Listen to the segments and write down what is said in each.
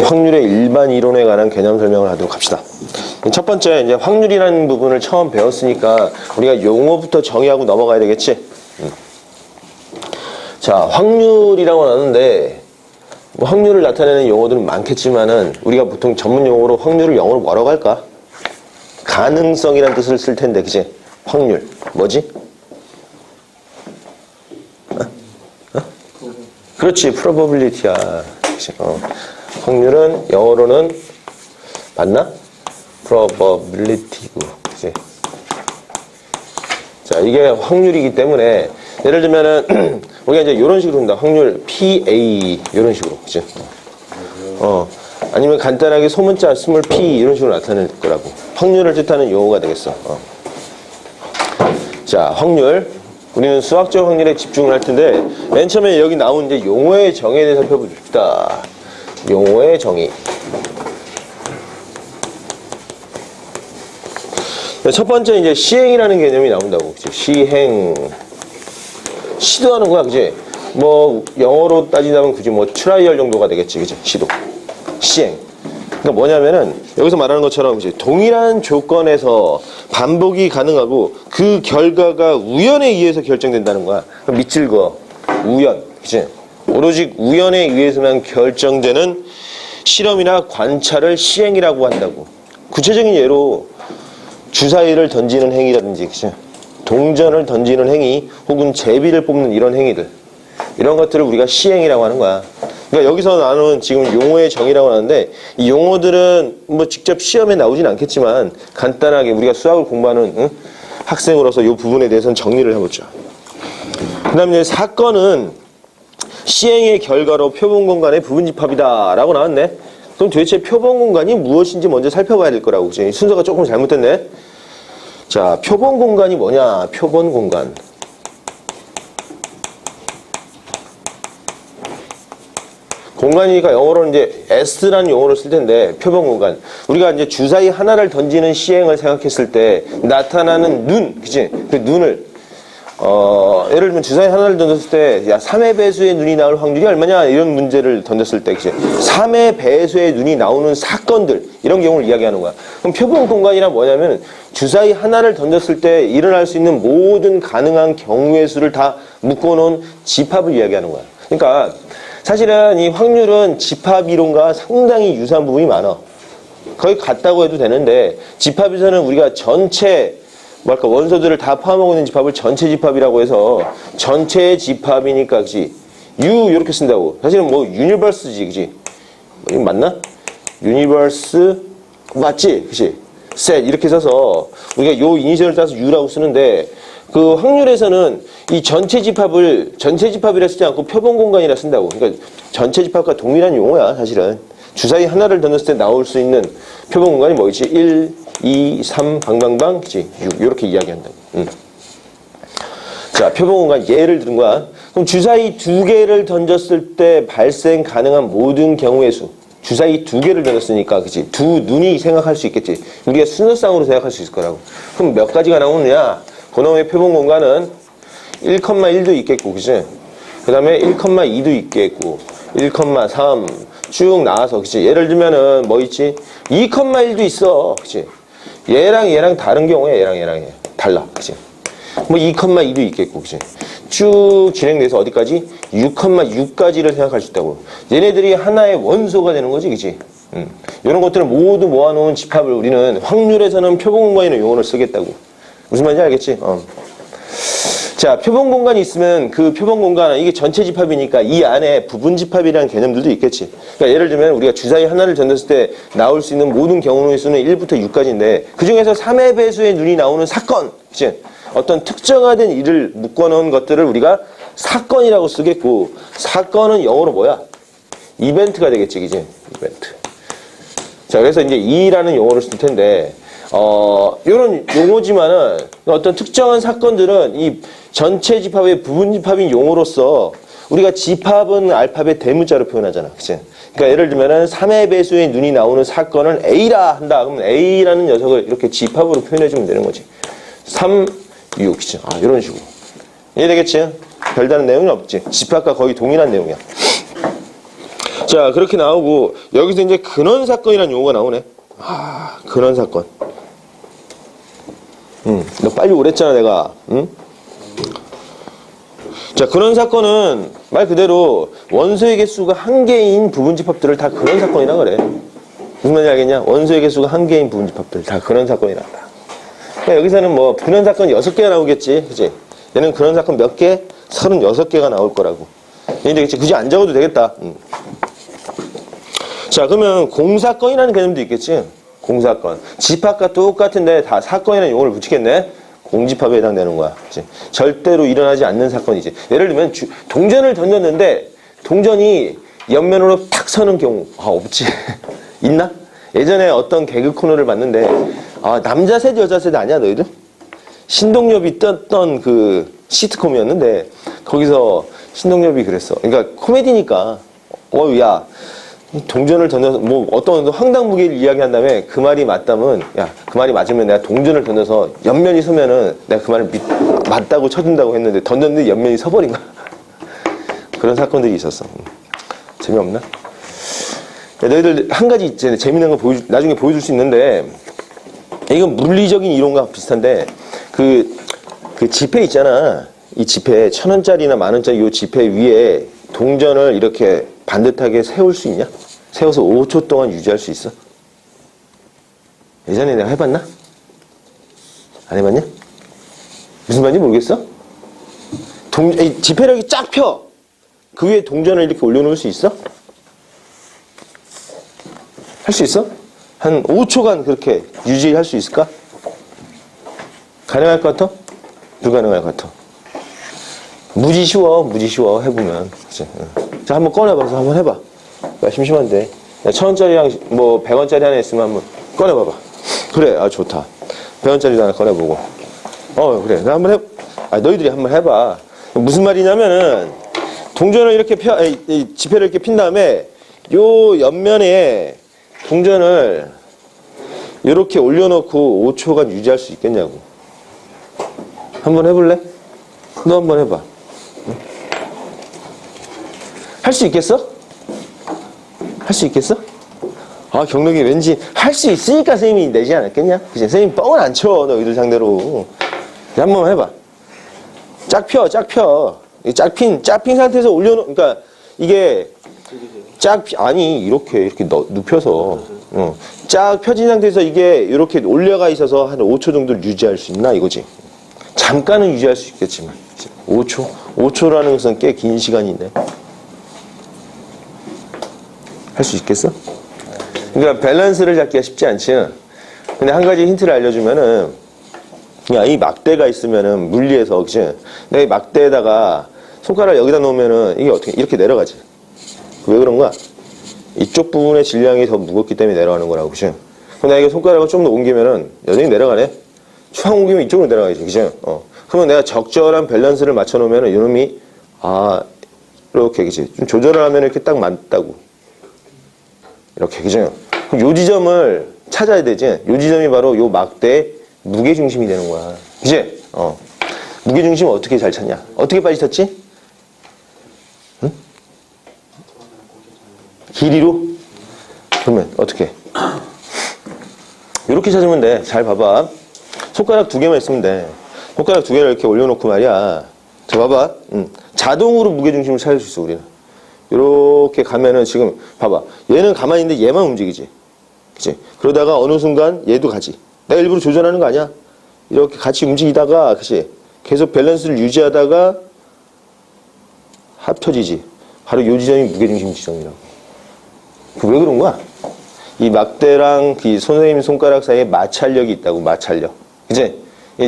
확률의 일반 이론에 관한 개념 설명을 하도록 합시다. 첫 번째, 이제 확률이라는 부분을 처음 배웠으니까 우리가 용어부터 정의하고 넘어가야 되겠지? 자, 확률이라고 하는데, 뭐 확률을 나타내는 용어들은 많겠지만은, 우리가 보통 전문 용어로 확률을 영어로 뭐라고 할까? 가능성이라는 뜻을 쓸 텐데, 그치? 확률. 뭐지? 그렇지, probability야. 그치? 확률은 영어로는 맞나? probability고, 그치? 자, 이게 확률이기 때문에 예를 들면은 우리가 이제 이런 식으로 한다. 확률 PA 이런 식으로, 그치? 아니면 간단하게 소문자 스몰 p 이런 식으로 나타낼 거라고. 확률을 뜻하는 용어가 되겠어. 자, 확률. 우리는 수학적 확률에 집중을 할 텐데, 맨 처음에 여기 나온 이제 용어의 정의에 대해서 살펴봅시다. 용어의 정의. 첫 번째 이제 시행이라는 개념이 나온다고. 그치? 시행. 시도하는 거야, 그치? 뭐 영어로 따지자면 그지 뭐 트라이얼 정도가 되겠지, 그치? 시도. 시행. 그러니까 뭐냐면은 여기서 말하는 것처럼 이제 동일한 조건에서 반복이 가능하고 그 결과가 우연에 의해서 결정된다는 거야. 밑줄 그어. 우연. 그치? 오로지 우연에 의해서만 결정되는 실험이나 관찰을 시행이라고 한다고. 구체적인 예로 주사위를 던지는 행위라든지, 그치? 동전을 던지는 행위 혹은 제비를 뽑는 이런 행위들, 이런 것들을 우리가 시행이라고 하는 거야. 그러니까 여기서 나누는 지금 용어의 정의라고 하는데, 이 용어들은 뭐 직접 시험에 나오진 않겠지만 간단하게 우리가 수학을 공부하는 학생으로서 이 부분에 대해서는 정리를 해보죠. 그 다음에 사건은 시행의 결과로 표본 공간의 부분 집합이다 라고 나왔네. 그럼 도대체 표본 공간이 무엇인지 먼저 살펴봐야 될 거라고. 그치? 순서가 조금 잘못됐네. 자, 표본 공간이 뭐냐? 표본 공간. 공간이니까 영어로는 이제 S라는 용어를 쓸 텐데, 표본 공간. 우리가 이제 주사위 하나를 던지는 시행을 생각했을 때 나타나는 눈, 그치? 그 눈을, 예를 들면 주사위 하나를 던졌을 때, 야, 3의 배수의 눈이 나올 확률이 얼마냐? 이런 문제를 던졌을 때, 그치? 3의 배수의 눈이 나오는 사건들, 이런 경우를 이야기하는 거야. 그럼 표본 공간이란 뭐냐면, 주사위 하나를 던졌을 때 일어날 수 있는 모든 가능한 경우의 수를 다 묶어놓은 집합을 이야기하는 거야. 그러니까, 사실은 이 확률은 집합 이론과 상당히 유사한 부분이 많아. 거의 같다고 해도 되는데, 집합에서는 우리가 전체, 뭐랄까, 원소들을 다 포함하고 있는 집합을 전체 집합이라고 해서, 전체 집합이니까, 그치? U, 이렇게 쓴다고. 사실은 뭐, 유니버스지, 그치? 맞나? 유니버스, 맞지? 그치? 셋, 이렇게 써서, 우리가 요 이니셜을 따서 U라고 쓰는데, 그 확률에서는 이 전체 집합이라 쓰지 않고 표본 공간이라 쓴다고. 그러니까 전체 집합과 동일한 용어야, 사실은. 주사위 하나를 던졌을 때 나올 수 있는 표본 공간이 뭐겠지? 1, 2, 3, 방방방, 그치? 6, 이렇게 이야기한다고. 자, 표본 공간 예를 들은 거야. 그럼 주사위 2개를 던졌을 때 발생 가능한 모든 경우의 수. 주사위 2개를 던졌으니까, 그치? 두 눈이 생각할 수 있겠지. 우리가 순서상으로 생각할 수 있을 거라고. 그럼 몇 가지가 나오느냐? 그놈의 표본 공간은 1,1도 있겠고, 그치? 그 다음에 1,2도 있겠고, 1,3 쭉 나와서, 그치? 예를 들면은 뭐 있지? 2,1도 있어, 그치? 얘랑 다른 경우에 얘랑 달라, 그치? 뭐 2,2도 있겠고, 그치? 쭉 진행돼서 어디까지? 6,6까지를 생각할 수 있다고. 얘네들이 하나의 원소가 되는 거지, 그치? 이런 것들을 모두 모아놓은 집합을 우리는 확률에서는 표본 공간이라는 용어를 쓰겠다고. 무슨 말인지 알겠지? 자, 표본 공간이 있으면 그 표본 공간은 이게 전체 집합이니까 이 안에 부분 집합이라는 개념들도 있겠지. 그러니까 예를 들면 우리가 주사위 하나를 던졌을 때 나올 수 있는 모든 경우의 수는 1부터 6까지인데 그 중에서 3의 배수의 눈이 나오는 사건, 그치? 어떤 특정화된 일을 묶어놓은 것들을 우리가 사건이라고 쓰겠고, 사건은 영어로 뭐야? 이벤트가 되겠지, 그치? 이벤트. 자, 그래서 이제 이라는 용어를 쓸 텐데, 요런 용어지만은 어떤 특정한 사건들은 이 전체 집합의 부분 집합인 용어로서 우리가 집합은 알파벳 대문자로 표현하잖아. 그치? 그러니까 예를 들면은 3의 배수의 눈이 나오는 사건을 A라 한다. 그러면 A라는 녀석을 이렇게 집합으로 표현해주면 되는 거지. 3, 6. 그치? 이런 식으로. 이해되겠지? 별다른 내용은 없지. 집합과 거의 동일한 내용이야. 자, 그렇게 나오고 여기서 이제 근원 사건이라는 용어가 나오네. 아, 근원 사건. 너 빨리 오랬잖아, 내가. 응? 자, 근원 사건은 말 그대로 원소의 개수가 한 개인 부분집합들을 다 근원 사건이라 그래. 무슨 말인지 알겠냐? 원소의 개수가 한 개인 부분집합들 다 근원 사건이란다. 그러니까 여기서는 뭐 근원 사건 6개가 나오겠지, 그치? 얘는 근원 사건 몇 개? 36개가 나올 거라고. 얘는 되겠지? 굳이 안 적어도 되겠다. 자, 그러면 공사건이라는 개념도 있겠지? 공사건. 집합과 똑같은데 다 사건이라는 용어를 붙이겠네? 공집합에 해당되는 거야. 그치? 절대로 일어나지 않는 사건이지. 예를 들면 동전을 던졌는데 동전이 옆면으로 탁 서는 경우 없지. 있나? 예전에 어떤 개그 코너를 봤는데 남자 세대 여자 세대 아니야 너희들? 신동엽이 떴던 그 시트콤이었는데 거기서 신동엽이 그랬어. 그러니까 코미디니까 야 동전을 던져서 뭐 어떤 황당무계를 이야기한 다음에 그 말이 맞다면 그 말이 맞으면 내가 동전을 던져서 옆면이 서면은 내가 그 말을 맞다고 쳐준다고 했는데 던졌는데 옆면이 서버린 거야. 그런 사건들이 있었어. 재미없나? 너희들 한 가지 있잖아. 재미있는 거 나중에 보여줄 수 있는데 이건 물리적인 이론과 비슷한데 그 지폐 있잖아. 이 지폐 1,000원짜리나 10,000원짜리 이 지폐 위에 동전을 이렇게 반듯하게 세울 수 있냐? 세워서 5초 동안 유지할 수 있어? 예전에 내가 해봤나? 안 해봤냐? 무슨 말인지 모르겠어? 이 지폐를 이렇게 쫙 펴! 그 위에 동전을 이렇게 올려놓을 수 있어? 할 수 있어? 한 5초간 그렇게 유지할 수 있을까? 가능할 것 같아? 불가능할 것 같아? 무지 쉬워 해보면. 그치? 자, 한번 꺼내봐서 한번 해봐. 야, 심심한데. 1,000원짜리랑 뭐 100원짜리 하나 있으면 한번 꺼내봐봐. 그래, 좋다. 100원짜리도 하나 꺼내보고. 그래. 나 한번 너희들이 한번 해봐. 무슨 말이냐면은 동전을 이렇게 이 지폐를 이렇게 핀 다음에 요 옆면에 동전을 이렇게 올려놓고 5초간 유지할 수 있겠냐고. 한번 해볼래? 너 한번 해봐. 응? 할 수 있겠어? 할 수 있겠어? 경력이 왠지 할 수 있으니까 선생님이 내지 않았겠냐? 그치? 선생님 뻥은 안 쳐, 너희들 상대로. 한번 해봐. 쫙 펴. 쫙 핀 상태에서 그러니까 이게 이렇게 눕혀서 쫙 펴진 상태에서 이게 이렇게 올려가 있어서 한 5초 정도를 유지할 수 있나 이거지. 잠깐은 유지할 수 있겠지만 5초라는 것은 꽤 긴 시간인데 할 수 있겠어? 그러니까 밸런스를 잡기가 쉽지 않지. 근데 한 가지 힌트를 알려주면은 이 막대가 있으면은 물리에서 그치? 내가 이 막대에다가 손가락을 여기다 놓으면은 이게 어떻게 이렇게 내려가지. 왜 그런 거야? 이쪽 부분의 질량이 더 무겁기 때문에 내려가는 거라고, 그치? 그럼 내가 이게 손가락을 좀 더 옮기면은 여전히 내려가네? 촥 옮기면 이쪽으로 내려가야지, 그치? 그러면 내가 적절한 밸런스를 맞춰놓으면은 이놈이, 이렇게, 그치? 좀 조절을 하면 이렇게 딱 맞다고. 이렇게, 그치? 그럼 요 지점을 찾아야 되지? 요 지점이 바로 요 막대의 무게중심이 되는 거야. 그치? 무게중심을 어떻게 잘 찾냐? 어떻게 빨리 찾지? 응? 길이로? 그러면 어떻게? 이렇게 찾으면 돼. 잘 봐봐. 손가락 2개만 있으면 돼. 손가락 2개를 이렇게 올려놓고 말이야. 자, 봐봐. 자동으로 무게중심을 찾을 수 있어, 우리는. 이렇게 가면은 지금, 봐봐. 얘는 가만히 있는데 얘만 움직이지. 그치? 그러다가 어느 순간 얘도 가지. 내가 일부러 조절하는 거 아니야? 이렇게 같이 움직이다가, 그치? 계속 밸런스를 유지하다가 합쳐지지. 바로 요 지점이 무게중심 지점이라고. 왜 그런 거야? 이 막대랑 이 선생님 손가락 사이에 마찰력이 있다고, 마찰력. 그치?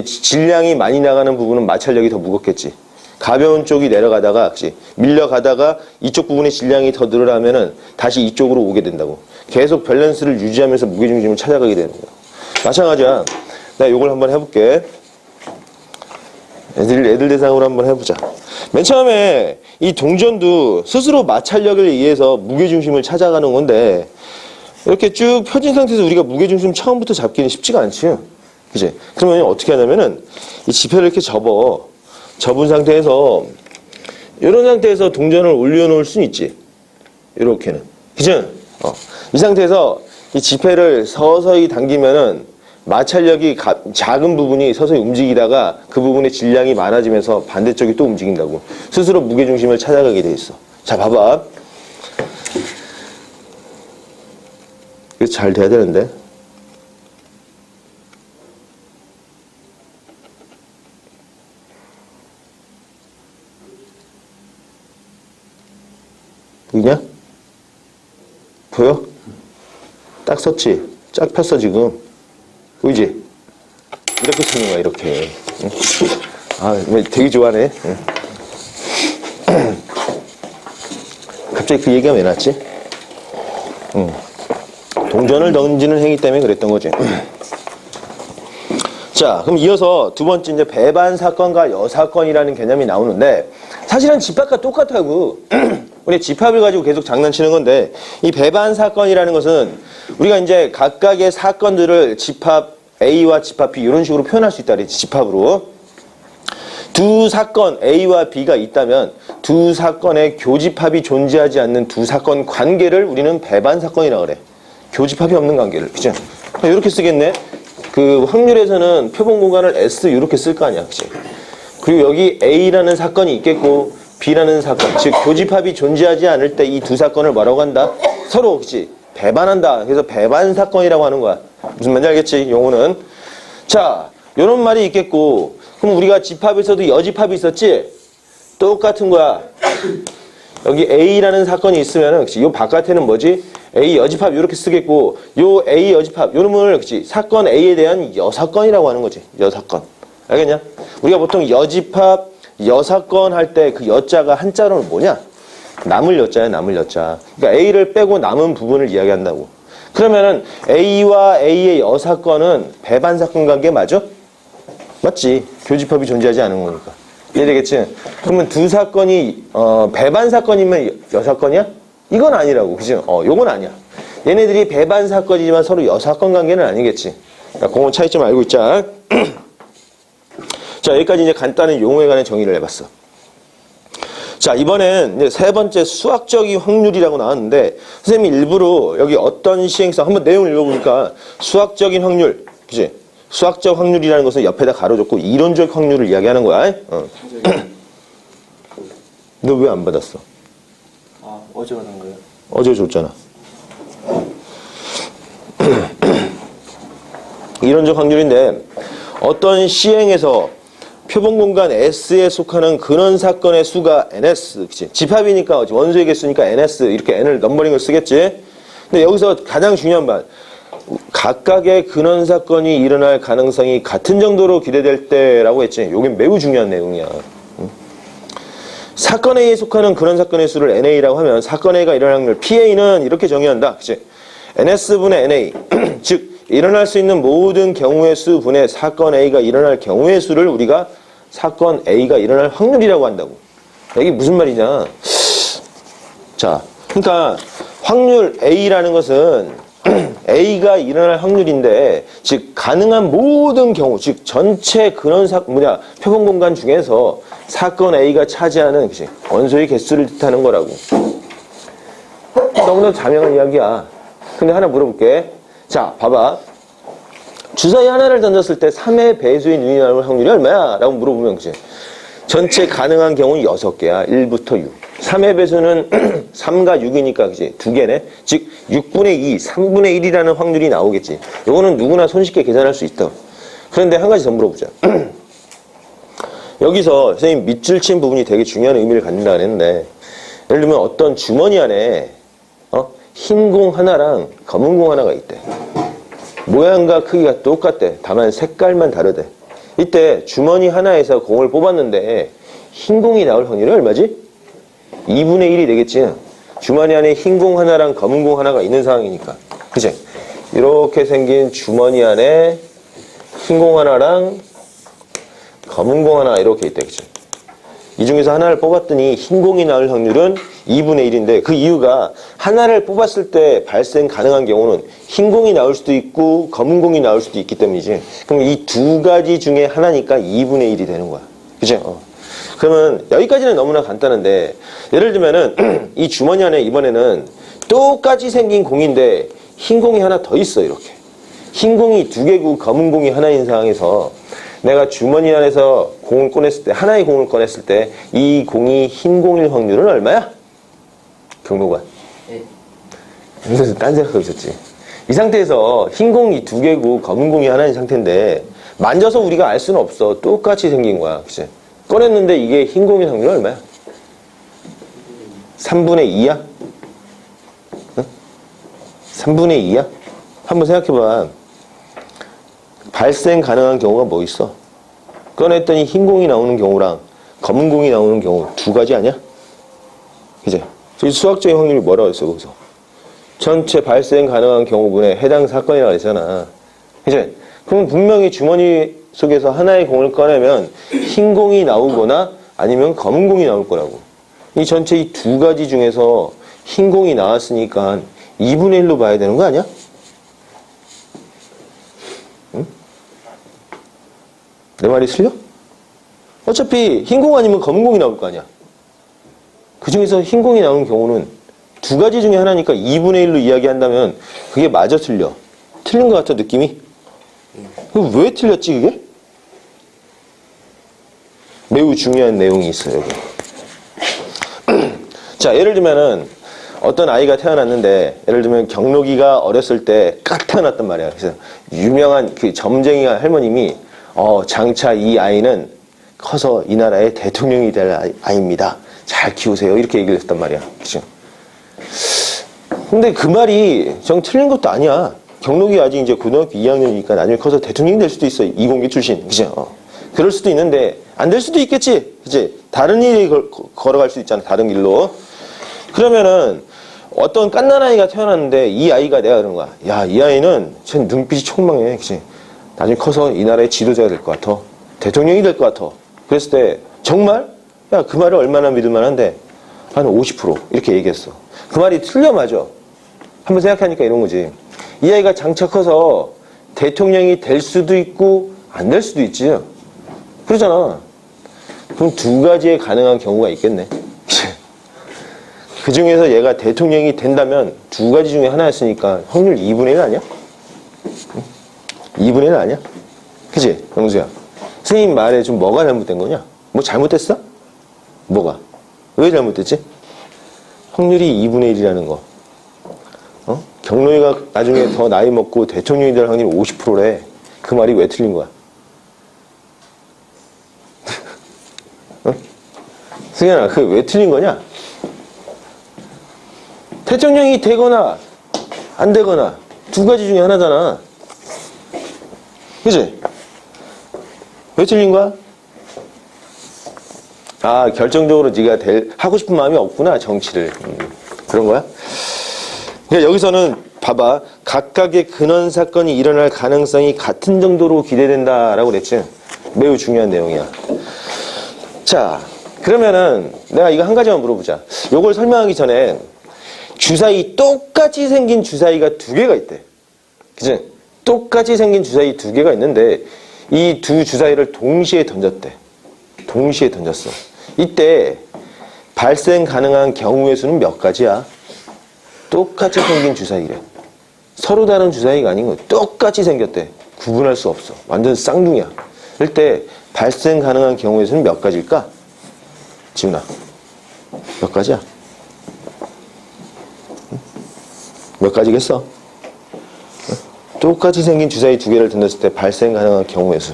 질량이 많이 나가는 부분은 마찰력이 더 무겁겠지. 가벼운 쪽이 내려가다가, 그치? 밀려가다가 이쪽 부분의 질량이 더 늘어나면은 다시 이쪽으로 오게 된다고. 계속 밸런스를 유지하면서 무게중심을 찾아가게 되는 거야. 마찬가지야. 내가 요걸 한번 해볼게. 애들 대상으로 한번 해보자. 맨 처음에 이 동전도 스스로 마찰력에 의해서 무게중심을 찾아가는 건데 이렇게 쭉 펴진 상태에서 우리가 무게중심 처음부터 잡기는 쉽지가 않지. 그치? 그러면 어떻게 하냐면은 이 지폐를 이렇게 접은 상태에서 이런 상태에서 동전을 올려놓을 수는 있지. 이렇게는. 그죠? 이 상태에서 이 지폐를 서서히 당기면은 마찰력이 작은 부분이 서서히 움직이다가 그 부분의 질량이 많아지면서 반대쪽이 또 움직인다고. 스스로 무게중심을 찾아가게 돼 있어. 자, 봐봐. 이거 잘 돼야 되는데. 보이냐? 보여? 딱 섰지? 쫙 폈어 지금. 보이지? 이렇게 쓰는 거야 이렇게. 응? 아 되게 좋아하네. 응. 갑자기 그 얘기가 왜 났지? 응. 동전을 던지는 행위 때문에 그랬던 거지. 자, 그럼 이어서 두 번째 이제 배반 사건과 여사건이라는 개념이 나오는데 사실은 집합과 똑같다고. 우리 집합을 가지고 계속 장난치는 건데 이 배반 사건이라는 것은 우리가 이제 각각의 사건들을 집합 A와 집합 B 이런 식으로 표현할 수 있다 그랬지. 집합으로. 두 사건 A와 B가 있다면 두 사건의 교집합이 존재하지 않는 두 사건 관계를 우리는 배반 사건이라고 그래. 교집합이 없는 관계를. 그죠? 이렇게 쓰겠네. 그 확률에서는 표본 공간을 S 이렇게 쓸 거 아니야. 그치? 그리고 여기 A라는 사건이 있겠고 B라는 사건, 즉 교집합이 존재하지 않을 때 이 두 사건을 뭐라고 한다? 서로 그치? 배반한다. 그래서 배반 사건이라고 하는 거야. 무슨 말인지 알겠지? 용어는. 자, 요런 말이 있겠고 그럼 우리가 집합에서도 여집합이 있었지? 똑같은 거야. 여기 A라는 사건이 있으면은 그치? 요 바깥에는 뭐지? A 여집합 이렇게 쓰겠고 요 A 여집합 요놈을 그치? 사건 A에 대한 여사건이라고 하는 거지. 여사건. 알겠냐? 우리가 보통 여집합 여사건 할 때 그 여자가 한자로는 뭐냐? 남을 여자야, 남을 여자. 그러니까 A를 빼고 남은 부분을 이야기한다고. 그러면은 A와 A의 여사건은 배반 사건 관계 맞아? 맞지? 교집합이 존재하지 않은 거니까. 이해되겠지? 그러면 두 사건이 배반 사건이면 여사건이야? 이건 아니라고. 그죠? 요건 아니야. 얘네들이 배반 사건이지만 서로 여사건 관계는 아니겠지. 그러니까 그건 차이점 알고 있자. 자, 여기까지 이제 간단한 용어에 관한 정의를 해봤어. 자, 이번엔 이제 세 번째 수학적인 확률이라고 나왔는데, 선생님이 일부러 여기 어떤 시행성, 한번 내용을 읽어보니까 수학적인 확률, 그치? 수학적 확률이라는 것은 옆에다 가로줬고, 이론적 확률을 이야기하는 거야. 너 왜 안 받았어? 아, 어제 받은 거예요? 어제 줬잖아. 이론적 확률인데, 어떤 시행에서 표본 공간 S에 속하는 근원 사건의 수가 NS, 그치? 집합이니까 원소의 개수니까 NS 이렇게 N을 넘버링을 쓰겠지. 근데 여기서 가장 중요한 말, 각각의 근원 사건이 일어날 가능성이 같은 정도로 기대될 때라고 했지. 이게 매우 중요한 내용이야. 사건 A에 속하는 근원 사건의 수를 NA라고 하면 사건 A가 일어날 확률 PA는 이렇게 정의한다, 그치? NS분의 NA, 즉 일어날 수 있는 모든 경우의 수 분의 사건 A가 일어날 경우의 수를 우리가 사건 A가 일어날 확률이라고 한다고. 이게 무슨 말이냐? 자, 그러니까 확률 A라는 것은 A가 일어날 확률인데, 즉 가능한 모든 경우, 즉 전체 근원 표본 공간 중에서 사건 A가 차지하는 그치? 원소의 개수를 뜻하는 거라고. 너무나 자명한 이야기야. 근데 하나 물어볼게. 자, 봐봐. 주사위 하나를 던졌을 때 3의 배수의 눈이 나올 확률이 얼마야? 라고 물어보면, 그치? 전체 가능한 경우는 6개야. 1부터 6. 3의 배수는 3과 6이니까, 그치? 2개네? 즉, 6분의 2, 3분의 1이라는 확률이 나오겠지. 요거는 누구나 손쉽게 계산할 수 있다. 그런데 한 가지 더 물어보자. 여기서 선생님 밑줄 친 부분이 되게 중요한 의미를 갖는다 그랬는데, 예를 들면 어떤 주머니 안에, 흰 공 하나랑 검은 공 하나가 있대. 모양과 크기가 똑같대. 다만 색깔만 다르대. 이때 주머니 하나에서 공을 뽑았는데 흰 공이 나올 확률이 얼마지? 2분의 1이 되겠지. 주머니 안에 흰 공 하나랑 검은 공 하나가 있는 상황이니까. 그치? 이렇게 생긴 주머니 안에 흰 공 하나랑 검은 공 하나 이렇게 있대. 그치? 이 중에서 하나를 뽑았더니 흰 공이 나올 확률은 2분의 1인데 그 이유가 하나를 뽑았을 때 발생 가능한 경우는 흰 공이 나올 수도 있고 검은 공이 나올 수도 있기 때문이지. 그럼 이 두 가지 중에 하나니까 2분의 1이 되는 거야. 그죠? 그러면 여기까지는 너무나 간단한데 예를 들면은 이 주머니 안에 이번에는 똑같이 생긴 공인데 흰 공이 하나 더 있어. 이렇게 흰 공이 두 개고 검은 공이 하나인 상황에서 내가 주머니 안에서 공을 꺼냈을 때, 하나의 공을 꺼냈을 때 이 공이 흰 공일 확률은 얼마야? 경로관. 그래서 딴 생각하고 있었지. 이 상태에서 흰 공이 두 개고 검은 공이 하나인 상태인데 만져서 우리가 알 수는 없어. 똑같이 생긴 거야. 그치? 꺼냈는데 이게 흰 공일 확률은 얼마야? 3분의 2야? 응? 3분의 2야? 한번 생각해봐. 발생 가능한 경우가 뭐 있어? 꺼냈더니 흰 공이 나오는 경우랑 검은 공이 나오는 경우 두 가지 아니야? 그치? 저희 수학적인 확률이 뭐라고 했어, 거기서? 전체 발생 가능한 경우분에 해당 사건이라고 했잖아. 그치? 그럼 분명히 주머니 속에서 하나의 공을 꺼내면 흰 공이 나오거나 아니면 검은 공이 나올 거라고. 이 전체 이 두 가지 중에서 흰 공이 나왔으니까 2분의 1로 봐야 되는 거 아니야? 응? 내 말이 틀려? 어차피 흰 공 아니면 검은 공이 나올 거 아니야. 그 중에서 흰 공이 나오는 경우는 두 가지 중에 하나니까 2분의 1로 이야기한다면 그게 맞아 틀려? 틀린 것 같아 느낌이? 그럼 왜 틀렸지 그게? 매우 중요한 내용이 있어요 여기. 자 예를 들면은 어떤 아이가 태어났는데 예를 들면 경록이가 어렸을 때 깍 태어났단 말이야. 그래서 유명한 그 점쟁이 할머님이 장차 이 아이는 커서 이 나라의 대통령이 될 아이입니다. 잘 키우세요. 이렇게 얘기를 했단 말이야. 그죠? 근데 그 말이 정 틀린 것도 아니야. 경록이 아직 이제 고등학교 2학년이니까 나중에 커서 대통령이 될 수도 있어. 이공계 출신. 그죠? 그럴 수도 있는데 안 될 수도 있겠지. 그치? 다른 일이 걸어갈 수 있잖아. 다른 길로. 그러면은 어떤 갓난아이가 태어났는데 이 아이가 내가 그런 거야. 야, 이 아이는 쟤 눈빛이 촉망해. 그치? 나중에 커서 이 나라의 지도자가 될 것 같아. 대통령이 될 것 같아. 그랬을 때 정말? 야, 그 말을 얼마나 믿을 만한데? 한 50% 이렇게 얘기했어. 그 말이 틀려 맞아. 한번 생각하니까 이런 거지. 이 아이가 장차 커서 대통령이 될 수도 있고 안 될 수도 있지. 그러잖아. 그럼 두 가지의 가능한 경우가 있겠네. 그 중에서 얘가 대통령이 된다면 두 가지 중에 하나였으니까 확률 2분의 1 아니야? 2분의 1 아니야? 그치? 영수야. 선생님 말에 좀 뭐가 잘못된 거냐? 뭐 잘못됐어? 뭐가? 왜 잘못됐지? 확률이 2분의 1이라는 거. 경로이가 나중에 더 나이 먹고 대통령이 될 확률이 50%래. 그 말이 왜 틀린 거야? 승현아, 그 왜 틀린 거냐? 대통령이 되거나 안 되거나 두 가지 중에 하나잖아. 그치? 왜 틀린 거야? 아, 결정적으로 네가 하고 싶은 마음이 없구나, 정치를. 그런 거야? 그러니까 여기서는 봐봐. 각각의 근원 사건이 일어날 가능성이 같은 정도로 기대된다라고 그랬지. 매우 중요한 내용이야. 자, 그러면은 내가 이거 한 가지만 물어보자. 요걸 설명하기 전에 주사위 똑같이 생긴 주사위가 두 개가 있대. 그치? 똑같이 생긴 주사위 두 개가 있는데 이 두 주사위를 동시에 던졌대. 동시에 던졌어. 이때 발생 가능한 경우의 수는 몇 가지야? 똑같이 생긴 주사위래. 서로 다른 주사위가 아니고 똑같이 생겼대. 구분할 수 없어. 완전 쌍둥이야. 이럴 때 발생 가능한 경우의 수는 몇 가지일까? 지훈아, 몇 가지야? 몇 가지겠어? 똑같이 생긴 주사위 두 개를 던졌을 때 발생 가능한 경우의 수.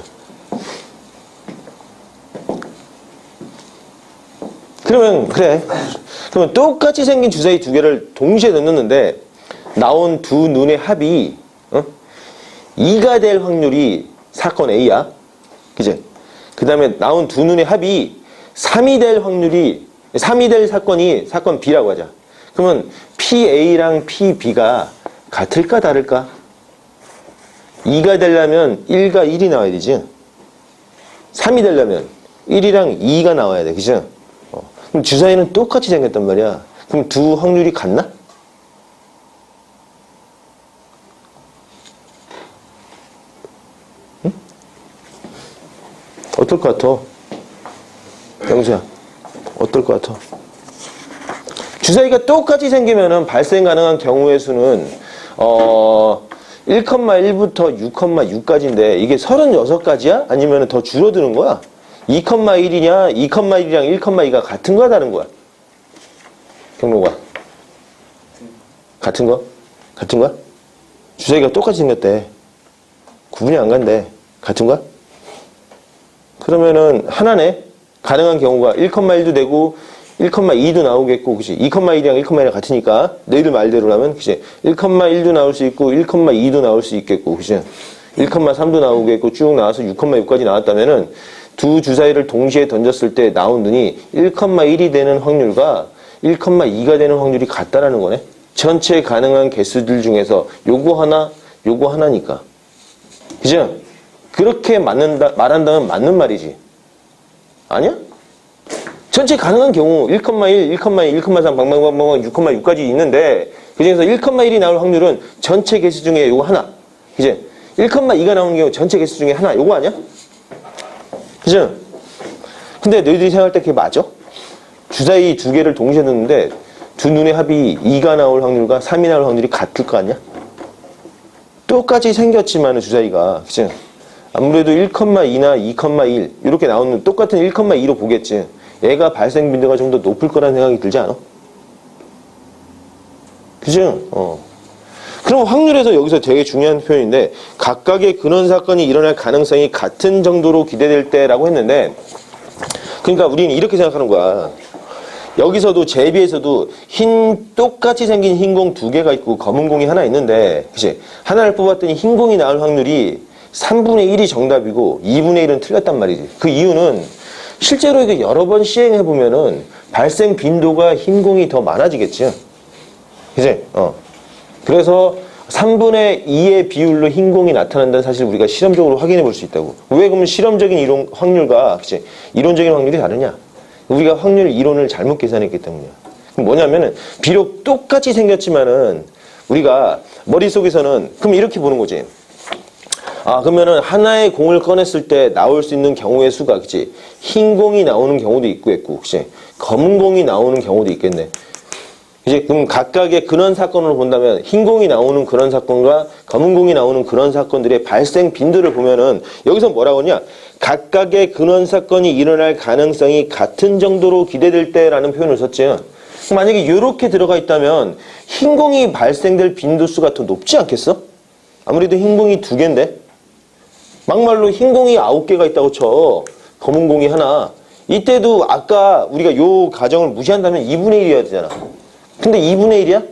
그러면 그래. 그러면 똑같이 생긴 주사위 두 개를 동시에 던졌는데 나온 두 눈의 합이 2가 될 확률이 사건 A야. 그치? 그 다음에 나온 두 눈의 합이 3이 될 확률이 3이 될 사건이 사건 B라고 하자. 그러면 PA랑 PB가 같을까 다를까? 2가 되려면 1과 1이 나와야 되지. 3이 되려면 1이랑 2가 나와야 돼. 그죠? 그럼 주사위는 똑같이 생겼단 말이야. 그럼 두 확률이 같나? 응? 어떨 것 같아? 영수야, 어떨 것 같아? 주사위가 똑같이 생기면은 발생 가능한 경우의 수는 1,1부터 6,6까지인데 이게 36가지야? 아니면 더 줄어드는 거야? 2,1이냐? 2,1이랑 1,2가 같은 거야, 다른 거야? 경로가 같은 거? 같은 거야? 주사위가 똑같이 생겼대. 구분이 안 간대. 같은 거야? 그러면은 하나네. 가능한 경우가 1,1도 되고 1,2도 나오겠고, 그치? 2,1이랑 1,1이랑 같으니까, 너희들 말대로라면, 그치? 1,1도 나올 수 있고, 1,2도 나올 수 있겠고, 그치? 1,3도 나오겠고, 쭉 나와서 6,6까지 나왔다면은, 두 주사위를 동시에 던졌을 때 나온 눈이 1,1이 되는 확률과 1,2가 되는 확률이 같다라는 거네? 전체 가능한 개수들 중에서 요거 하나, 요거 하나니까. 그죠? 그렇게 말한다면 맞는 말이지. 아니야? 전체 가능한 경우 1,1, 1,2, 1,3, 방방방방 6,6까지 있는데 그 중에서 1,1이 나올 확률은 전체 개수 중에 요거 하나. 그죠? 1,2가 나오는 경우 전체 개수 중에 하나. 요거 아니야? 그죠? 근데 너희들이 생각할 때 그게 맞아? 주사위 두 개를 동시에 넣는데 두 눈의 합이 2가 나올 확률과 3이 나올 확률이 같을 거 아니야? 똑같이 생겼지만 주사위가. 그죠? 아무래도 1,2나 2,1 이렇게 나오는 똑같은 1,2로 보겠지. 얘가 발생 빈도가 좀 더 높을 거라는 생각이 들지 않아? 그죠? 그럼 확률에서 여기서 되게 중요한 표현인데 각각의 근원 사건이 일어날 가능성이 같은 정도로 기대될 때라고 했는데 그러니까 우리는 이렇게 생각하는 거야. 여기서도 제비에서도 똑같이 생긴 흰 공 두 개가 있고 검은 공이 하나 있는데 그치? 하나를 뽑았더니 흰 공이 나올 확률이 3분의 1이 정답이고 2분의 1은 틀렸단 말이지. 그 이유는 실제로 이게 여러 번 시행해보면은 발생 빈도가 흰 공이 더 많아지겠지. 그치? 그래서 3분의 2의 비율로 흰 공이 나타난다는 사실 우리가 실험적으로 확인해 볼 수 있다고. 왜 그러면 실험적인 이론 확률과 그치? 이론적인 확률이 다르냐? 우리가 확률 이론을 잘못 계산했기 때문이야. 그럼 뭐냐면은 비록 똑같이 생겼지만은 우리가 머릿속에서는 그럼 이렇게 보는 거지. 그러면은 하나의 공을 꺼냈을 때 나올 수 있는 경우의 수가, 그치? 흰 공이 나오는 경우도 있고, 그치? 검은 공이 나오는 경우도 있겠네. 이제 그럼 각각의 근원 사건으로 본다면 흰 공이 나오는 그런 사건과 검은 공이 나오는 그런 사건들의 발생 빈도를 보면은 여기서 뭐라고 하냐? 각각의 근원 사건이 일어날 가능성이 같은 정도로 기대될 때라는 표현을 썼지. 만약에 이렇게 들어가 있다면 흰 공이 발생될 빈도수가 더 높지 않겠어? 아무래도 흰 공이 2개인데 막말로 흰 공이 9개가 있다고 쳐. 검은 공이 하나. 이때도 아까 우리가 요 가정을 무시한다면 2분의 1이어야 되잖아. 근데 2분의 1이야?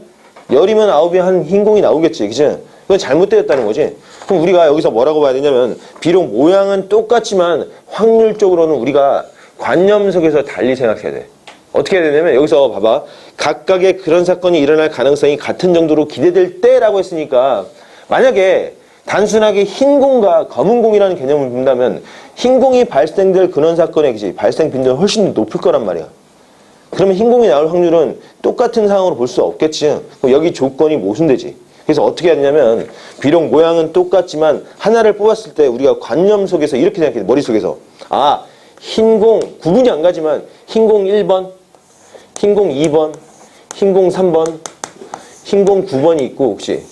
열이면 9이 한 흰 공이 나오겠지. 그치? 그건 잘못되었다는 거지. 그럼 우리가 여기서 뭐라고 봐야 되냐면 비록 모양은 똑같지만 확률적으로는 우리가 관념 속에서 달리 생각해야 돼. 어떻게 해야 되냐면 여기서 봐봐. 각각의 그런 사건이 일어날 가능성이 같은 정도로 기대될 때라고 했으니까 만약에 단순하게 흰 공과 검은 공이라는 개념을 본다면 흰 공이 발생될 근원 사건의 발생 빈도는 훨씬 높을 거란 말이야. 그러면 흰 공이 나올 확률은 똑같은 상황으로 볼 수 없겠지. 그럼 여기 조건이 모순되지. 그래서 어떻게 해야 되냐면 비록 모양은 똑같지만 하나를 뽑았을 때 우리가 관념 속에서 이렇게 생각해. 머릿속에서 흰 공 구분이 안 가지만 흰 공 1번, 흰 공 2번, 흰 공 3번, 흰 공 9번이 있고 혹시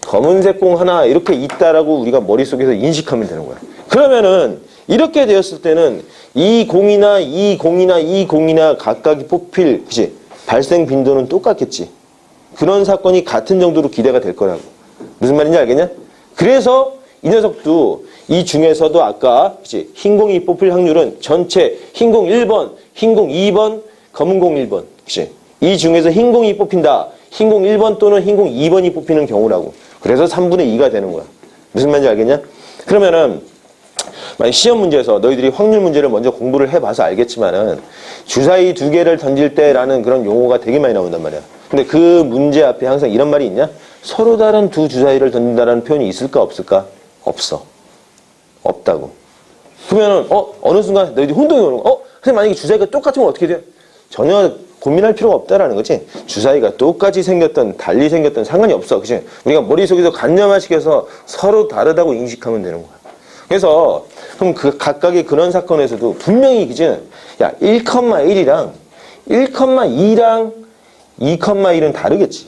검은색 공 하나 이렇게 있다라고 우리가 머릿속에서 인식하면 되는 거야. 그러면은 이렇게 되었을 때는 이 공이나 이 공이나 이 공이나 각각이 뽑힐 그치? 발생 빈도는 똑같겠지. 그런 사건이 같은 정도로 기대가 될 거라고. 무슨 말인지 알겠냐? 그래서 이 녀석도 이 중에서도 아까 그치? 흰 공이 뽑힐 확률은 전체 흰 공 1번, 흰 공 2번, 검은 공 1번. 그치? 이 중에서 흰 공이 뽑힌다. 흰 공 1번 또는 흰 공 2번이 뽑히는 경우라고. 그래서 3분의 2가 되는 거야. 무슨 말인지 알겠냐? 그러면은 만약 시험 문제에서 너희들이 확률 문제를 먼저 공부를 해봐서 알겠지만은 주사위 2개를 던질 때라는 그런 용어가 되게 많이 나온단 말이야. 근데 그 문제 앞에 항상 이런 말이 있냐? 서로 다른 두 주사위를 던진다라는 표현이 있을까 없을까? 없어. 없다고. 그러면은 어느 순간 너희들이 혼동이 오는 거. 근데 만약에 주사위가 똑같으면 어떻게 돼? 전혀 고민할 필요가 없다라는 거지. 주사위가 똑같이 생겼던 달리 생겼던 상관이 없어. 그치? 우리가 머릿속에서 관념화시켜서 서로 다르다고 인식하면 되는 거야. 그래서 그럼 그 각각의 근원 사건에서도 분명히 그치? 야 1,1이랑 1,2랑 2,1은 다르겠지.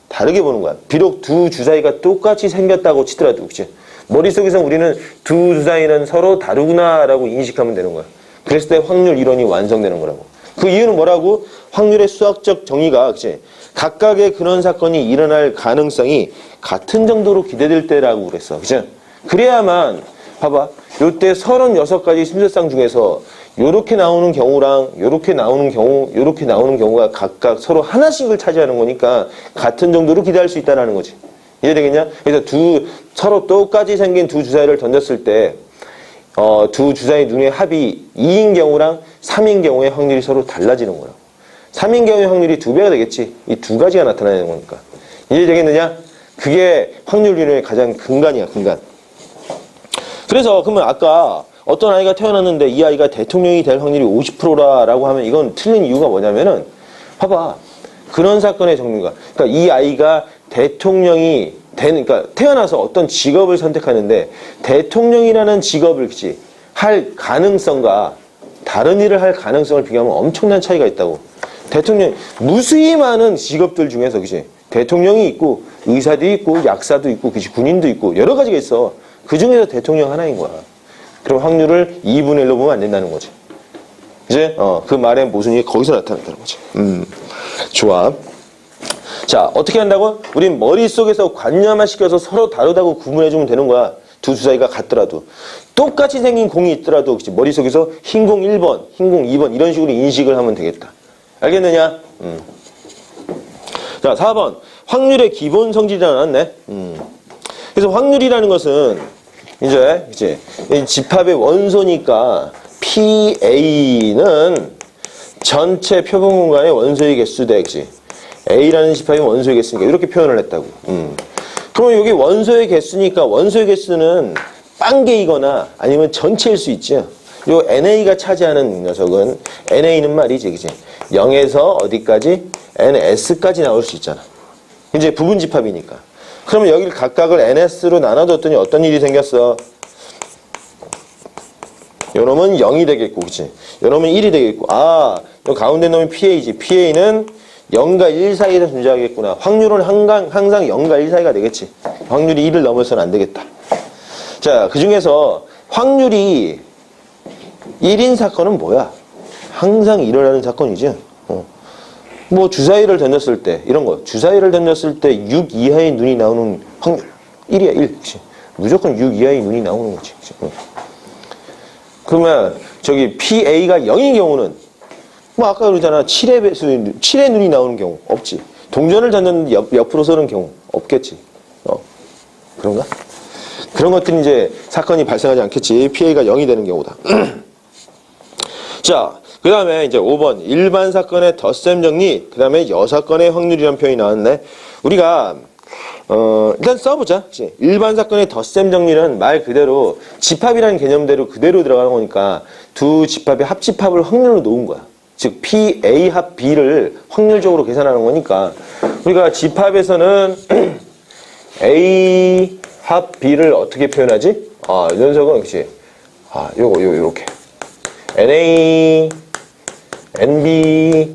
다르게 보는 거야. 비록 두 주사위가 똑같이 생겼다고 치더라도, 그치? 머릿속에서 우리는 두 주사위는 서로 다르구나라고 인식하면 되는 거야. 그랬을 때 확률 이론이 완성되는 거라고. 그 이유는 뭐라고? 확률의 수학적 정의가, 그치? 각각의 그런 사건이 일어날 가능성이 같은 정도로 기대될 때라고 그랬어. 그치? 그래야만, 봐봐. 요때 36가지 심술상 중에서 요렇게 나오는 경우랑 요렇게 나오는 경우, 요렇게 나오는 경우가 각각 서로 하나씩을 차지하는 거니까 같은 정도로 기대할 수 있다는 거지. 이해되겠냐? 그래서 서로 똑같이 생긴 두 주사위를 던졌을 때, 두 주사위 눈의 합이 2인 경우랑 3인 경우의 확률이 서로 달라지는 거야. 3인 경우의 확률이 2배가 되겠지. 이 두 가지가 나타나는 거니까. 이해되겠느냐? 그게 확률 이론의 가장 근간이야, 근간. 그래서 그러면 아까 어떤 아이가 태어났는데 이 아이가 대통령이 될 확률이 50%라고 하면 이건 틀린 이유가 뭐냐면은 봐봐. 그런 사건의 종류가. 그러니까 이 아이가 대통령이 그러니까 태어나서 어떤 직업을 선택하는데 대통령이라는 직업을 그치 할 가능성과 다른 일을 할 가능성을 비교하면 엄청난 차이가 있다고. 대통령 무수히 많은 직업들 중에서 그치 대통령이 있고 의사도 있고 약사도 있고 그치 군인도 있고 여러 가지가 있어. 그 중에서 대통령 하나인 거야. 그럼 확률을 2분의 1로 보면 안 된다는 거지. 이제 그 말의 모순이 거기서 나타났다는 거지. 좋아. 자, 어떻게 한다고? 우린 머릿속에서 관념화시켜서 서로 다르다고 구분해주면 되는 거야. 두 주사위가 같더라도. 똑같이 생긴 공이 있더라도 그치? 머릿속에서 흰 공 1번, 흰 공 2번 이런 식으로 인식을 하면 되겠다. 알겠느냐? 자, 4번. 확률의 기본 성질이 나왔네. 그래서 확률이라는 것은 이제 이 집합의 원소니까 PA는 전체 표본 공간의 원소의 개수 대 그치? A라는 집합이 원소의 개수니까 이렇게 표현을 했다고. 그러면 여기 원소의 개수니까 원소의 개수는 빵개이거나 아니면 전체일 수 있지. 요 NA가 차지하는 녀석은 NA는 말이지, 그치? 0에서 어디까지? NS까지 나올 수 있잖아. 이제 부분 집합이니까. 그러면 여기를 각각을 NS로 나눠줬더니 어떤 일이 생겼어? 요놈은 0이 되겠고, 그치? 요놈은 1이 되겠고. 아, 요 가운데 놈이 PA지. PA는 0과 1 사이에서 존재하겠구나. 확률은 항상 0과 1 사이가 되겠지. 확률이 1을 넘어서는 안 되겠다. 자, 그 중에서 확률이 1인 사건은 뭐야? 항상 일어나는 사건이지. 뭐 주사위를 던졌을 때 이런 거. 주사위를 던졌을 때 6 이하의 눈이 나오는 확률 1이야 1. 그치? 무조건 6 이하의 눈이 나오는 거지. 그치? 그러면 저기 PA가 0인 경우는 뭐 아까 그러잖아. 7의 눈이 나오는 경우 없지. 동전을 던졌는데 옆으로 서는 경우 없겠지. 그런가? 그런 것들이 이제 사건이 발생하지 않겠지. PA가 0이 되는 경우다. 자, 그 다음에 이제 5번 일반 사건의 덧셈 정리, 그 다음에 여사건의 확률이라는 표현이 나왔네. 우리가 일단 써보자. 그치? 일반 사건의 덧셈 정리는 말 그대로 집합이라는 개념대로 그대로 들어가는 거니까 두 집합의 합집합을 확률로 놓은 거야. 즉 PA 합 B를 확률적으로 계산하는 거니까 우리가 집합에서는 A 합 B를 어떻게 표현하지? 아, 이 녀석은 그치? 아, 요렇게 NA NB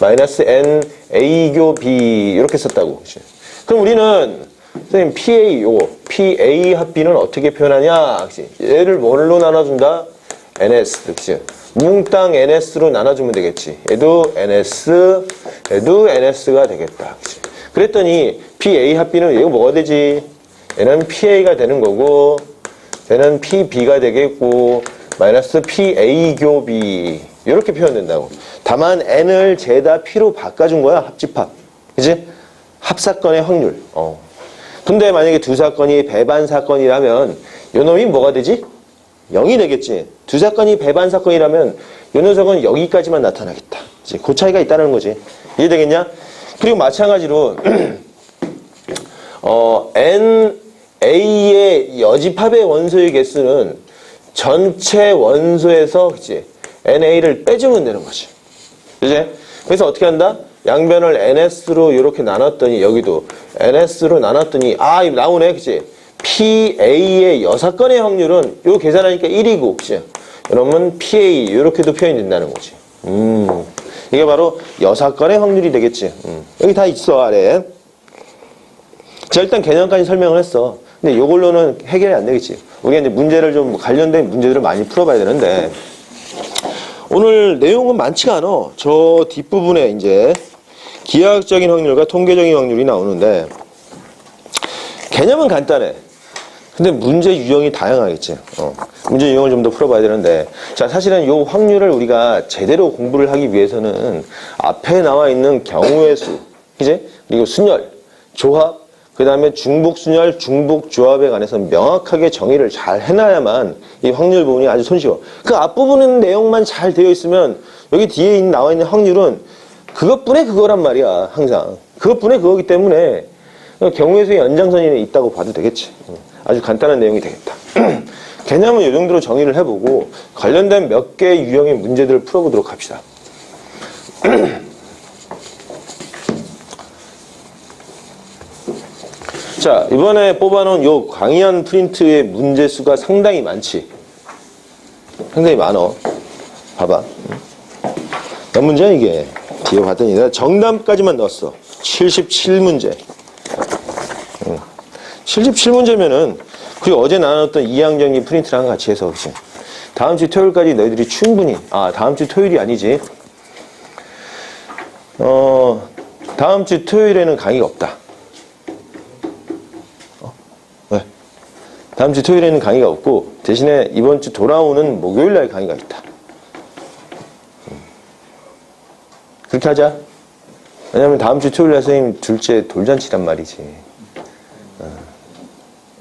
마이너스 N A교 B 이렇게 썼다고. 그치? 그럼 우리는 선생님 PA 합 B는 어떻게 표현하냐? 그치? 얘를 뭘로 나눠준다? NS. 그치? 뭉땅 NS로 나눠주면 되겠지. 얘도 NS, 얘도 NS가 되겠다. 그치? 그랬더니 PA 합 B는 얘가 뭐가 되지? 얘는 PA가 되는 거고 얘는 PB가 되겠고 마이너스 PA교 B 이렇게 표현된다고. 다만 N을 죄다 P로 바꿔준 거야. 합집합. 그치? 합사건의 확률. 근데 만약에 두 사건이 배반 사건이라면 요 놈이 뭐가 되지? 0이 되겠지. 두 사건이 배반 사건이라면 요 녀석은 여기까지만 나타나겠다. 그치? 그 차이가 있다는 거지. 이해되겠냐? 그리고 마찬가지로 NA의 여집합의 원소의 개수는 전체 원소에서 그치? NA를 빼주면 되는 거지. 그치? 그래서 어떻게 한다? 양변을 NS로 이렇게 나눴더니 여기도 NS로 나눴더니 아, 이거 나오네. 그치? PA의 여사건의 확률은 요 계산하니까 1이고 그치? 여러분 PA 이렇게도 표현이 된다는 거지. 이게 바로 여사건의 확률이 되겠지. 여기 다 있어, 아래. 자, 일단 개념까지 설명을 했어. 근데 이걸로는 해결이 안 되겠지. 우리가 이제 문제를 좀 관련된 문제들을 많이 풀어봐야 되는데, 오늘 내용은 많지가 않아. 저 뒷부분에 이제 기하학적인 확률과 통계적인 확률이 나오는데, 개념은 간단해. 근데 문제 유형이 다양하겠지. 문제 유형을 좀 더 풀어봐야 되는데, 자, 사실은 이 확률을 우리가 제대로 공부를 하기 위해서는 앞에 나와 있는 경우의 수, 그지? 그리고 순열, 조합, 그 다음에 중복순열, 중복조합에 관해서 명확하게 정의를 잘 해놔야만 이 확률 부분이 아주 손쉬워. 그 앞부분은 내용만 잘 되어 있으면 여기 뒤에 나와 있는 확률은 그것뿐에 그거란 말이야, 항상. 그것뿐에 그거기 때문에 경우의 수의 연장선이 있다고 봐도 되겠지. 아주 간단한 내용이 되겠다. 개념은 이 정도로 정의를 해보고 관련된 몇 개의 유형의 문제들을 풀어보도록 합시다. 자, 이번에 뽑아놓은 요 강의한 프린트의 문제 수가 상당히 많지. 상당히 많어. 봐봐. 몇 문제야 이게? 뒤에 봤더니 내가 정답까지만 넣었어. 77문제. 77문제면은 그리고 어제 나눴던 이항정리 프린트랑 같이 해서 그치? 다음 주 토요일까지 너희들이 충분히 다음 주 토요일이 아니지. 다음 주 토요일에는 강의가 없다. 왜? 다음 주 토요일에는 강의가 없고 대신에 이번 주 돌아오는 목요일 날 강의가 있다. 그렇게 하자. 왜냐면 다음 주 토요일 날 선생님 둘째 돌잔치란 말이지.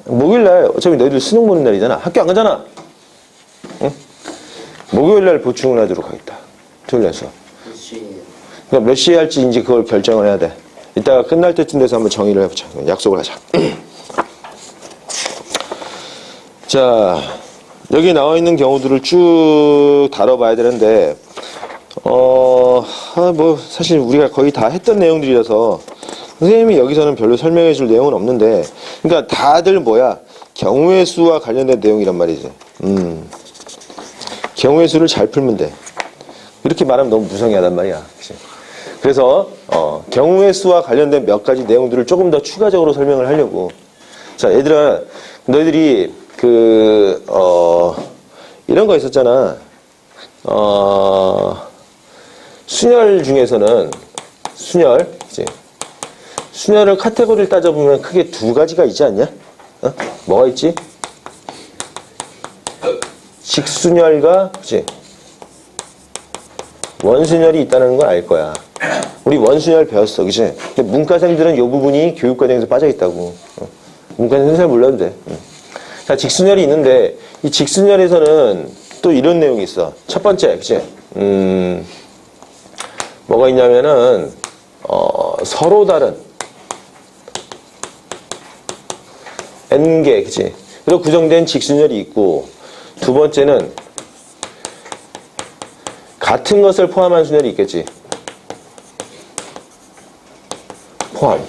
목요일 날 어차피 너희들 수능 보는 날이잖아. 학교 안 가잖아. 응? 목요일 날 보충을 하도록 하겠다. 토요일 날 수업. 그러니까 몇 시에 할지 이제 그걸 결정을 해야 돼. 이따가 끝날 때쯤 돼서 한번 정의를 해보자. 약속을 하자. 자, 여기 나와 있는 경우들을 쭉 다뤄봐야 되는데, 뭐, 사실 우리가 거의 다 했던 내용들이라서, 선생님이 여기서는 별로 설명해 줄 내용은 없는데, 그러니까 다들 뭐야, 경우의 수와 관련된 내용이란 말이지. 경우의 수를 잘 풀면 돼. 이렇게 말하면 너무 무성의하단 말이야. 그치? 그래서, 경우의 수와 관련된 몇 가지 내용들을 조금 더 추가적으로 설명을 하려고. 자, 얘들아, 너희들이, 이런 거 있었잖아. 순열 중에서는, 그치? 순열을 카테고리를 따져보면 크게 두 가지가 있지 않냐? 뭐가 있지? 직순열과, 그치? 원순열이 있다는 걸 알 거야. 우리 원순열 배웠어, 그치? 근데 문과생들은 이 부분이 교육과정에서 빠져있다고. 문과생들은 잘 몰라도 돼. 자, 직순열이 있는데, 이 직순열에서는 또 이런 내용이 있어. 첫 번째, 그치? 뭐가 있냐면은, 서로 다른, N개, 그치? 그리고 구성된 직순열이 있고, 두 번째는, 같은 것을 포함한 순열이 있겠지. 포함.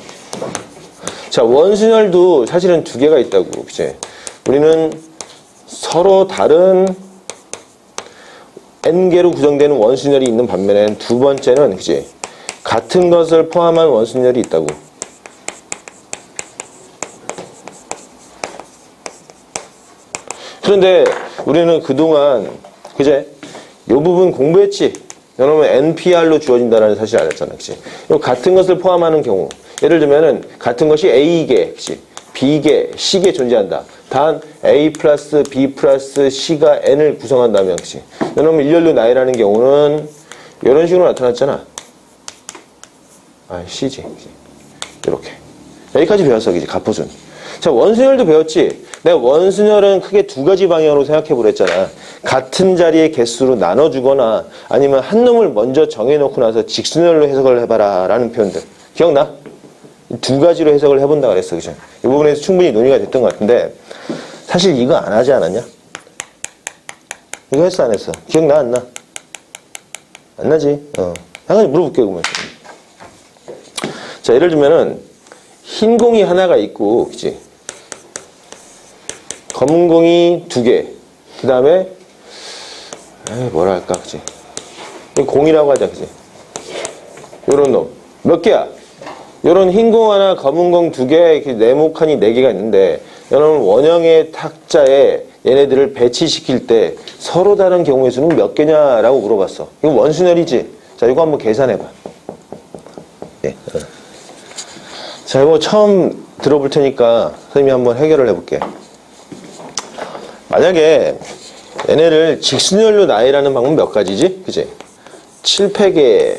자, 원순열도 사실은 두 개가 있다고, 그치? 우리는 서로 다른 N개로 구성되는 원순열이 있는 반면에 두 번째는, 그치? 같은 것을 포함한 원순열이 있다고. 그런데 우리는 그동안, 그제? 이 부분 공부했지? 여러분 NPR로 주어진다는 사실 알았잖아, 그치? 같은 것을 포함하는 경우, 예를 들면은 같은 것이 A개, 그치? B개, C개 존재한다. 단 A 플러스 B 플러스 C가 N을 구성한다면, 그치? 여러분 일렬로 나열하는 경우는 이런 식으로 나타났잖아. C지, 그치? 이렇게. 여기까지 배웠어, 그치? 가포순. 자, 원순열도 배웠지? 내가 원순열은 크게 두 가지 방향으로 생각해보라 했잖아. 같은 자리의 개수로 나눠주거나 아니면 한 놈을 먼저 정해놓고 나서 직순열로 해석을 해봐라 라는 표현들. 기억나? 두 가지로 해석을 해본다 그랬어, 그죠? 이 부분에서 충분히 논의가 됐던 것 같은데 사실 이거 안 하지 않았냐? 이거 했어, 안 했어? 기억나, 안 나? 안 나지? 잠깐 물어볼게, 그러면. 자, 예를 들면은 흰 공이 하나가 있고, 그치? 검은 공이 두 개. 그 다음에, 뭐라 할까, 그치? 공이라고 하자, 그치? 요런 놈. 몇 개야? 요런 흰 공 하나, 검은 공 2개, 이렇게 네모칸이 4개가 있는데, 요런 원형의 탁자에 얘네들을 배치시킬 때 서로 다른 경우의 수는 몇 개냐라고 물어봤어. 이거 원순열이지? 자, 이거 한번 계산해봐. 예. 자, 이거 처음 들어볼 테니까 선생님이 한번 해결을 해볼게. 만약에 얘네를 직순열로 나열하는 방법 몇 가지지? 그치? 7팩에,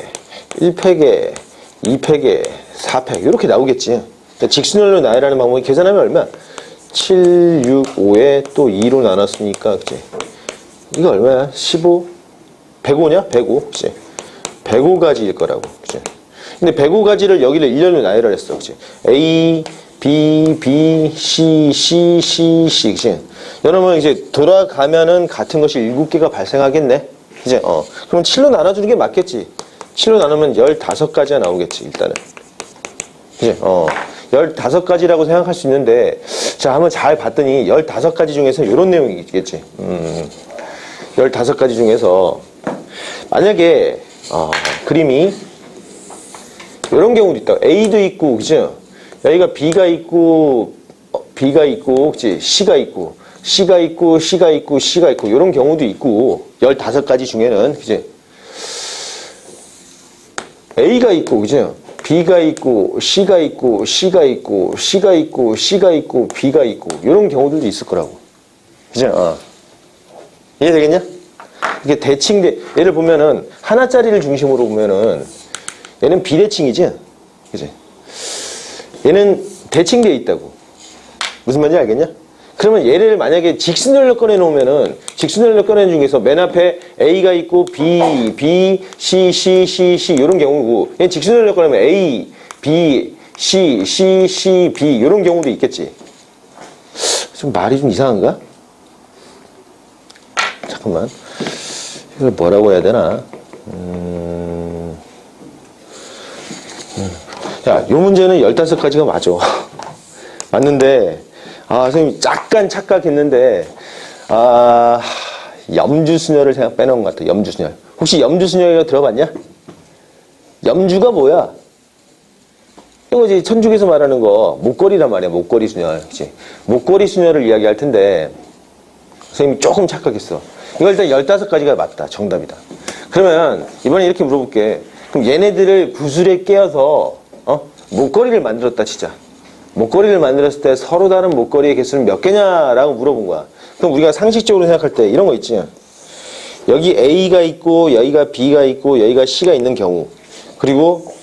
1팩에, 2팩에, 4팩 이렇게 나오겠지. 그러니까 직순열로 나열하는 방법이 계산하면 얼마? 7, 6, 5에 또 2로 나눴으니까 그치? 이거 얼마야? 15? 105냐? 105. 그치? 105가지일 거라고. 그치? 근데 105가지를 여기를 일렬로 나열을 했어. 그치? A, B, B, C, C, C, C. 그치? 여러분 이제 돌아가면은 같은 것이 7개가 발생하겠네. 이제 그럼 7로 나눠주는 게 맞겠지. 7로 나누면 15가지가 나오겠지, 일단은. 그치? 15가지라고 생각할 수 있는데, 자, 한번 잘 봤더니 15가지 중에서 이런 내용이 있겠지. 15가지 중에서, 만약에, 그림이 이런 경우도 있다. A도 있고, 그죠? 여기가 B가 있고, 그치? C가 있고, C가 있고, C가 있고, C가 있고, 이런 경우도 있고, 15가지 중에는, 그치? A가 있고, 그죠? B가 있고, C가 있고, C가 있고, C가 있고, C가 있고, B가 있고, 이런 경우들도 있을 거라고. 그죠? 이해되겠냐? 이게 대칭, 얘를 보면은, 하나짜리를 중심으로 보면은, 얘는 비대칭이지? 그지? 얘는 대칭되어 있다고. 무슨 말인지 알겠냐? 그러면 얘를 만약에 직순열로 꺼내놓으면은, 직순열로 꺼내는 중에서 맨 앞에 A가 있고, B, B, C, C, C, C, 이런 경우고, 얘는 직순열로 꺼내면 A, B, C, C, C, B, 이런 경우도 있겠지. 좀 말이 좀 이상한가? 잠깐만. 이걸 뭐라고 해야 되나? 야, 요 문제는 15가지가 맞아. 맞는데, 선생님 약간 착각했는데, 염주순열을 생각 빼놓은 것 같아. 염주순열. 혹시 염주순열이라고 들어봤냐? 염주가 뭐야? 이거지, 천주교에서 말하는 거, 목걸이란 말이야, 목걸이 순열. 그치? 목걸이 순열을 이야기할 텐데, 선생님이 조금 착각했어. 이거 일단 15가지가 맞다. 정답이다. 그러면, 이번에 이렇게 물어볼게. 그럼 얘네들을 구슬에 깨어서, 목걸이를 만들었다, 치자. 목걸이를 만들었을 때 서로 다른 목걸이의 개수는 몇 개냐라고 물어본 거야. 그럼 우리가 상식적으로 생각할 때 이런 거 있지. 여기 A가 있고, 여기가 B가 있고, 여기가 C가 있는 경우. 그리고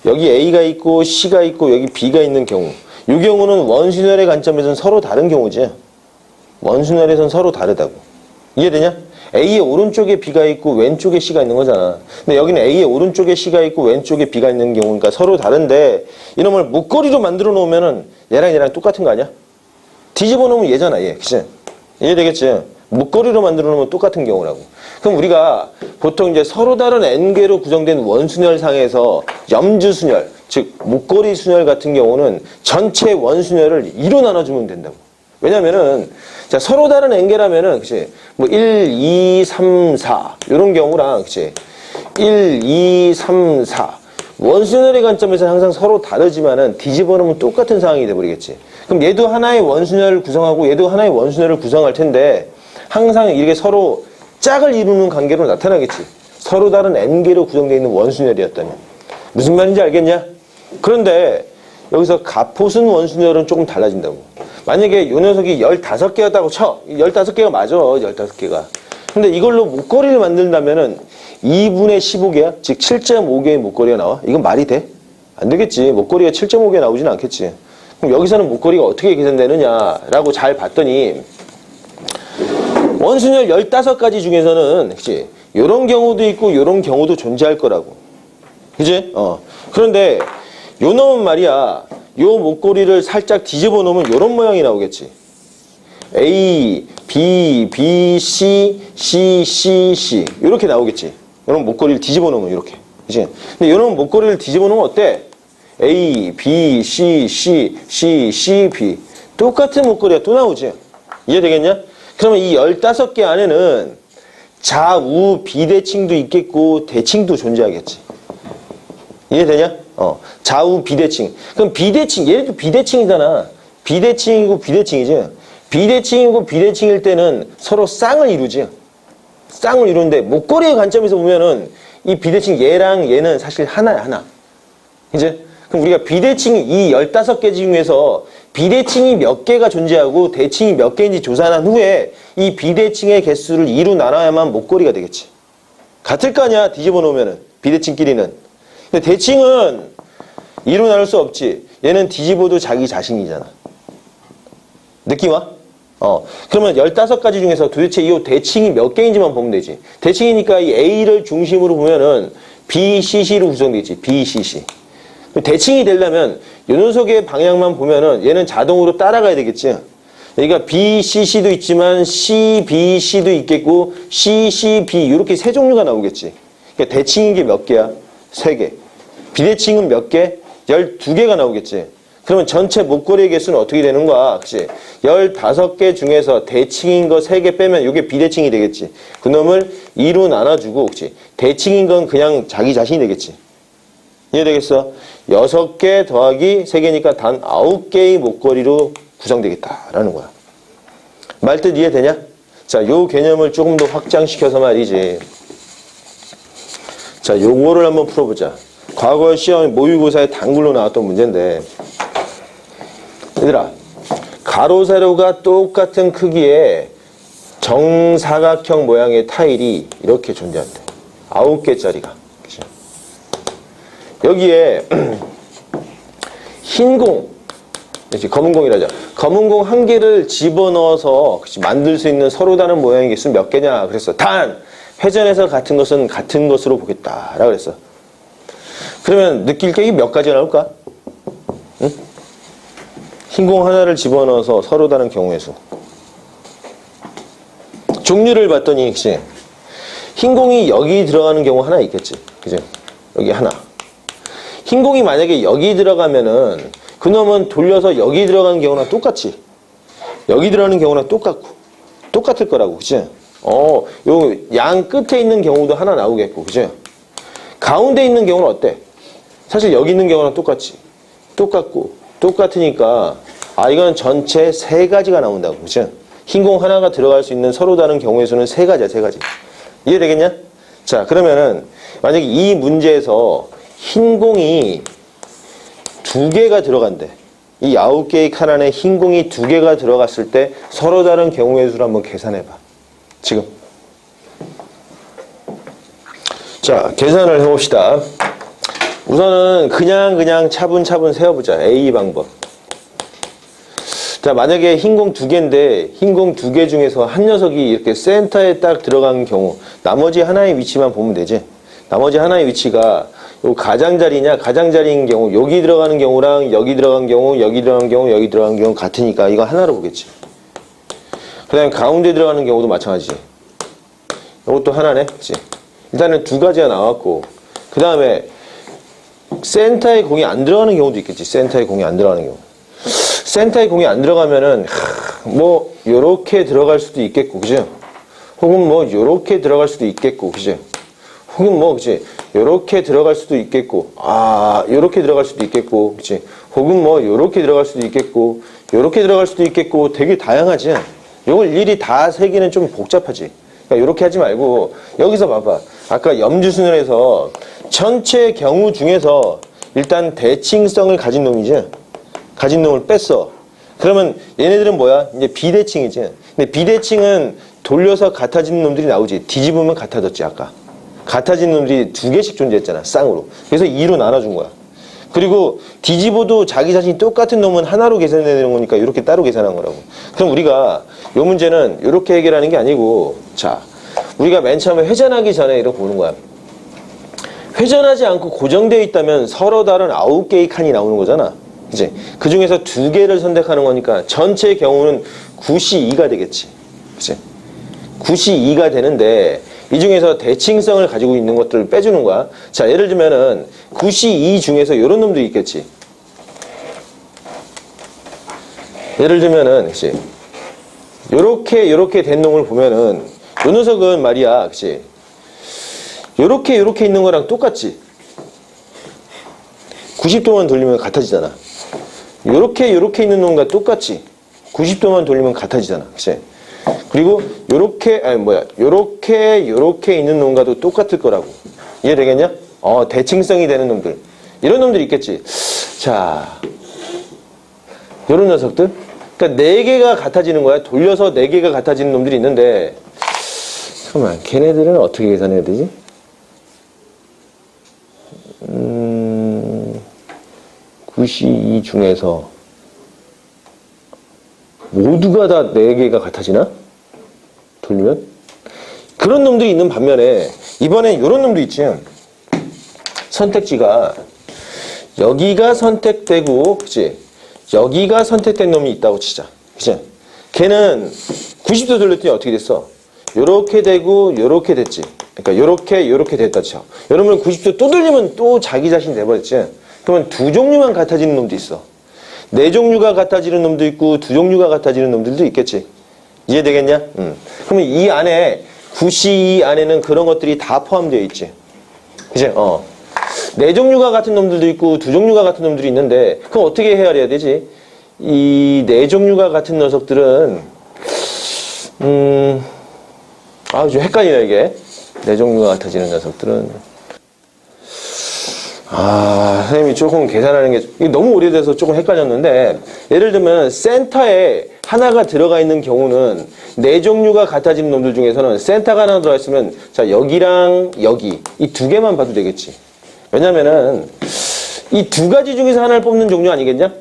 여기 A가 있고, C가 있고, 여기 B가 있는 경우. 이 경우는 원순열의 관점에서는 서로 다른 경우지. 원순열에서는 서로 다르다고. 이해되냐? A의 오른쪽에 B가 있고 왼쪽에 C가 있는 거잖아. 근데 여기는 A의 오른쪽에 C가 있고 왼쪽에 B가 있는 경우니까 서로 다른데 이놈을 목걸이로 만들어 놓으면은 얘랑 똑같은 거 아니야? 뒤집어 놓으면 얘잖아, 얘. 그치? 이해되겠지? 목걸이로 만들어 놓으면 똑같은 경우라고. 그럼 우리가 보통 이제 서로 다른 N개로 구성된 원순열 상에서 염주순열, 즉 목걸이 순열 같은 경우는 전체 원순열을 2로 나눠주면 된다고. 왜냐면은, 자, 서로 다른 N개라면은, 그치? 뭐, 1, 2, 3, 4. 이런 경우랑, 그치? 1, 2, 3, 4. 원순열의 관점에서 항상 서로 다르지만은 뒤집어 놓으면 똑같은 상황이 돼버리겠지. 그럼 얘도 하나의 원순열을 구성하고 얘도 하나의 원순열을 구성할 텐데, 항상 이렇게 서로 짝을 이루는 관계로 나타나겠지. 서로 다른 N개로 구성되어 있는 원순열이었다면. 무슨 말인지 알겠냐? 그런데, 여기서 가포순 원순열은 조금 달라진다고. 만약에 요 녀석이 15개였다고 쳐. 15개가 맞아. 15개가. 근데 이걸로 목걸이를 만든다면은 2분의 15개야? 즉 7.5개의 목걸이가 나와? 이건 말이 돼? 안 되겠지. 목걸이가 7.5개 나오진 않겠지. 그럼 여기서는 목걸이가 어떻게 계산되느냐라고 잘 봤더니 원순열 15가지 중에서는 그치? 요런 경우도 있고 요런 경우도 존재할 거라고. 그치? 그런데 요 놈은 말이야. 요 목걸이를 살짝 뒤집어 놓으면 요런 모양이 나오겠지. A, B, B, C, C, C, C. 요렇게 나오겠지. 요런 목걸이를 뒤집어 놓으면 요렇게. 그치? 근데 요런 목걸이를 뒤집어 놓으면 어때? A, B, C, C, C, C, B. 똑같은 목걸이가 또 나오지. 이해되겠냐? 그러면 이 15개 안에는 좌우 비대칭도 있겠고 대칭도 존재하겠지. 이해되냐? 좌우 비대칭. 그럼 비대칭, 얘도 비대칭이잖아. 비대칭이고 비대칭이지. 비대칭이고 비대칭일 때는 서로 쌍을 이루지. 쌍을 이루는데 목걸이의 관점에서 보면은 이 비대칭 얘랑 얘는 사실 하나야, 하나. 이제 그럼 우리가 비대칭 이 15개 중에서 비대칭이 몇 개가 존재하고 대칭이 몇 개인지 조사한 후에 이 비대칭의 개수를 2로 나눠야만 목걸이가 되겠지. 같을 거 아니야, 뒤집어 놓으면은. 비대칭끼리는. 근데 대칭은 2로 나눌 수 없지. 얘는 뒤집어도 자기 자신이잖아. 느낌 와? 그러면 15가지 중에서 도대체 이 대칭이 몇 개인지만 보면 되지. 대칭이니까 이 A를 중심으로 보면은 B, C, C로 구성되지. B, C, C. 대칭이 되려면 요 녀석의 방향만 보면은 얘는 자동으로 따라가야 되겠지. 그러니까 B, C, C도 있지만 C, B, C도 있겠고 C, C, B 이렇게 세 종류가 나오겠지. 그러니까 대칭인 게 몇 개야? 3개. 비대칭은 몇 개? 12개가 나오겠지. 그러면 전체 목걸이의 개수는 어떻게 되는 거야? 그치? 15개 중에서 대칭인 거 3개 빼면 이게 비대칭이 되겠지. 그놈을 2로 나눠주고, 그치? 대칭인 건 그냥 자기 자신이 되겠지. 이해되겠어? 6개 더하기 3개니까 단 9개의 목걸이로 구성되겠다라는 거야. 말뜻 이해되냐? 자, 요 개념을 조금 더 확장시켜서 말이지. 자, 요거를 한번 풀어보자. 과거 시험 모의고사에 단글로 나왔던 문제인데, 얘들아, 가로 세로가 똑같은 크기의 정사각형 모양의 타일이 이렇게 존재한대. 9개짜리가. 여기에 흰 공, 검은 공이라죠. 검은 공 1개를 집어넣어서 만들 수 있는 서로 다른 모양의 개수는 몇 개냐 그랬어. 단 회전해서 같은 것은 같은 것으로 보겠다라고 그랬어. 그러면 느낄 게 몇 가지가 나올까? 응? 흰 공 하나를 집어넣어서 서로 다른 경우의 수. 종류를 봤더니 그치? 흰 공이 여기 들어가는 경우 하나 있겠지. 그치? 여기 하나. 흰 공이 만약에 여기 들어가면은 그놈은 돌려서 여기 들어가는 경우랑 똑같지. 여기 들어가는 경우랑 똑같고 똑같을 거라고. 그치? 요 양 끝에 있는 경우도 하나 나오겠고. 그치? 가운데 있는 경우는 어때? 사실 여기 있는 경우랑 똑같지. 똑같고 똑같으니까 이건 전체 3가지가 나온다고. 그치? 흰 공 하나가 들어갈 수 있는 서로 다른 경우의 수는 3가지야. 3가지. 이해되겠냐? 자, 그러면은 만약에 이 문제에서 흰 공이 2개가 들어간대. 이 9개의 칸 안에 흰 공이 2개가 들어갔을 때 서로 다른 경우의 수를 한번 계산해봐. 지금. 자, 계산을 해봅시다. 우선은 그냥 차분차분 세워보자. A 방법. 자, 만약에 흰 공 2개인데 흰 공 2개 중에서 한 녀석이 이렇게 센터에 딱 들어간 경우 나머지 하나의 위치만 보면 되지. 나머지 하나의 위치가 요 가장자리냐 가장자리인 경우 여기 들어가는 경우랑 여기 들어간 경우 여기 들어간 경우 여기 들어간 경우 같으니까 이거 하나로 보겠지. 그 다음에 가운데 들어가는 경우도 마찬가지지. 이것도 하나네. 그치? 일단은 2가지가 나왔고 그 다음에 센터에 공이 안 들어가는 경우도 있겠지. 센터에 공이 안 들어가는 경우. 센터에 공이 안 들어가면은 뭐 요렇게 들어갈 수도 있겠고 그죠? 혹은 뭐 요렇게 들어갈 수도 있겠고 그죠? 혹은 뭐 그치? 요렇게 들어갈 수도 있겠고 요렇게 들어갈 수도 있겠고 그치? 혹은 뭐 요렇게 들어갈 수도 있겠고 요렇게 들어갈 수도 있겠고 되게 다양하지. 요걸 일일이 다 세기는 좀 복잡하지. 그러니까 요렇게 하지 말고 여기서 봐봐. 아까 염주순환에서 전체 경우 중에서 일단 대칭성을 가진 놈이지. 가진 놈을 뺐어. 그러면 얘네들은 뭐야? 이제 비대칭이지. 근데 비대칭은 돌려서 같아지는 놈들이 나오지. 뒤집으면 같아졌지 아까. 같아진 놈들이 2개씩 존재했잖아. 쌍으로. 그래서 2로 나눠준 거야. 그리고 뒤집어도 자기 자신이 똑같은 놈은 하나로 계산해야 되는 거니까 이렇게 따로 계산한 거라고. 그럼 우리가 이 문제는 이렇게 해결하는 게 아니고 자, 우리가 맨 처음에 회전하기 전에 이렇게 보는 거야. 회전하지 않고 고정되어 있다면 서로 다른 9개의 칸이 나오는 거잖아. 그치? 그 중에서 2개를 선택하는 거니까 전체의 경우는 9C2가 되겠지. 그치? 9C2가 되는데 이 중에서 대칭성을 가지고 있는 것들을 빼주는 거야. 자, 예를 들면은 9C2 중에서 이런 놈도 있겠지. 예를 들면은, 그치? 요렇게 된 놈을 보면은, 요 녀석은 말이야, 그치? 요렇게 있는 거랑 똑같지? 90도만 돌리면 같아지잖아. 요렇게 있는 놈과 똑같지. 90도만 돌리면 같아지잖아. 그치? 그리고 요렇게 있는 놈과도 똑같을 거라고. 이해되겠냐? 대칭성이 되는 놈들. 이런 놈들이 있겠지. 자, 요런 녀석들. 그러니까 4개가 같아지는 거야. 돌려서 4개가 같아지는 놈들이 있는데, 잠깐만, 걔네들은 어떻게 계산해야 되지? 92 중에서 모두가 다 4개가 같아지나? 돌리면? 그런 놈들이 있는 반면에 이번엔 이런 놈도 있지. 선택지가 여기가 선택되고, 그치? 여기가 선택된 놈이 있다고 치자. 그치? 걔는 90도 돌렸더니 어떻게 됐어? 요렇게 되고 요렇게 됐지. 그러니까 요렇게 됐다 쳐. 여러분 90도 또 돌리면 또 자기 자신 돼버렸지. 그러면 2종류만 같아지는 놈도 있어. 4종류가 같아지는 놈도 있고 2종류가 같아지는 놈들도 있겠지. 이해되겠냐? 그러면 이 안에 92 안에는 그런 것들이 다 포함되어 있지. 그치? 4종류가 같은 놈들도 있고 2종류가 같은 놈들이 있는데 그럼 어떻게 헤아려야 되지? 이 4종류가 같은 녀석들은 좀 헷갈리네 이게. 4종류가 같아지는 녀석들은 선생님이 조금 계산하는 게 이게 너무 오래돼서 조금 헷갈렸는데, 예를 들면 센터에 하나가 들어가 있는 경우는 4종류가 같아지는 놈들 중에서는 센터가 하나 들어가 있으면, 자, 여기랑 여기 이 2개만 봐도 되겠지. 왜냐면은 이 2가지 중에서 하나를 뽑는 종류 아니겠냐?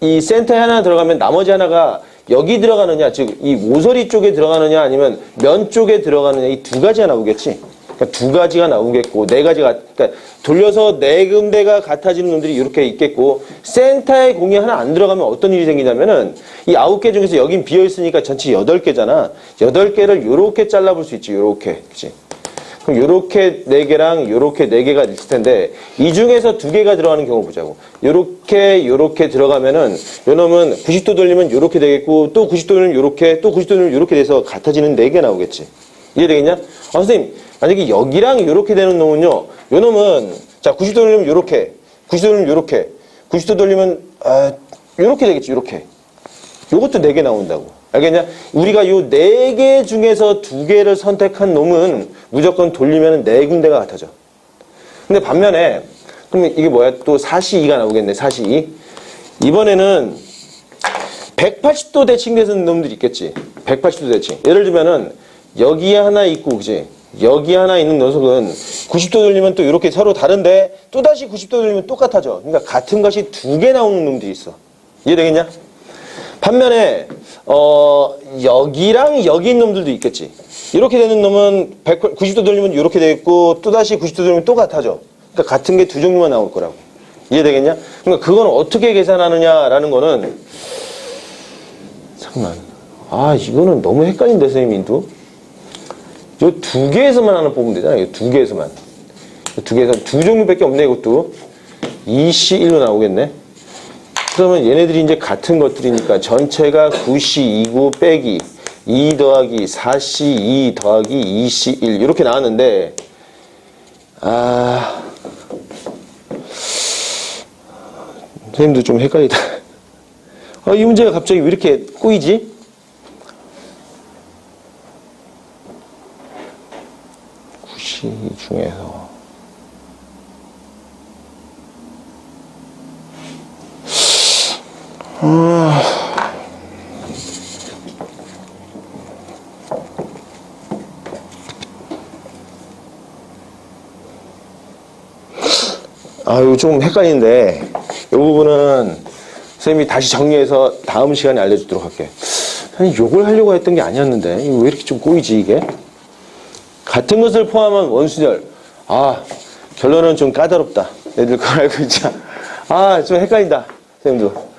이 센터에 하나 들어가면 나머지 하나가 여기 들어가느냐, 즉 이 모서리 쪽에 들어가느냐 아니면 면 쪽에 들어가느냐, 이 2가지가 나오겠지. 그러니까 2가지가 나오겠고, 4가지가, 그러니까 돌려서 4군데가 같아지는 놈들이 이렇게 있겠고, 센터에 공이 하나 안 들어가면 어떤 일이 생기냐면은 이 9개 중에서 여긴 비어 있으니까 전체 8개잖아. 8개를 요렇게 잘라볼 수 있지. 요렇게. 그치? 그럼 요렇게 4개랑 요렇게 4개가 있을 텐데, 이 중에서 2개가 들어가는 경우 보자고. 요렇게 들어가면은 요 놈은 90도 돌리면 요렇게 되겠고, 또 90도 돌리면 요렇게, 또 90도 돌리면 요렇게 돼서 같아지는 4개 나오겠지. 이해되겠냐? 선생님, 만약에 여기랑 요렇게 되는 놈은요, 요 놈은, 자, 90도 돌리면 요렇게, 90도 돌리면 요렇게, 90도 돌리면, 요렇게 되겠지, 요렇게. 요것도 4개 나온다고. 알겠냐? 우리가 요 4개 중에서 2개를 선택한 놈은 무조건 돌리면 4군데가 같아져. 근데 반면에, 그러면 이게 뭐야? 또 42가 나오겠네, 42. 이번에는 180도 대칭되는 놈들이 있겠지. 180도 대칭. 예를 들면은, 여기에 하나 있고, 그지? 여기 하나 있는 녀석은 90도 돌리면 또 이렇게 서로 다른데 또다시 90도 돌리면 똑같아져. 그러니까 같은 것이 2개 나오는 놈들이 있어. 이해되겠냐? 반면에 여기랑 여기 있는 놈들도 있겠지. 이렇게 되는 놈은 90도 돌리면 이렇게 되겠고 또다시 90도 돌리면 똑같아져. 그러니까 같은 게 2종류만 나올 거라고. 이해되겠냐? 그러니까 그건 어떻게 계산하느냐라는 거는, 잠깐만. 이거는 너무 헷갈린데, 선생님도. 요 2개에서만 하나 뽑으면 되잖아. 요 2개에서만. 2개에서 2종류밖에 없네, 이것도. 2C1로 나오겠네. 그러면 얘네들이 이제 같은 것들이니까 전체가 9C2고 빼기 2 더하기 4C2 더하기 2C1 이렇게 나왔는데, 선생님도 좀 헷갈리다. 이 문제가 갑자기 왜 이렇게 꼬이지? 중에서 이거 좀 헷갈리는데 이 부분은 선생님이 다시 정리해서 다음 시간에 알려주도록 할게. 아니, 요걸 하려고 했던 게 아니었는데 이거 왜 이렇게 좀 꼬이지 이게? 같은 것을 포함한 원수절. 결론은 좀 까다롭다. 애들 그걸 알고 있자. 좀 헷갈린다. 선생님도.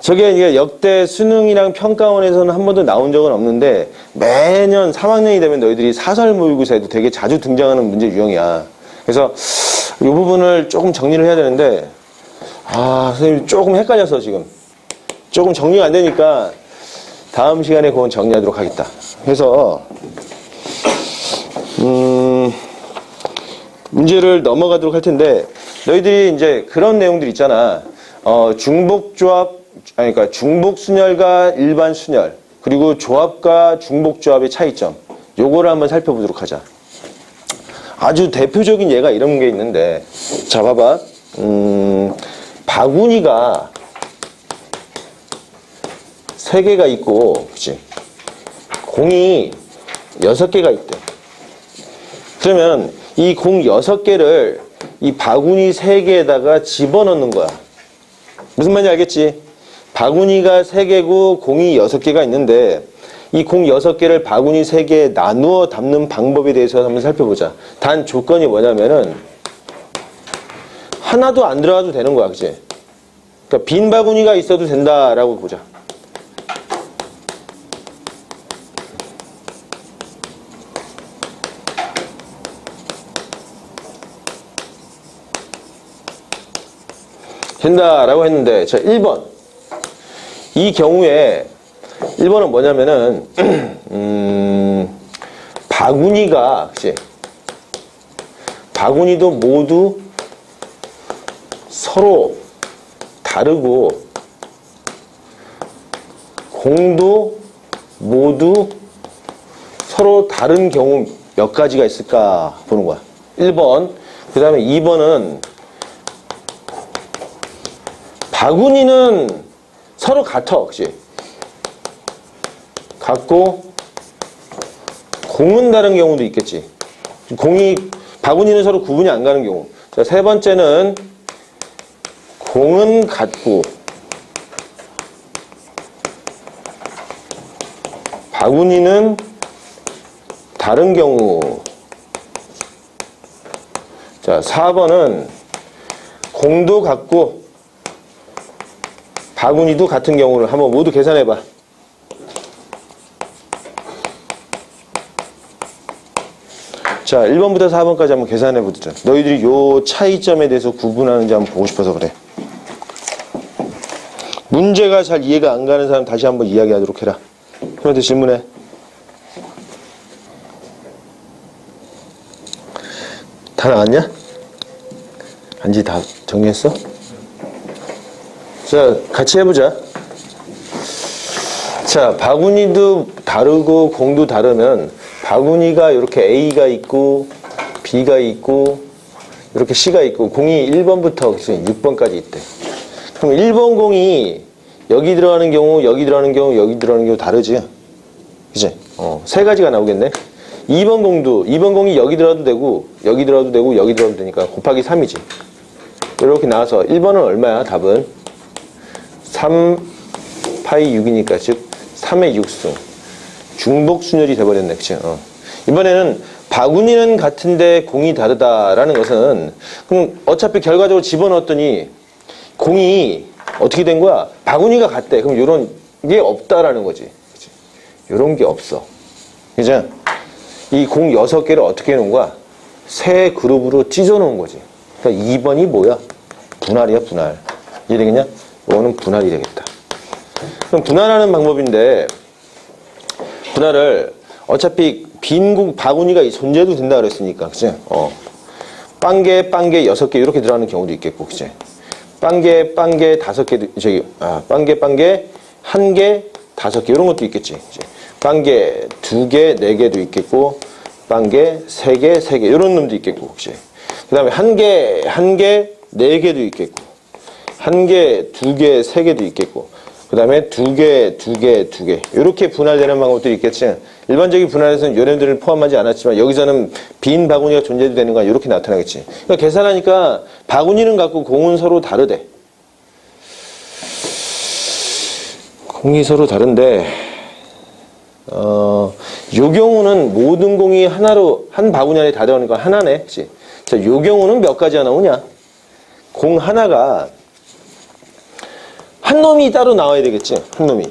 저게 이게 역대 수능이랑 평가원에서는 한 번도 나온 적은 없는데 매년 3학년이 되면 너희들이 사설 모의고사에도 되게 자주 등장하는 문제 유형이야. 그래서 이 부분을 조금 정리를 해야 되는데, 선생님 조금 헷갈려서 지금. 조금 정리가 안 되니까 다음 시간에 그건 정리하도록 하겠다. 그래서, 문제를 넘어가도록 할 텐데, 너희들이 이제 그런 내용들 있잖아. 중복조합, 아니, 그러니까 중복순열과 일반 순열, 그리고 조합과 중복조합의 차이점. 요거를 한번 살펴보도록 하자. 아주 대표적인 예가 이런 게 있는데, 자, 봐봐. 바구니가 3개가 있고, 그치? 공이 6개가 있대. 그러면 이 공 6개를 이 바구니 3개에다가 집어넣는 거야. 무슨 말인지 알겠지? 바구니가 3개고 공이 6개가 있는데 이 공 6개를 바구니 3개에 나누어 담는 방법에 대해서 한번 살펴보자. 단 조건이 뭐냐면은 하나도 안 들어가도 되는 거야. 그치? 그러니까 빈 바구니가 있어도 된다라고 보자. 된다라고 했는데, 자, 1번. 이 경우에 1번은 뭐냐면은 바구니가, 그치? 바구니도 모두 서로 다르고 공도 모두 서로 다른 경우 몇 가지가 있을까 보는 거야. 1번. 그 다음에 2번은 바구니는 서로 같아, 그치? 같고 공은 다른 경우도 있겠지. 바구니는 서로 구분이 안 가는 경우. 자, 3번째는 공은 같고 바구니는 다른 경우. 자, 4번은 공도 같고 바구니도 같은 경우를 한번 모두 계산해봐. 자, 1번부터 4번까지 한번 계산해보자. 너희들이 요 차이점에 대해서 구분하는지 한번 보고 싶어서 그래. 문제가 잘 이해가 안 가는 사람 다시 한번 이야기하도록 해라. 형한테 질문해. 다 나왔냐? 간지 다 정리했어? 자, 같이 해보자. 자, 바구니도 다르고 공도 다르면 바구니가 이렇게 A가 있고 B가 있고 이렇게 C가 있고 공이 1번부터 6번까지 있대. 그럼 1번 공이 여기 들어가는 경우, 여기 들어가는 경우, 여기 들어가는 경우 다르지? 그치? 3가지가 나오겠네. 2번 공이 여기 들어가도 되고 여기 들어가도 되고 여기 들어가도 되니까 곱하기 3이지. 이렇게 나와서 1번은 얼마야? 답은 3 파이 6이니까 즉 3의 6승. 중복순열이 돼버렸네. 그치? 이번에는 바구니는 같은데 공이 다르다라는 것은 그럼 어차피 결과적으로 집어넣었더니 공이 어떻게 된 거야? 바구니가 같대. 그럼 이런 게 없다라는 거지. 그치? 이런 게 없어. 그죠? 이 공 6개를 어떻게 해놓은 거야? 세 그룹으로 찢어 놓은 거지. 그러니까 2번이 뭐야? 분할이야, 분할. 이해되겠냐? 이거는 분할이 되겠다. 그럼 분할하는 방법인데, 분할을 어차피 빈 바구니가 존재도 된다 그랬으니까, 그치? 빵개 6개 이렇게 들어가는 경우도 있겠고, 그치? 빵개 5개, 빵개 1개, 5개 이런 것도 있겠지. 그치? 빵개 2개, 4개도 있겠고, 빵개 3개, 3개 이런 놈도 있겠고, 그치? 그 다음에 1개, 4개도 있겠고, 1개, 2개, 3개도 있겠고, 그 다음에 2개 이렇게 분할되는 방법들이 있겠지. 일반적인 분할에서는 요령들을 포함하지 않았지만 여기서는 빈 바구니가 존재도 되는 거야. 이렇게 나타나겠지. 그러니까 계산하니까 바구니는 같고 공은 서로 다르대. 공이 서로 다른데 요 경우는 모든 공이 하나로 한 바구니 안에 다 들어가는 거 하나네. 그치? 자, 요 경우는 몇 가지가 나오냐? 공 하나가 한 놈이 따로 나와야 되겠지. 한 놈이.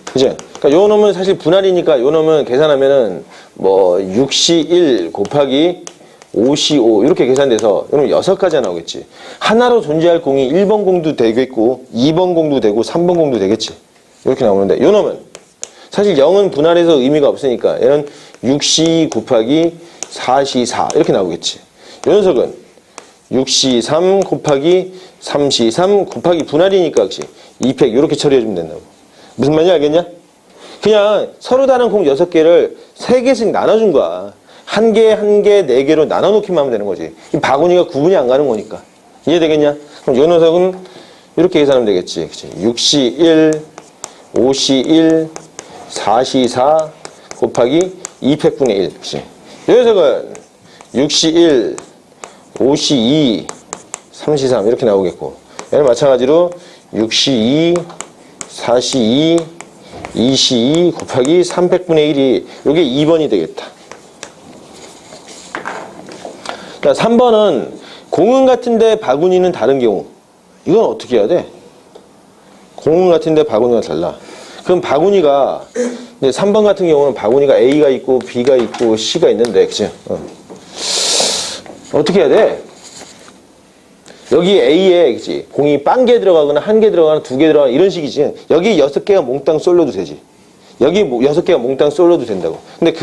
그치? 그러니까 요 놈은 사실 분할이니까 요 놈은 계산하면은 뭐 6C1 곱하기 5C5 이렇게 계산돼서 요 놈은 6가지가 나오겠지. 하나로 존재할 공이 1번 공도 되겠고 2번 공도 되고 3번 공도 되겠지. 이렇게 나오는데 요 놈은 사실 0은 분할해서 의미가 없으니까 얘는 6C 곱하기 4C4 이렇게 나오겠지. 요 녀석은 6C3 곱하기 3C3 곱하기 분할이니까 역시 2팩 이렇게 처리해주면 된다고. 무슨 말인지 알겠냐? 그냥 서로 다른 공 6개를 3개씩 나눠준 거야. 1개, 1개, 4개로 나눠놓기만 하면 되는 거지. 이 바구니가 구분이 안 가는 거니까. 이해되겠냐? 그럼 요 녀석은 이렇게 계산하면 되겠지. 그치? 6C1, 5C1, 4C4 곱하기 2팩분의 1. 그치? 요 녀석은 6C1, 5C2, 3C3 이렇게 나오겠고, 얘는 마찬가지로 6C2, 4C2, 2C2 곱하기 300분의 1이 이게 2번이 되겠다. 자, 3번은 공은 같은데 바구니는 다른 경우. 이건 어떻게 해야 돼? 공은 같은데 바구니가 달라. 그럼 바구니가 이제 3번 같은 경우는 바구니가 A가 있고 B가 있고 C가 있는데, 그치? 어떻게 해야 돼? 여기 A에, 그치? 공이 빵개 들어가거나 1개 들어가거나 2개 들어가거나 이런 식이지. 여기 6개가 몽땅 쏠려도 되지. 여기 6개가 몽땅 쏠려도 된다고. 근데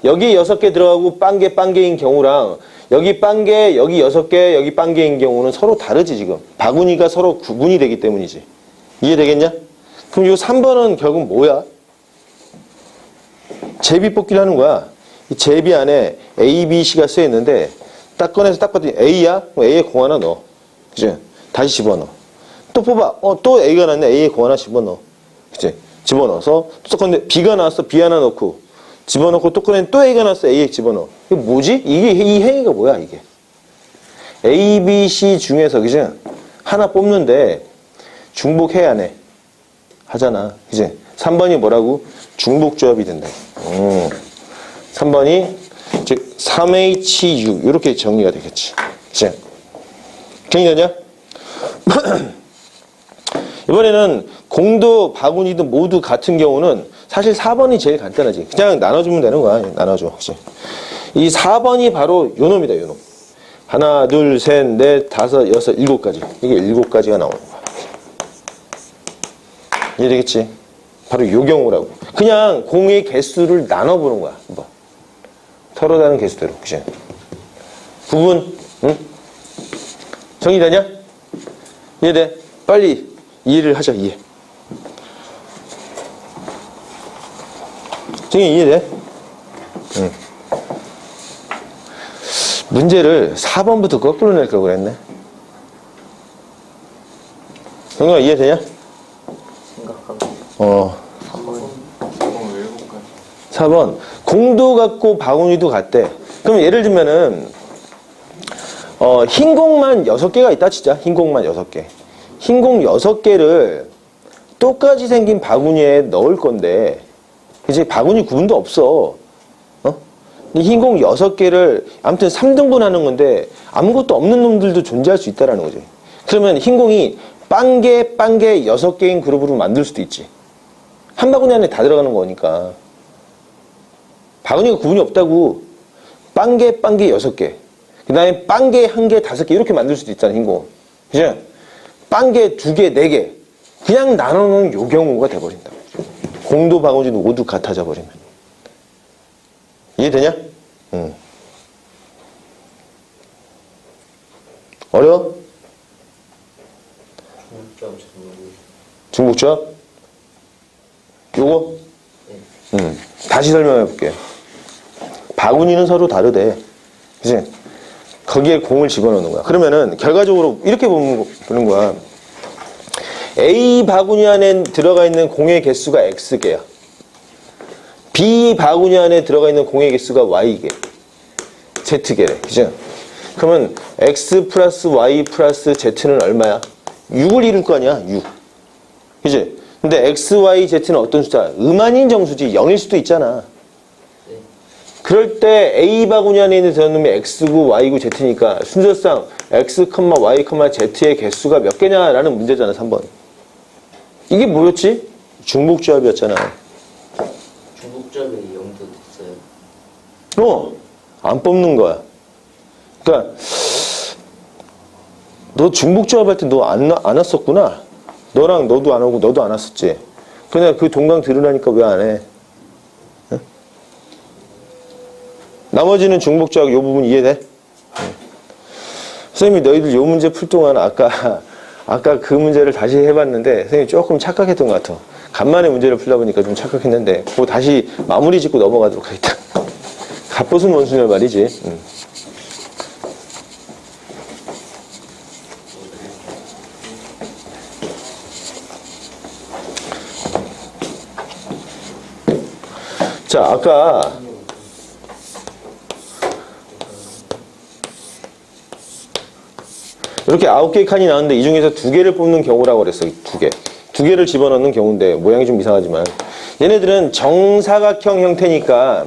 여기 6개 들어가고 빵개인 경우랑 여기 빵개, 여기 6개, 여기 빵개인 경우는 서로 다르지, 지금. 바구니가 서로 구분이 되기 때문이지. 이해되겠냐? 그럼 이 3번은 결국 뭐야? 제비 뽑기를 하는 거야. 이 제비 안에 A, B, C가 쓰여 있는데 딱 꺼내서 딱 봤더니 A야? 그럼 A에 공 하나 넣어. 그치? 다시 집어넣어. 또 뽑아. 또 A가 나왔네. A에 공 하나 집어넣어. 그치? 집어넣어서 또 꺼내 B가 나왔어. B 하나 넣고 집어넣고 또 꺼내 또 A가 나왔어. A에 집어넣어. 이게 뭐지? 이 행위가 뭐야, 이게? A, B, C 중에서, 그치? 하나 뽑는데 중복해야 안 해. 하잖아. 그치? 3번이 뭐라고? 중복조합이 된다. 3번이 즉 3HU 이렇게 정리가 되겠지. 그치? 정리되냐? 이번에는 공도 바구니도 모두 같은 경우는 사실 4번이 제일 간단하지. 그냥 나눠주면 되는 거야. 나눠줘. 그치? 이 4번이 바로 요 놈이다. 요 놈. 하나, 둘, 셋, 넷, 다섯, 여섯, 7가지. 이게 7가지가 나오는 거야. 이해되겠지? 바로 요 경우라고. 그냥 공의 개수를 나눠보는 거야. 뭐. 서로 다른 개수대로. 그치? 구분? 응? 정리되냐? 이해돼? 빨리 이해를 하자, 이해. 정리 이해돼? 응. 문제를 4번부터 거꾸로 낼 걸 그랬네. 정리가 이해되냐? 생각하고 4번. 공도 같고 바구니도 같대. 그럼 예를 들면은 흰 공만 6개가 있다 치자. 흰 공만 6개. 흰 공 6개를 똑같이 생긴 바구니에 넣을 건데 이제 바구니 구분도 없어. 흰 공 6개를 아무튼 3등분 하는 건데 아무것도 없는 놈들도 존재할 수 있다라는 거지. 그러면 흰 공이 빵개 6개인 그룹으로 만들 수도 있지. 한 바구니 안에 다 들어가는 거니까. 바구니가 구분이 없다고. 빵개 6개. 그 다음에 빵개 1개, 5개 이렇게 만들 수도 있잖아, 흰공. 그죠? 빵개 2개, 4개. 그냥 나눠놓은 요 경우가 돼버린다. 공도 바구니도 모두 같아져 버리면. 이해되냐? 응. 어려워? 중복조합? 요거? 다시 설명해 볼게요. 바구니는 서로 다르대. 그치? 거기에 공을 집어넣는 거야. 그러면은 결과적으로 이렇게 보는 거야. A 바구니 안에 들어가 있는 공의 개수가 X개야. B 바구니 안에 들어가 있는 공의 개수가 Y개. Z개래. 그죠? 그러면 X 플러스 Y 플러스 Z는 얼마야? 6을 이룰 거 아니야? 6. 그지? 근데 X, Y, Z는 어떤 숫자? 음한인 정수지. 0일 수도 있잖아. 그럴 때 A 바구니 안에 있는 놈이 X고 Y고 Z니까 순서상 X, Y, Z의 개수가 몇 개냐라는 문제잖아. 3번. 이게 뭐였지? 중복조합이었잖아. 중복조합이 0도 됐어요. 안 뽑는 거야. 그러니까 너 중복조합 할 때 너 안 왔었구나. 너랑 너도 안 오고 너도 안 왔었지. 그냥 그 동강 들으라니까 왜 안 해? 응? 나머지는 중복조합 요 부분 이해돼? 응. 선생님이 너희들 요 문제 풀 동안 아까 그 문제를 다시 해봤는데 선생님이 조금 착각했던 것 같아. 간만에 문제를 풀다 보니까 좀 착각했는데 그거 다시 마무리 짓고 넘어가도록 하겠다. 갑옷은 원수냐 말이지. 자, 아까 이렇게 9개의 칸이 나왔는데 이 중에서 2개를 뽑는 경우라고 그랬어. 2개. 2개를 집어넣는 경우인데 모양이 좀 이상하지만 얘네들은 정사각형 형태니까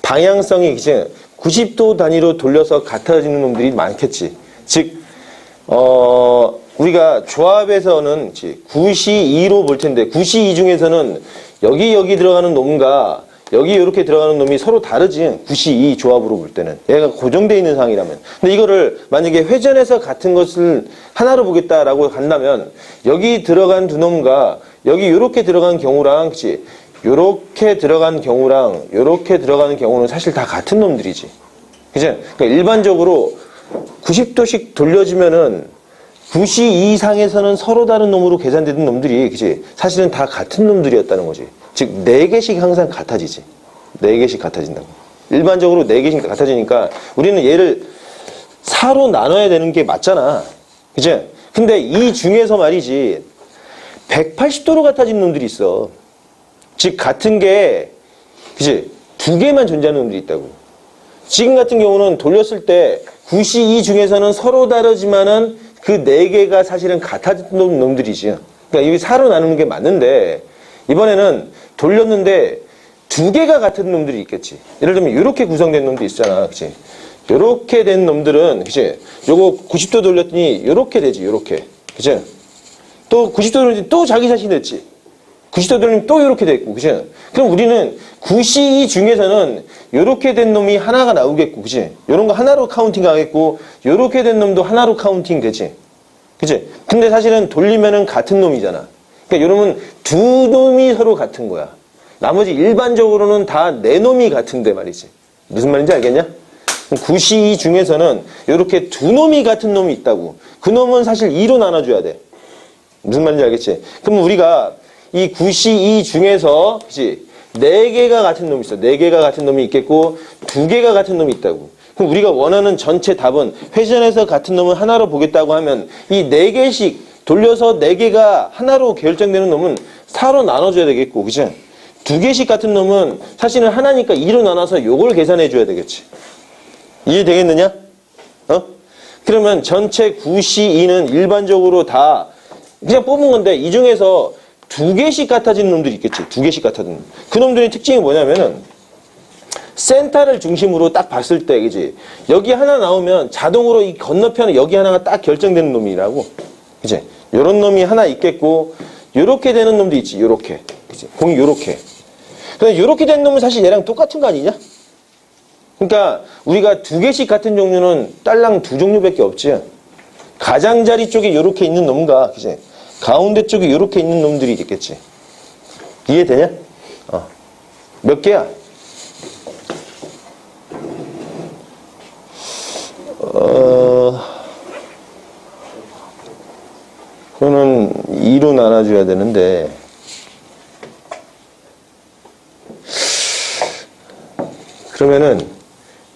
방향성이 이제 90도 단위로 돌려서 같아지는 놈들이 많겠지. 즉 우리가 조합에서는 9시2로 볼 텐데 9시2 중에서는 여기 들어가는 놈과 여기 이렇게 들어가는 놈이 서로 다르지. 9시2 조합으로 볼 때는 얘가 고정되어 있는 상황이라면. 근데 이거를 만약에 회전해서 같은 것을 하나로 보겠다라고 한다면 여기 들어간 두 놈과 여기 이렇게 들어간 경우랑 그치? 요렇게 들어간 경우랑 요렇게 들어가는 경우는 사실 다 같은 놈들이지. 그치? 그러니까 일반적으로 90도씩 돌려주면은 9시 이상에서는 서로 다른 놈으로 계산되는 놈들이 그치? 사실은 다 같은 놈들이었다는 거지. 즉 4개씩 항상 같아지지. 4개씩 같아진다고. 일반적으로 4개씩 같아지니까 우리는 얘를 4로 나눠야 되는 게 맞잖아. 그치? 근데 이 중에서 말이지 180도로 같아진 놈들이 있어. 즉 같은 게 그치? 2개만 존재하는 놈들이 있다고. 지금 같은 경우는 돌렸을 때 9시2 중에서는 서로 다르지만은 그 4개가 사실은 같아진 놈들이지. 그러니까 이게 4로 나누는 게 맞는데 이번에는 돌렸는데 2개가 같은 놈들이 있겠지. 예를 들면 이렇게 구성된 놈도 있잖아. 그치? 요렇게 된 놈들은 그치? 요거 90도 돌렸더니 요렇게 되지. 요렇게. 그치? 또 90도 돌렸더니 또 자기 자신이 됐지. 90도 돌리면 또 요렇게 됐고. 그치? 그럼 우리는 9시2 중에서는 요렇게 된 놈이 하나가 나오겠고. 그치? 요런 거 하나로 카운팅 하겠고 요렇게 된 놈도 하나로 카운팅 되지. 그치? 근데 사실은 돌리면은 같은 놈이잖아. 그러니까 요놈은 2놈이 서로 같은 거야. 나머지 일반적으로는 다 4놈이 같은데 말이지. 무슨 말인지 알겠냐? 9시2 중에서는 이렇게 2놈이 같은 놈이 있다고. 그 놈은 사실 2로 나눠줘야 돼. 무슨 말인지 알겠지? 그럼 우리가 이 9시2 중에서 그치? 4개가 같은 놈이 있어. 4개가 같은 놈이 있겠고 2개가 같은 놈이 있다고. 그럼 우리가 원하는 전체 답은 회전해서 같은 놈을 하나로 보겠다고 하면 이 4개씩 돌려서 4개가 하나로 결정되는 놈은 4로 나눠줘야 되겠고, 그치? 2개씩 같은 놈은 사실은 하나니까 2로 나눠서 요걸 계산해줘야 되겠지. 이해되겠느냐? 그러면 전체 9시2는 일반적으로 다 그냥 뽑은 건데 이 중에서 2개씩 같아지는 놈들이 있겠지. 2개씩 같아지는 놈. 그 놈들의 특징이 뭐냐면은 센터를 중심으로 딱 봤을 때, 그치? 여기 하나 나오면 자동으로 이 건너편에 여기 하나가 딱 결정되는 놈이라고. 그치? 요런 놈이 하나 있겠고, 요렇게 되는 놈도 있지, 요렇게. 그치? 공이 요렇게. 근데 요렇게 된 놈은 사실 얘랑 똑같은 거 아니냐? 그러니까 우리가 2개씩 같은 종류는 딸랑 2종류밖에 없지. 가장자리 쪽에 요렇게 있는 놈과, 그치? 가운데 쪽에 요렇게 있는 놈들이 있겠지. 이해되냐? 몇 개야? 그거는 2로 나눠줘야 되는데 그러면은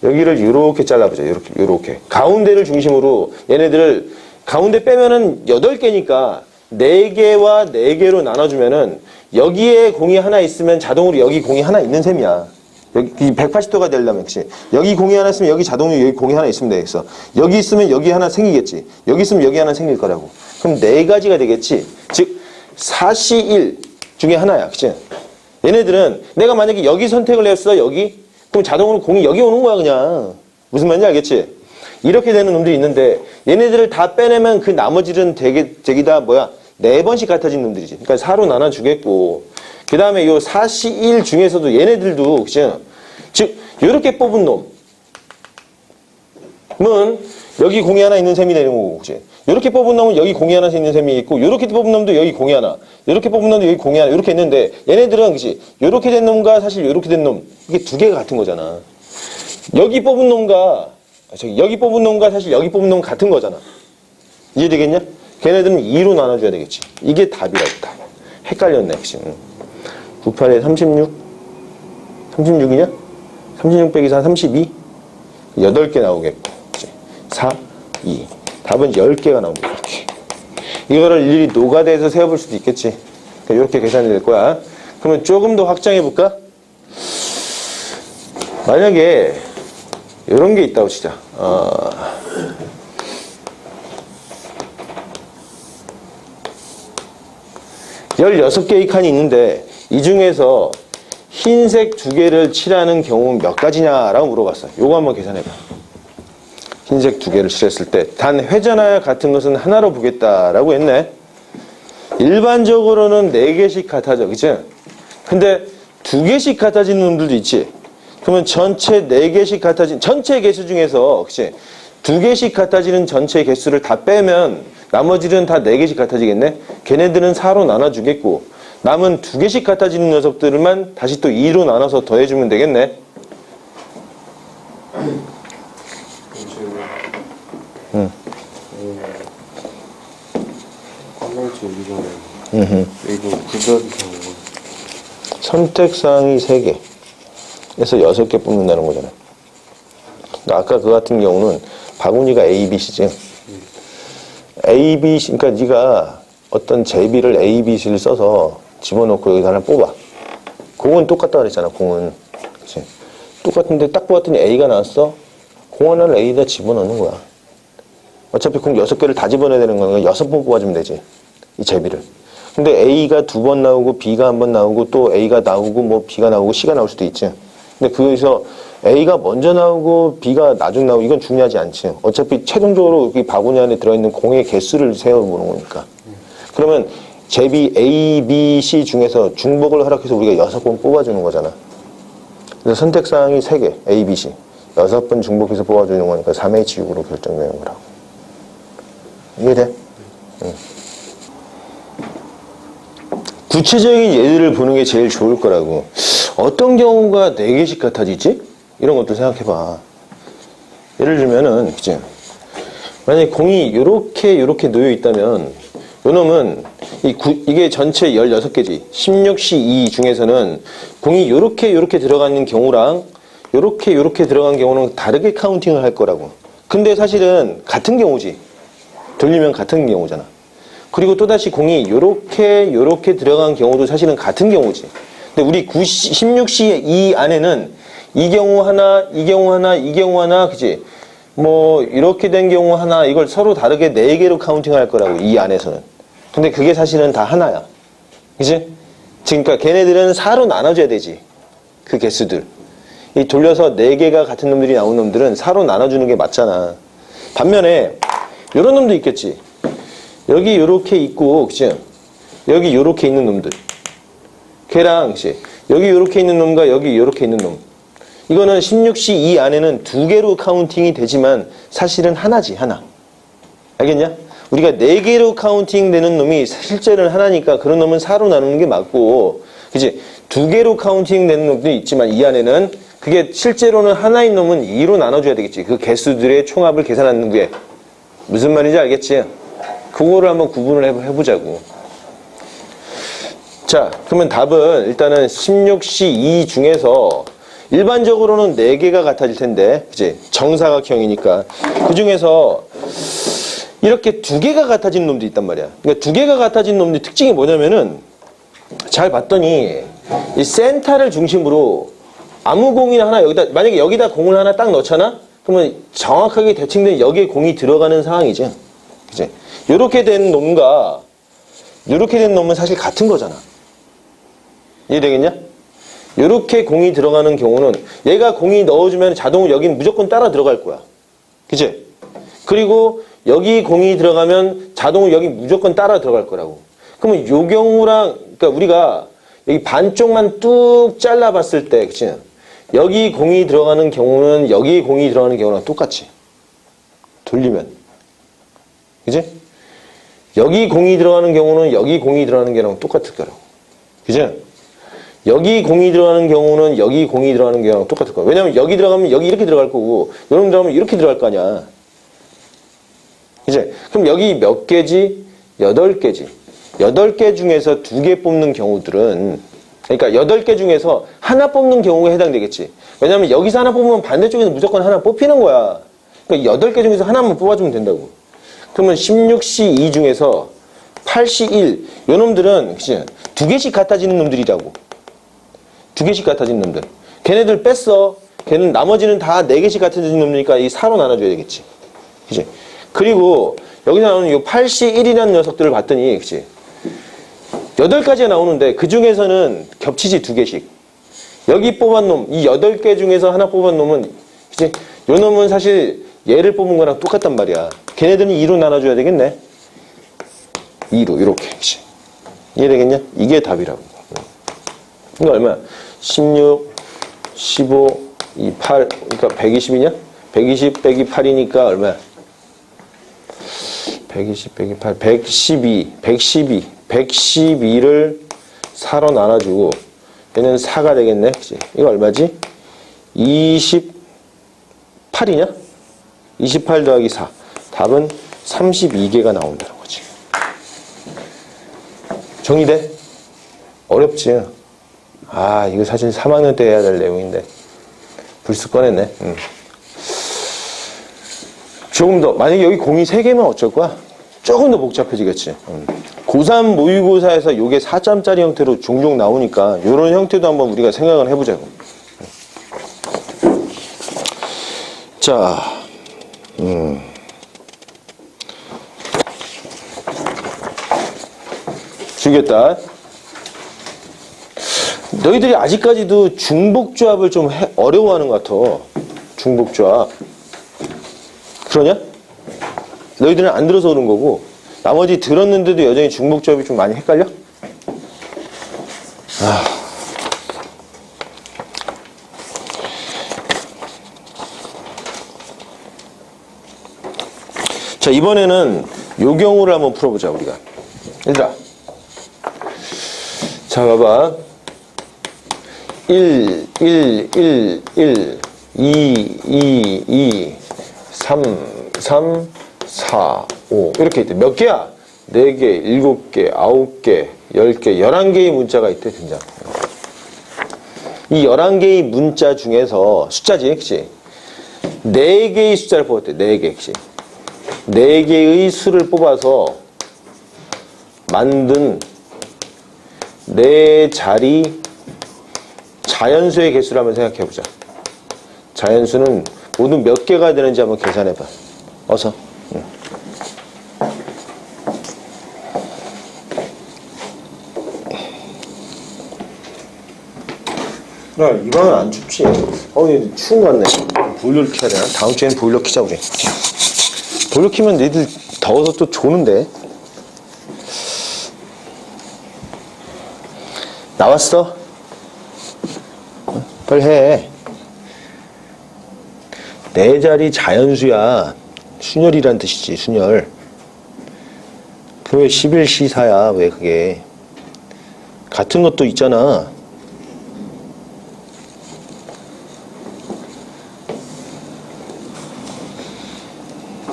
여기를 이렇게 잘라보자. 이렇게 가운데를 중심으로 얘네들을 가운데 빼면은 8개니까 4개와 4개로 나눠주면은 여기에 공이 하나 있으면 자동으로 여기 공이 하나 있는 셈이야. 여기 180도가 되려면, 그치? 여기 공이 하나 있으면 여기 자동으로 여기 공이 하나 있으면 되겠어. 여기 있으면 여기 하나 생기겠지. 여기 있으면 여기 하나 생길 거라고. 그럼 4가지가 되겠지. 즉 4C1 중에 하나야, 그치? 얘네들은 내가 만약에 여기 선택을 했어, 여기? 그럼 자동으로 공이 여기 오는 거야, 그냥. 무슨 말인지 알겠지? 이렇게 되는 놈들이 있는데 얘네들을 다 빼내면 그 나머지는 되게 다 4번씩 같아진 놈들이지. 그러니까 4로 나눠주겠고, 그 다음에 요 4C1 중에서도 얘네들도, 그치? 즉, 요렇게 뽑은 놈은 여기 공이 하나 있는 셈이 되는 거고, 그치? 요렇게 뽑은 놈은 여기 공이 하나 있는 셈이 있고, 요렇게 뽑은 놈도 여기 공이 하나, 요렇게 뽑은 놈도 여기 공이 하나, 요렇게 있는데, 얘네들은, 그치? 요렇게 된 놈과 사실 요렇게 된 놈, 이게 2개가 같은 거잖아. 여기 뽑은 놈과 여기 뽑은 놈과 사실 여기 뽑은 놈 같은 거잖아. 이해되겠냐? 걔네들은 2로 나눠줘야 되겠지. 이게 답이라고, 답. 헷갈렸네, 역시. 98에 36? 36이냐? 36 빼기 4, 32? 8개 나오겠고. 그치? 4, 2. 답은 10개가 나옵니다. 이렇게. 이거를 일일이 노가다에서 세어볼 수도 있겠지. 그러니까 이렇게 계산이 될 거야. 그러면 조금 더 확장해 볼까? 만약에 이런 게 있다고 치자. 16개의 칸이 있는데 이 중에서 흰색 2개를 칠하는 경우는 몇 가지냐라고 물어봤어요. 요거 한번 계산해봐. 흰색 2개를 칠했을 때 단 회전하여 같은 것은 하나로 보겠다라고 했네. 일반적으로는 4개씩 같아져, 그치? 근데 2개씩 같아지는 놈들도 있지. 그러면 전체 4개씩 같아진 전체 개수 중에서, 그치? 2개씩 같아지는 전체 개수를 다 빼면 나머지는 다 4개씩 같아지겠네. 걔네들은 4로 나눠주겠고 남은 2개씩 같아지는 녀석들만 다시 또 2로 나눠서 더해주면 되겠네. 꼴찌 이거는 이거 구별이 경우 선택사항이 3개 에서 6개 뽑는다는 거잖아. 그러니까 아까 그 같은 경우는 바구니가 A, B, C지. A, B, C, 그러니까 네가 어떤 제비를 A, B, C를 써서 집어넣고 여기서 하나 뽑아. 공은 똑같다 그랬잖아, 공은. 그치? 똑같은데 딱 보았더니 A가 나왔어? 공 하나를 A에다 집어넣는 거야. 어차피 공 6개를 다 집어넣어야 되는 거니까 6번 뽑아주면 되지. 이 제비를. 근데 A가 2번 나오고 B가 1번 나오고 또 A가 나오고 뭐 B가 나오고 C가 나올 수도 있지. 근데 거기서 A가 먼저 나오고 B가 나중 나오고 이건 중요하지 않지. 어차피 최종적으로 이 바구니 안에 들어있는 공의 개수를 세어보는 거니까. 그러면 제비 A, B, C 중에서 중복을 허락해서 우리가 6번 뽑아주는 거잖아. 그래서 선택사항이 3개, A, B, C. 6번 중복해서 뽑아주는 거니까 3H6으로 결정되는 거라고. 이해돼? 응. 구체적인 예를 보는 게 제일 좋을 거라고. 어떤 경우가 4개씩 같아지지? 이런 것도 생각해봐. 예를 들면은, 그치? 만약에 공이 요렇게 놓여 있다면, 요 놈은, 이게 전체 16개지. 16C2 중에서는 공이 요렇게 들어가는 경우랑, 요렇게 들어간 경우는 다르게 카운팅을 할 거라고. 근데 사실은 같은 경우지. 돌리면 같은 경우잖아. 그리고 또다시 공이 요렇게 들어간 경우도 사실은 같은 경우지. 근데 우리 16C2 안에는 이 경우 하나, 이 경우 하나, 이 경우 하나, 그치? 뭐, 이렇게 된 경우 하나, 이걸 서로 다르게 4개로 카운팅 할 거라고, 이 안에서는. 근데 그게 사실은 다 하나야. 그치? 그러니까 걔네들은 4로 나눠줘야 되지. 그 개수들. 이 돌려서 4개가 같은 놈들이 나온 놈들은 4로 나눠주는 게 맞잖아. 반면에, 요런 놈도 있겠지. 여기 요렇게 있고, 그치? 여기 요렇게 있는 놈들. 걔랑, 그치? 여기 요렇게 있는 놈과 여기 요렇게 있는 놈. 이거는 16C2 안에는 2개로 카운팅이 되지만 사실은 하나지, 하나. 알겠냐? 우리가 4개로 카운팅 되는 놈이 실제로는 하나니까 그런 놈은 4로 나누는 게 맞고, 그치? 2개로 카운팅 되는 놈도 있지만 이 안에는 그게 실제로는 하나인 놈은 2로 나눠줘야 되겠지. 그 개수들의 총합을 계산하는 게. 무슨 말인지 알겠지? 그거를 한번 구분을 해보자고. 자, 그러면 답은 일단은 16C2 중에서 일반적으로는 4개가 같아질 텐데, 그치? 정사각형이니까. 그 중에서 이렇게 2개가 같아진 놈도 있단 말이야. 그러니까 2개가 같아진 놈들의 특징이 뭐냐면은, 잘 봤더니, 이 센터를 중심으로 아무 공이나 하나 여기다, 만약에 여기다 공을 하나 딱 넣잖아? 그러면 정확하게 대칭된 여기에 공이 들어가는 상황이지. 그치? 요렇게 된 놈과, 요렇게 된 놈은 사실 같은 거잖아. 이해되겠냐? 요렇게 공이 들어가는 경우는 얘가 공이 넣어주면 자동으로 여기는 무조건 따라 들어갈 거야. 그치? 그리고 여기 공이 들어가면 자동으로 여기 무조건 따라 들어갈 거라고. 그러면 요 경우랑, 그러니까 우리가 여기 반쪽만 뚝 잘라봤을 때, 그치? 여기 공이 들어가는 경우는 여기 공이 들어가는 경우랑 똑같이. 돌리면. 그치? 여기 공이 들어가는 경우는 여기 공이 들어가는 경우랑 똑같을 거라고. 그치? 여기 공이 들어가는 경우는 여기 공이 들어가는 경우랑 똑같을 거야. 왜냐면 여기 들어가면 여기 이렇게 들어갈 거고, 여기 들어가면 이렇게 들어갈 거 아니야. 이제 그럼 여기 몇 개지? 8개지. 8개 중에서 2개 뽑는 경우들은, 그러니까 8개 중에서 하나 뽑는 경우에 해당되겠지. 왜냐면 여기서 하나 뽑으면 반대쪽에서 무조건 하나 뽑히는 거야. 그러니까 8개 중에서 하나만 뽑아주면 된다고. 그러면 16C2 중에서 8C1, 요 놈들은 그치? 2개씩 갖다지는 놈들이라고. 2개씩 갖다지는 놈들. 걔네들 뺐어. 걔는 나머지는 다 4개씩 갖다지는 놈이니까 이 4로 나눠줘야 되겠지. 그치? 그리고 여기서 나오는 요 8C1이라는 녀석들을 봤더니, 그치? 8가지가 나오는데 그 중에서는 겹치지 2개씩. 여기 뽑은 놈, 이 8개 중에서 하나 뽑은 놈은, 그치? 요 놈은 사실 얘를 뽑은 거랑 똑같단 말이야. 걔네들은 2로 나눠줘야 되겠네. 2로, 이렇게. 그치? 이해되겠냐? 이게 답이라고. 이거 얼마야? 16, 15, 8, 그러니까 120이냐? 120 빼기 8이니까 얼마야? 120 빼기 8, 112를 4로 나눠주고, 얘는 4가 되겠네. 그치? 이거 얼마지? 28이냐? 28 더하기 4. 답은 32개가 나온다는 거지. 정리돼? 어렵지? 아, 이거 사실 3학년 때 해야 될 내용인데. 불쑥 꺼냈네. 조금 더, 만약에 여기 공이 3개면 어쩔 거야? 조금 더 복잡해지겠지. 고3 모의고사에서 요게 4점짜리 형태로 종종 나오니까 요런 형태도 한번 우리가 생각을 해보자고. 자, 주겠다. 너희들이 아직까지도 중복조합을 좀 어려워하는 것 같아. 중복조합. 그러냐? 너희들은 안 들어서 그런 거고, 나머지 들었는데도 여전히 중복조합이 좀 많이 헷갈려? 자, 이번에는 요 경우를 한번 풀어보자, 우리가. 얘들아. 자, 봐봐. 1, 1, 1, 1, 2, 2, 2, 3, 3, 4, 5. 이렇게 있대. 몇 개야? 4개, 7개, 9개, 10개, 11개의 문자가 있대, 등장. 이 11개의 문자 중에서 숫자지, 그치? 4개의 숫자를 뽑았대, 4개, 그치? 4개의 수를 뽑아서 만든 4자리 자연수의 개수를 한번 생각해보자. 자연수는 모두 몇 개가 되는지 한번 계산해봐. 어서. 야, 이 방은 안 춥지? 얘 추운 거 같네. 보일러를 켜야 되나? 다음 주에는 보일러 켜자, 우리. 보일러 켜면 너희들 더워서 또 조는데. 나왔어? 빨리 해. 4자리 자연수야. 순열이란 뜻이지, 순열. 그게 11C4야, 왜 그게. 같은 것도 있잖아.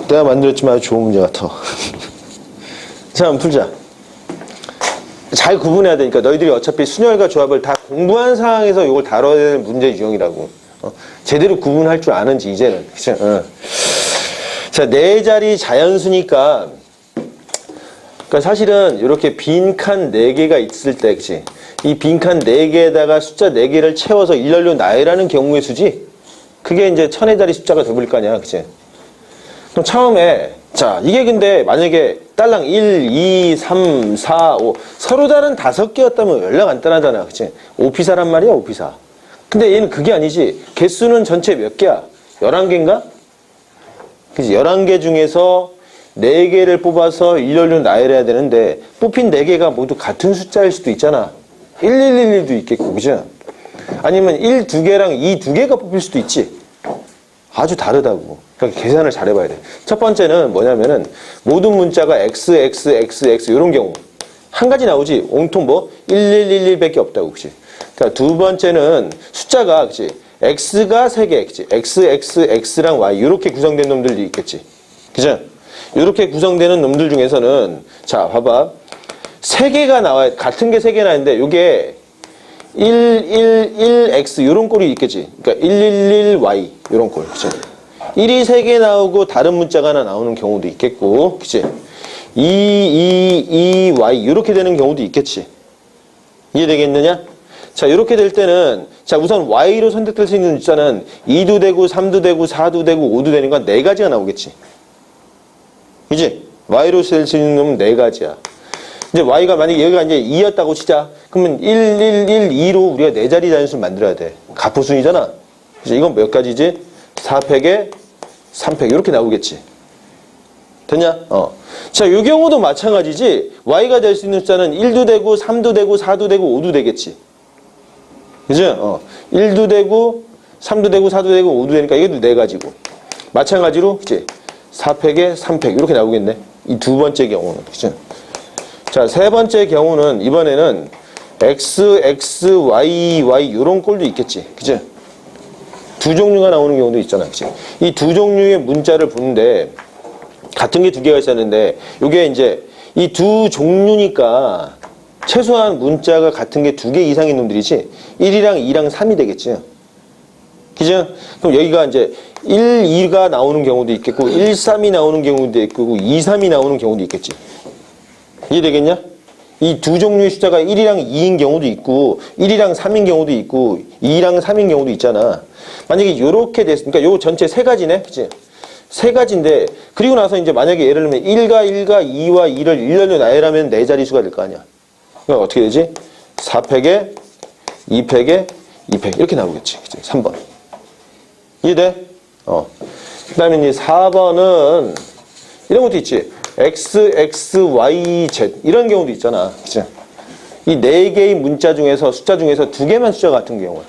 내가 만들었지만 아주 좋은 문제 같아. 자, 한번 풀자. 잘 구분해야 되니까. 너희들이 어차피 순열과 조합을 다 공부한 상황에서 이걸 다뤄야 되는 문제 유형이라고. 제대로 구분할 줄 아는지 이제는. 그쵸? 자, 4자리 자연수니까, 그러니까 사실은 이렇게 빈칸 4개가 있을 때, 그치? 이 빈칸 4개에다가 숫자 4개를 채워서 일렬로 나열하는 경우의 수지? 그게 이제 천의 자리 숫자가 돼버릴 거 아니야, 그치? 그럼 처음에, 자, 이게 근데 만약에 딸랑 1, 2, 3, 4, 5 서로 다른 5개였다면 연락 안 떠나잖아, 그치? 오피사란 말이야, 오피사. 근데 얘는 그게 아니지. 개수는 전체 몇 개야? 11개인가? 그치? 11개 중에서 4개를 뽑아서 일렬로 나열해야 되는데 뽑힌 4개가 모두 같은 숫자일 수도 있잖아. 1111도 있겠고, 그죠? 아니면 1, 2개랑 2, 2개가 뽑힐 수도 있지. 아주 다르다고. 그러니까 계산을 잘 해봐야 돼. 첫 번째는 뭐냐면은 모든 문자가 X, X, X, X 이런 경우 한 가지 나오지. 온통 뭐 1111밖에 없다고, 그치? 그러니까 두 번째는 숫자가, 그치? x가 3개, 그치? x랑 y. 이렇게 구성된 놈들이 있겠지. 그죠? 이렇게 구성되는 놈들 중에서는, 자, 봐봐. 3개가 나와요. 같은 게 3개 나는데, 요게 111x, 요런 꼴이 있겠지. 그러니까 111y, 요런 꼴. 그치? 1이 3개 나오고 다른 문자가 하나 나오는 경우도 있겠고, 그치? 2y, 요렇게 되는 경우도 있겠지. 이해되겠느냐? 자, 이렇게 될 때는, 자, 우선 y로 선택될 수 있는 숫자는 2도 되고, 3도 되고, 4도 되고, 5도 되는 건 4가지가 나오겠지. 그지? y로 쓸 수 있는 놈은 4가지야. 이제 y가 만약에 여기가 이제 2였다고 치자. 그러면 1, 1, 1, 2로 우리가 4자리 단위수를 만들어야 돼. 가포순이잖아. 그치? 이건 몇 가지지? 4팩에 3팩. 이렇게 나오겠지. 됐냐? 자, 이 경우도 마찬가지지. y가 될 수 있는 숫자는 1도 되고, 3도 되고, 4도 되고, 5도 되겠지. 그죠? 1도 되고, 3도 되고, 4도 되고, 5도 되니까 이것도 4가지고. 마찬가지로, 그치? 4팩에 3팩. 이렇게 나오겠네. 이 두 번째 경우는. 그죠? 자, 세 번째 경우는 이번에는 x, x, y, y 이런 꼴도 있겠지. 그죠? 두 종류가 나오는 경우도 있잖아. 그치? 이 두 종류의 문자를 보는데 같은 게 2개가 있었는데 이게 이제 이 두 종류니까 최소한 문자가 같은 게 2개 이상인 놈들이지 1이랑 2랑 3이 되겠지. 그죠? 그럼 여기가 이제 1, 2가 나오는 경우도 있겠고 1, 3이 나오는 경우도 있고 2, 3이 나오는 경우도 있겠지. 이해되겠냐? 이 두 종류의 숫자가 1이랑 2인 경우도 있고 1이랑 3인 경우도 있고 2랑 3인 경우도 있잖아. 만약에 이렇게 됐으니까 요 전체 3가지네. 그치? 3가지인데 그리고 나서 이제 만약에 예를 들면 1과 2와 2를 1년에 나열하면 4자리수가 될 거 아니야. 그러니까 어떻게 되지? 4팩에 2팩에 2팩 이렇게 나오겠지. 그치? 3번. 이해돼? 그 다음에 이제 4번은 이런 것도 있지. x, x, y, z 이런 경우도 있잖아. 그치? 이 4개의 문자 중에서 숫자 중에서 2개만 숫자 같은 경우야.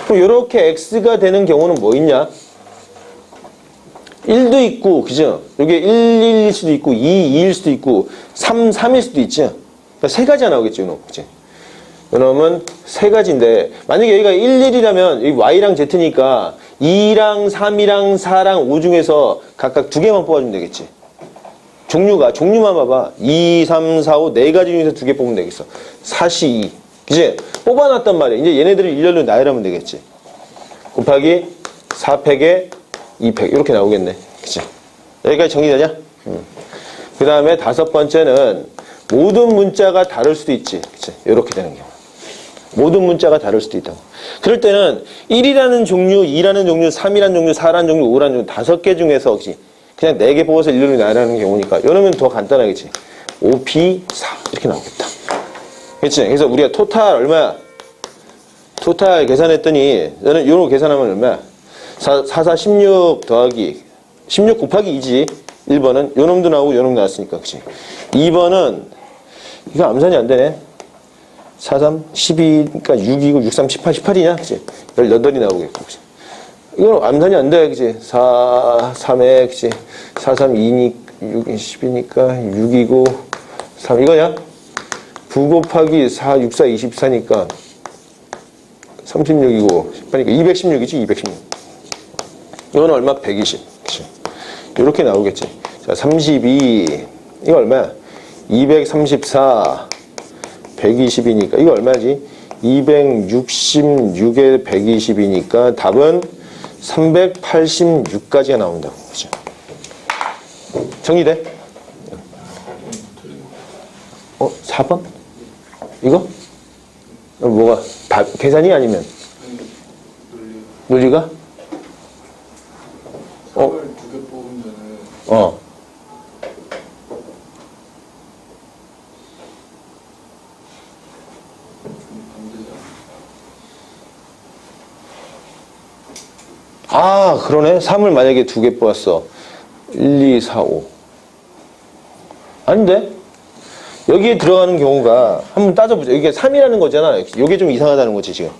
그럼 이렇게 x가 되는 경우는 뭐 있냐? 1도 있고, 그죠? 이게 1, 1일 수도 있고, 2, 2일 수도 있고, 3, 3일 수도 있지. 그러니까 3가지가 나오겠지, 이놈. 그치? 이놈은 3가지인데, 만약에 여기가 1, 1이라면, 여기 y랑 z니까, 2랑 3이랑 4랑 5 중에서 각각 2개만 뽑아주면 되겠지. 종류만 봐봐. 2, 3, 4, 5, 4가지 중에서 2개 뽑으면 되겠어. 4, 2. 그치? 뽑아놨단 말이야. 이제 얘네들을 일렬로 나열하면 되겠지. 곱하기 4팩에 2팩. 이렇게 나오겠네. 그치? 여기까지 정리되냐? 그 다음에 5번째는 모든 문자가 다를 수도 있지. 그치? 이렇게 되는 경우. 모든 문자가 다를 수도 있다고. 그럴 때는 1이라는 종류, 2라는 종류, 3이라는 종류, 4라는 종류, 5라는 종류 5개 중에서 혹시 그냥 4개 뽑아서 일렬로 나열하는 경우니까 이러면 더 간단하겠지. 5P 4 이렇게 나오겠다. 그치? 그래서 우리가 토탈 얼마야? 토탈 계산했더니 너는 요거 계산하면 얼마야? 4, 4, 16 더하기 16 곱하기 2지. 1번은 요 놈도 나오고 요 놈도 나왔으니까. 그치? 2번은 이거 암산이 안 되네. 4, 3, 12, 그러니까 6이고 6, 3, 18, 18이냐? 그치? 18이 나오겠고. 그치? 이건 암산이 안 돼. 그치? 4, 3에, 그치? 4, 3, 2니까, 6, 10이니까 6이고, 3, 이거냐? 9 곱하기 4, 6, 4, 24니까 36이고, 18니까 216이지, 216. 이건 얼마? 120. 그치? 이렇게 나오겠지. 자, 32. 이거 얼마야? 234. 120이니까. 이거 얼마지? 266에 120이니까 답은 386까지가 나온다고. 그죠? 정리돼? 4번? 이거? 뭐가? 계산이 아니면? 논리가? 2개 뽑으면은 아, 그러네. 3을 만약에 2개 뽑았어. 1, 2, 4, 5. 아닌데? 여기에 들어가는 경우가 한번 따져보자. 이게 3이라는 거잖아. 이게 좀 이상하다는 거지, 지금.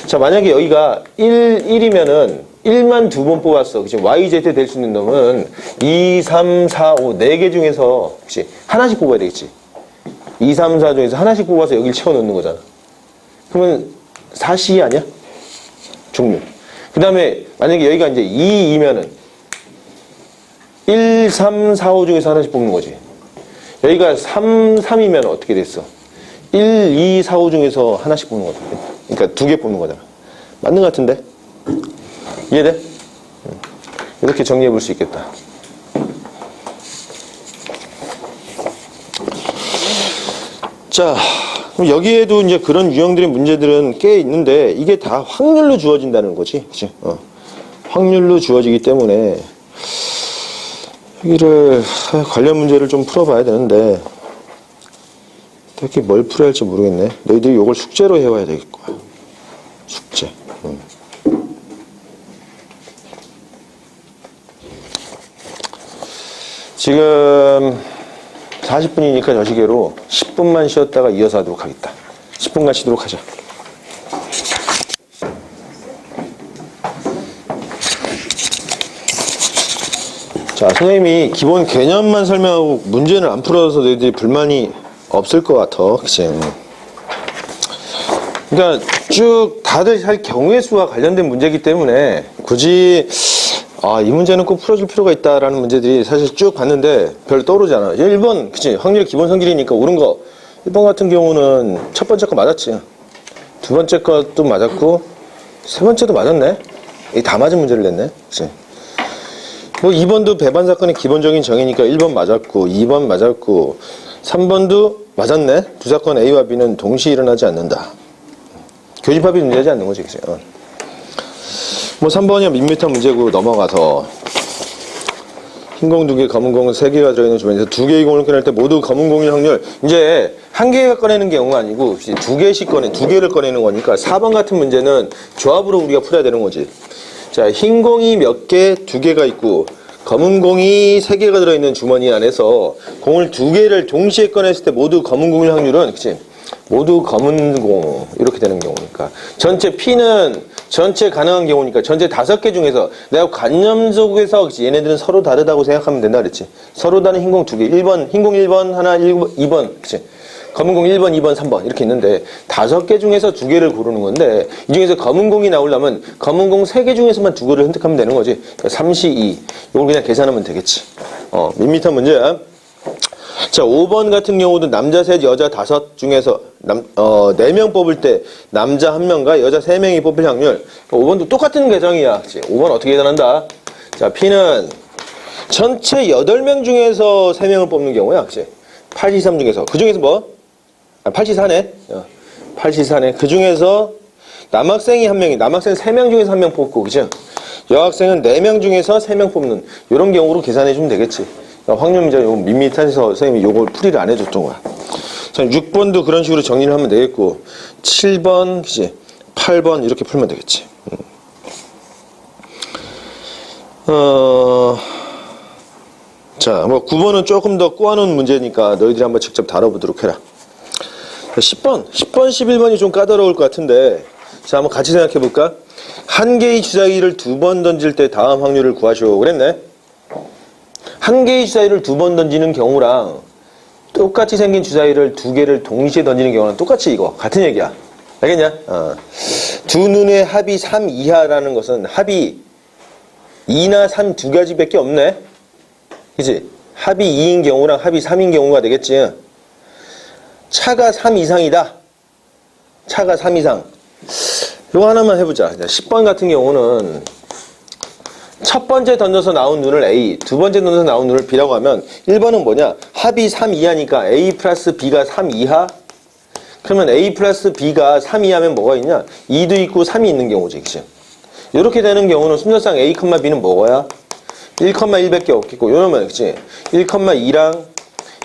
자, 만약에 여기가 1이면은 1만 2번 뽑았어. 그치? YZ 될 수 있는 놈은 2, 3, 4, 5, 4개 중에서, 그치? 하나씩 뽑아야 되겠지. 2, 3, 4 중에서 하나씩 뽑아서 여기를 채워넣는 거잖아. 그러면 4C 아니야? 중류. 그 다음에 만약에 여기가 이제 2이면은 1, 3, 4, 5 중에서 하나씩 뽑는 거지. 여기가 3, 3이면 어떻게 됐어? 1, 2, 4, 5 중에서 하나씩 뽑는 거다. 그러니까 2개 뽑는 거잖아. 맞는 것 같은데? 이해돼? 이렇게 정리해 볼 수 있겠다. 자, 그럼 여기에도 이제 그런 유형들의 문제들은 꽤 있는데 이게 다 확률로 주어진다는 거지. 그치? 확률로 주어지기 때문에 여기를 관련 문제를 좀 풀어봐야 되는데 특히 뭘 풀어야 할지 모르겠네. 너희들이 이걸 숙제로 해와야 되겠 거야. 숙제. 지금 40분이니까 저 시계로 10분만 쉬었다가 이어서 하도록 하겠다. 10분간 쉬도록 하자. 자, 선생님이 기본 개념만 설명하고 문제는 안 풀어서 너희들이 불만이 없을 것 같아. 그치? 그러니까 쭉 다들 할 경우의 수와 관련된 문제이기 때문에 굳이 이 문제는 꼭 풀어줄 필요가 있다라는 문제들이 사실 쭉 봤는데 별로 떠오르잖아. 1번, 그치? 확률 기본 성질이니까 옳은 거. 1번 같은 경우는 첫 번째 거 맞았지. 두 번째 것도 맞았고, 세 번째도 맞았네? 이 다 맞은 문제를 냈네? 그치? 뭐 2번도 배반 사건의 기본적인 정의니까 1번 맞았고, 2번 맞았고, 3번도 맞았네? 두 사건 A와 B는 동시에 일어나지 않는다. 교집합이 존재하지 않는 거지, 그치? 뭐 3번이야 밋밋한 문제고 넘어가서 흰 공 2개, 검은 공 3개가 들어있는 주변에서 2개의 공을 꺼낼 때 모두 검은 공일 확률 이제 한 개가 꺼내는 경우가 아니고 2개를 꺼내는 거니까 4번 같은 문제는 조합으로 우리가 풀어야 되는 거지. 자, 흰 공이 몇 개, 2개가 있고 검은 공이 3개가 들어있는 주머니 안에서 공을 2개를 동시에 꺼냈을 때 모두 검은 공일 확률은 그치? 모두 검은 공 이렇게 되는 경우니까 전체 P는 전체 가능한 경우니까 전체 5개 중에서 내가 관념 속에서 얘네들은 서로 다르다고 생각하면 된다 그랬지. 서로 다른 흰공 2개 1번 흰공 1번 하나 2번 그치. 검은 공 1번 2번 3번 이렇게 있는데 5개 중에서 2개를 고르는 건데 이 중에서 검은 공이 나오려면 검은 공 3개 중에서만 2개를 선택하면 되는 거지. 그러니까 3시 2 이걸 그냥 계산하면 되겠지. 밋밋한 문제야. 자, 5번 같은 경우도 남자 셋, 여자 5 중에서 4명 뽑을 때 남자 1명과 여자 3명이 뽑힐 확률. 5번도 똑같은 계정이야. 그치? 5번 어떻게 계산한다? 자, P는 전체 8명 중에서 3명을 뽑는 경우야. 그치? 8C3 중에서. 그 중에서 뭐? 8C4네. 8C4네. 그 중에서 남학생이 1명이, 남학생 3명 중에서 1명 뽑고, 그죠? 여학생은 4명 중에서 3명 뽑는, 이런 경우로 계산해주면 되겠지. 확률 문제 요거 밋밋해서 선생님이 요걸 풀이를 안 해줬던 거야. 자, 6번도 그런 식으로 정리를 하면 되겠고 7번, 그치? 8번 이렇게 풀면 되겠지. 자, 뭐 9번은 조금 더 꼬아놓은 문제니까 너희들이 한번 직접 다뤄보도록 해라. 10번, 11번이 좀 까다로울 것 같은데 자, 한번 같이 생각해볼까? 한 개의 주사위를 2번 던질 때 다음 확률을 구하시오 그랬네? 한 개의 주사위를 2번 던지는 경우랑 똑같이 생긴 주사위를 2개를 동시에 던지는 경우랑 똑같이 이거 같은 얘기야. 알겠냐? 두 눈의 합이 3 이하라는 것은 합이 2나 3 두 가지밖에 없네. 그치? 합이 2인 경우랑 합이 3인 경우가 되겠지. 차가 3 이상이다. 차가 3 이상. 이거 하나만 해보자. 10번 같은 경우는 첫 번째 던져서 나온 눈을 A, 두 번째 던져서 나온 눈을 B라고 하면 1번은 뭐냐? 합이 3 이하니까 A 플러스 B가 3 이하? 그러면 A 플러스 B가 3 이하면 뭐가 있냐? 2도 있고 3이 있는 경우지. 그치? 이렇게 되는 경우는 순서상 A, B는 뭐야? 1,1밖에 없겠고 이러면 그치? 1,2랑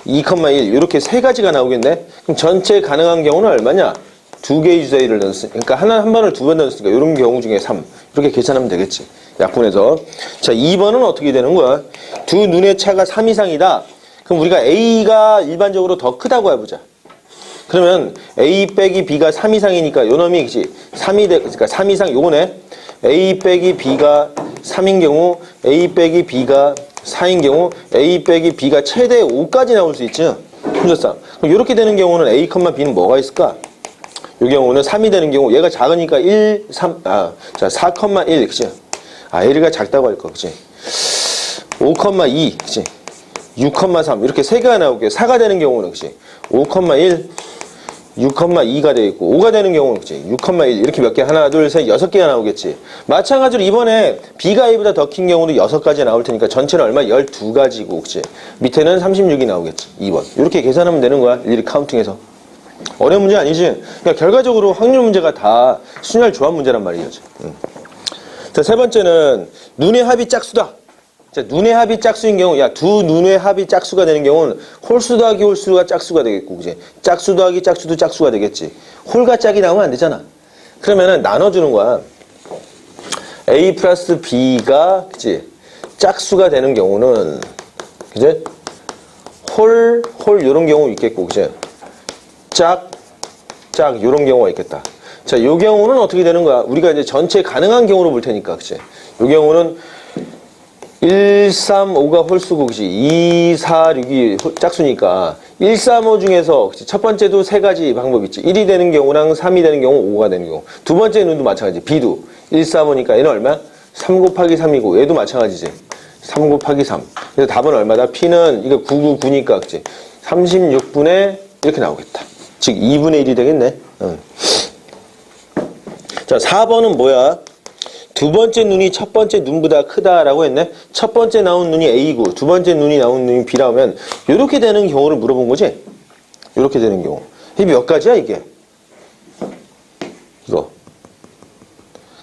2,1 이렇게 세 가지가 나오겠네? 그럼 전체 가능한 경우는 얼마냐? 2개의 주사위를 던졌으니까 그러니까 한 번을 2번 던졌으니까 이런 경우 중에 3 이렇게 계산하면 되겠지. 약분해서. 자, 2번은 어떻게 되는 거야? 두 눈의 차가 3 이상이다. 그럼 우리가 A가 일반적으로 더 크다고 해보자. 그러면 A 빼기 B가 3 이상이니까 요 놈이 그치? 3이 그러니까 3 이상 요거네. A 빼기 B가 3인 경우 A 빼기 B가 4인 경우 A 빼기 B가 최대 5까지 나올 수 있지. 순서상. 그럼 이렇게 되는 경우는 A, B는 뭐가 있을까? 이 경우는 3이 되는 경우 얘가 작으니까 1, 3, 자 4,1 그치? L이가 작다고 할 거 그치? 5,2 그치? 6,3 이렇게 세 개가 나올게 4가 되는 경우는 그치? 5,1 6,2가 되겠고 5가 되는 경우는 그치? 6,1 이렇게 몇 개? 하나 둘 셋 6개가 나오겠지. 마찬가지로 이번에 B가 A보다 더 큰 경우도 6가지 나올 테니까 전체는 얼마? 12가지고 그치? 밑에는 36이 나오겠지. 2번 이렇게 계산하면 되는 거야. 일일이 카운팅해서. 어려운 문제 아니지? 그러니까 결과적으로 확률 문제가 다 순열 조합 문제란 말이지. 자, 세 번째는 눈의 합이 짝수다. 자, 눈의 합이 짝수인 경우, 야, 두 눈의 합이 짝수가 되는 경우는 홀수 더하기 홀수가 짝수가 되겠고, 그지? 짝수 더하기 짝수도 짝수가 되겠지. 홀과 짝이 나오면 안 되잖아. 그러면은 나눠주는 거야. A 플러스 B가, 그지? 짝수가 되는 경우는, 그지? 홀, 요런 경우 있겠고, 그지? 짝, 요런 경우가 있겠다. 자, 요 경우는 어떻게 되는 거야? 우리가 이제 전체 가능한 경우로 볼 테니까, 그치? 요 경우는 1, 3, 5가 홀수고, 그치? 2, 4, 6이 짝수니까 1, 3, 5 중에서 그치? 첫 번째도 세 가지 방법이 있지. 1이 되는 경우랑 3이 되는 경우, 5가 되는 경우. 두 번째 눈도 마찬가지. B도 1, 3, 5니까 얘는 얼마야? 3 곱하기 3이고 얘도 마찬가지지. 3 곱하기 3. 그래서 답은 얼마다? P는 이거 9, 9, 9니까, 그치? 36분의 이렇게 나오겠다. 즉 2분의 1이 되겠네. 자, 4번은 뭐야? 두 번째 눈이 첫 번째 눈보다 크다라고 했네. 첫 번째 나온 눈이 A고 두 번째 눈이 나온 눈이 B라고 하면 이렇게 되는 경우를 물어본 거지? 이렇게 되는 경우. 이게 몇 가지야 이게? 이거.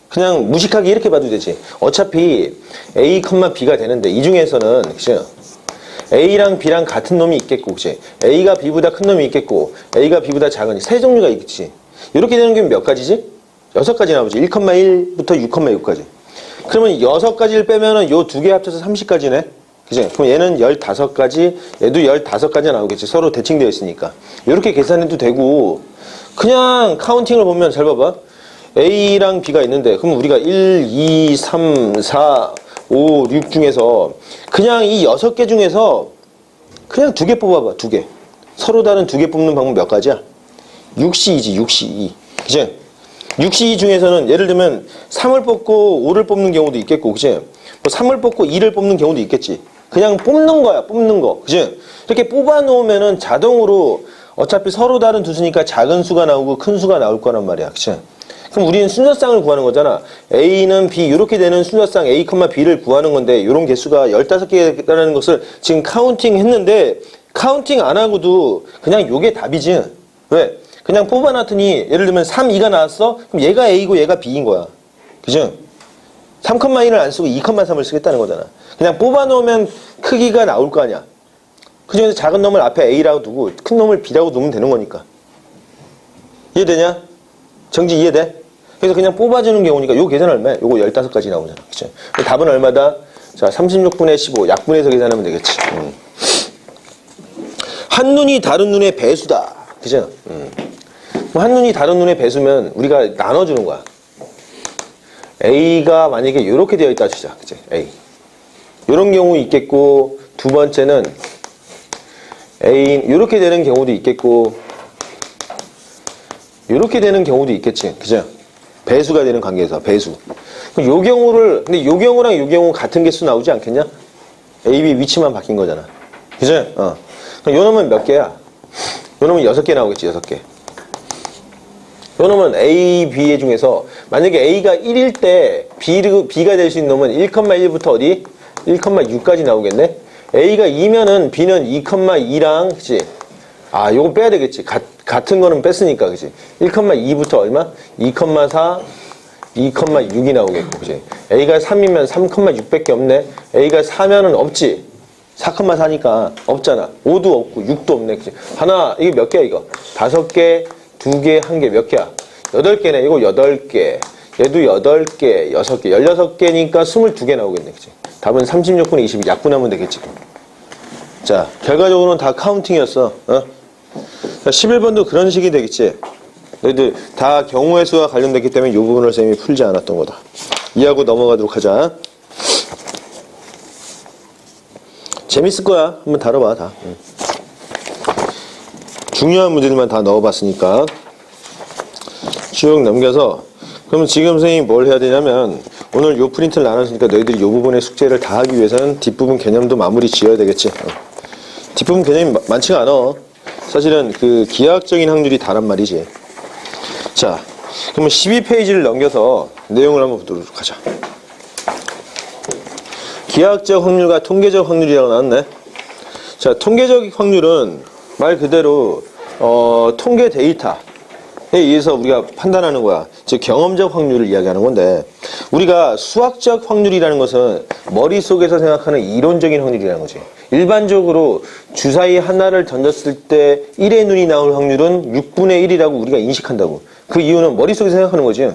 그냥 무식하게 이렇게 봐도 되지. 어차피 A, B가 되는데 이 중에서는 그죠? A랑 B랑 같은 놈이 있겠고, 그치? A가 B보다 큰 놈이 있겠고, A가 B보다 작은 세 종류가 있겠지. 이렇게 되는 게 몇 가지지? 6가지 나오지. 1,1부터 6,6까지. 그러면 6가지를 빼면은 요 두 개 합쳐서 30가지네? 그치? 그럼 얘는 15가지, 얘도 15가지 나오겠지. 서로 대칭되어 있으니까. 이렇게 계산해도 되고, 그냥 카운팅을 보면 잘 봐봐. A랑 B가 있는데, 그럼 우리가 1, 2, 3, 4, 5, 6 중에서 그냥 이 6개 중에서 그냥 2개 뽑아봐. 2개. 서로 다른 2개 뽑는 방법 몇 가지야? 6C2지. 6C2. 그치? 6C2 중에서는 예를 들면 3을 뽑고 5를 뽑는 경우도 있겠고, 그치? 뭐 3을 뽑고 2를 뽑는 경우도 있겠지. 그냥 뽑는 거야. 뽑는 거. 그치? 이렇게 뽑아 놓으면은 자동으로 어차피 서로 다른 두 수니까 작은 수가 나오고 큰 수가 나올 거란 말이야. 그치? 그럼 우리는 순서쌍을 구하는 거잖아. A는 B 이렇게 되는 순서쌍 A, B를 구하는 건데 이런 개수가 15개라는 것을 지금 카운팅 했는데 카운팅 안 하고도 그냥 요게 답이지. 왜? 그냥 뽑아놨더니 예를 들면 3, 2가 나왔어? 그럼 얘가 A고 얘가 B인 거야. 그죠? 3,1을 안 쓰고 2,3을 쓰겠다는 거잖아. 그냥 뽑아놓으면 크기가 나올 거 아니야. 그 중에서 작은 놈을 앞에 A라고 두고 큰 놈을 B라고 두면 되는 거니까. 이해되냐? 정지 이해돼? 그래서 그냥 뽑아주는 경우니까 요 계산 얼마야? 요거 15가지 나오잖아. 그쵸? 답은 얼마다? 자, 36분의 15. 약분해서 계산하면 되겠지. 한 눈이 다른 눈의 배수다. 그죠? 한 눈이 다른 눈의 배수면 우리가 나눠주는 거야. A가 만약에 이렇게 되어 있다 치자. 그치? A. 요런 경우 있겠고, 두 번째는 A, 이렇게 되는 경우도 있겠고, 이렇게 되는 경우도 있겠지. 그죠? 배수가 되는 관계에서, 배수. 그럼 요 경우를, 근데 요 경우랑 요 경우 같은 개수 나오지 않겠냐? A, B 위치만 바뀐 거잖아. 그죠? 그럼 요 놈은 몇 개야? 요 놈은 6개 나오겠지, 6개. 요 놈은 A, B 중에서, 만약에 A가 1일 때 B가 될 수 있는 놈은 1,1부터 어디? 1,6까지 나오겠네? A가 2면은 B는 2,2랑, 그치? 요거 빼야 되겠지. 같은 거는 뺐으니까, 그치? 1,2부터 얼마? 2,4, 2,6이 나오겠고, 그치? A가 3이면 3,6밖에 없네? A가 4면은 없지? 4,4니까 없잖아. 5도 없고, 6도 없네, 그치? 하나, 이게 몇 개야, 이거? 5개, 2개, 1개, 몇 개야? 8개네. 이거 8개. 얘도 8개, 6개. 16개니까 22개 나오겠네, 그치? 답은 36분의 20, 약분하면 되겠지. 자, 결과적으로는 다 카운팅이었어. 자, 11번도 그런 식이 되겠지. 너희들 다 경우의 수와 관련됐기 때문에 이 부분을 쌤이 풀지 않았던 거다. 이해하고 넘어가도록 하자. 재밌을 거야. 한번 다뤄봐, 다. 중요한 문제들만 다 넣어봤으니까. 쭉 넘겨서 그러면 지금 선생님이 뭘 해야 되냐면 오늘 요 프린트를 나눴으니까 너희들이 요 부분의 숙제를 다 하기 위해서는 뒷부분 개념도 마무리 지어야 되겠지. 뒷부분 개념이 많지가 않아. 사실은 그 기하학적인 확률이 다란 말이지. 자, 그러면 12페이지를 넘겨서 내용을 한번 보도록 하자. 기하학적 확률과 통계적 확률이라고 나왔네. 자, 통계적 확률은 말 그대로 통계 데이터에 의해서 우리가 판단하는 거야. 즉 경험적 확률을 이야기하는 건데 우리가 수학적 확률이라는 것은 머릿속에서 생각하는 이론적인 확률이라는 거지. 일반적으로 주사위 하나를 던졌을 때 1의 눈이 나올 확률은 6분의 1이라고 우리가 인식한다고. 그 이유는 머릿속에서 생각하는 거지.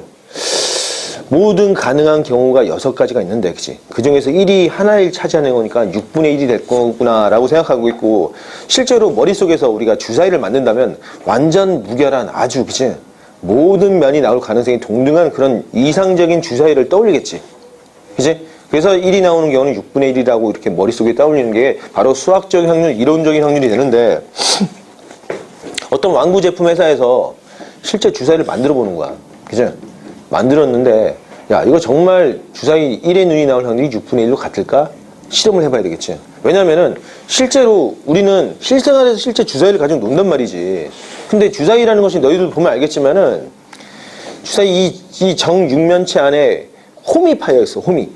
모든 가능한 경우가 6가지가 있는데, 그치? 그 중에서 1이 하나를 차지하는 거니까 6분의 1이 될 거구나 라고 생각하고 있고, 실제로 머릿속에서 우리가 주사위를 만든다면 완전 무결한 아주, 그치? 모든 면이 나올 가능성이 동등한 그런 이상적인 주사위를 떠올리겠지. 그치? 그래서 1이 나오는 경우는 6분의 1이라고 이렇게 머릿속에 떠올리는 게 바로 수학적인 확률, 이론적인 확률이 되는데, 어떤 완구 제품 회사에서 실제 주사위를 만들어 보는 거야. 그치? 만들었는데 야 이거 정말 주사위 1의 눈이 나올 확률이 6분의 1로 같을까? 실험을 해봐야 되겠지. 왜냐면은 실제로 우리는 실생활에서 실제 주사위를 가지고 논단 말이지. 근데 주사위라는 것이 너희들 보면 알겠지만은 주사위 이 정육면체 안에 홈이 파여 있어. 홈이.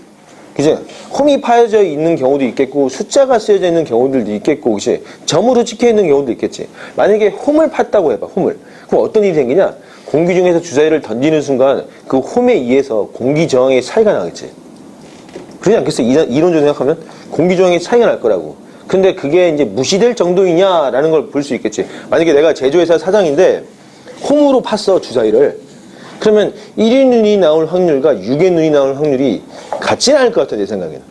그치? 홈이 파여져 있는 경우도 있겠고 숫자가 쓰여져 있는 경우들도 있겠고 그치? 점으로 찍혀 있는 경우도 있겠지. 만약에 홈을 팠다고 해봐. 홈을. 그럼 어떤 일이 생기냐? 공기 중에서 주사위를 던지는 순간 그 홈에 의해서 공기 저항의 차이가 나겠지. 그러지 않겠어? 이론적으로 생각하면 공기 저항의 차이가 날 거라고. 근데 그게 이제 무시될 정도이냐라는 걸 볼 수 있겠지. 만약에 내가 제조회사 사장인데 홈으로 팠어 주사위를. 그러면 1의 눈이 나올 확률과 6의 눈이 나올 확률이 같지는 않을 것 같아 내 생각에는.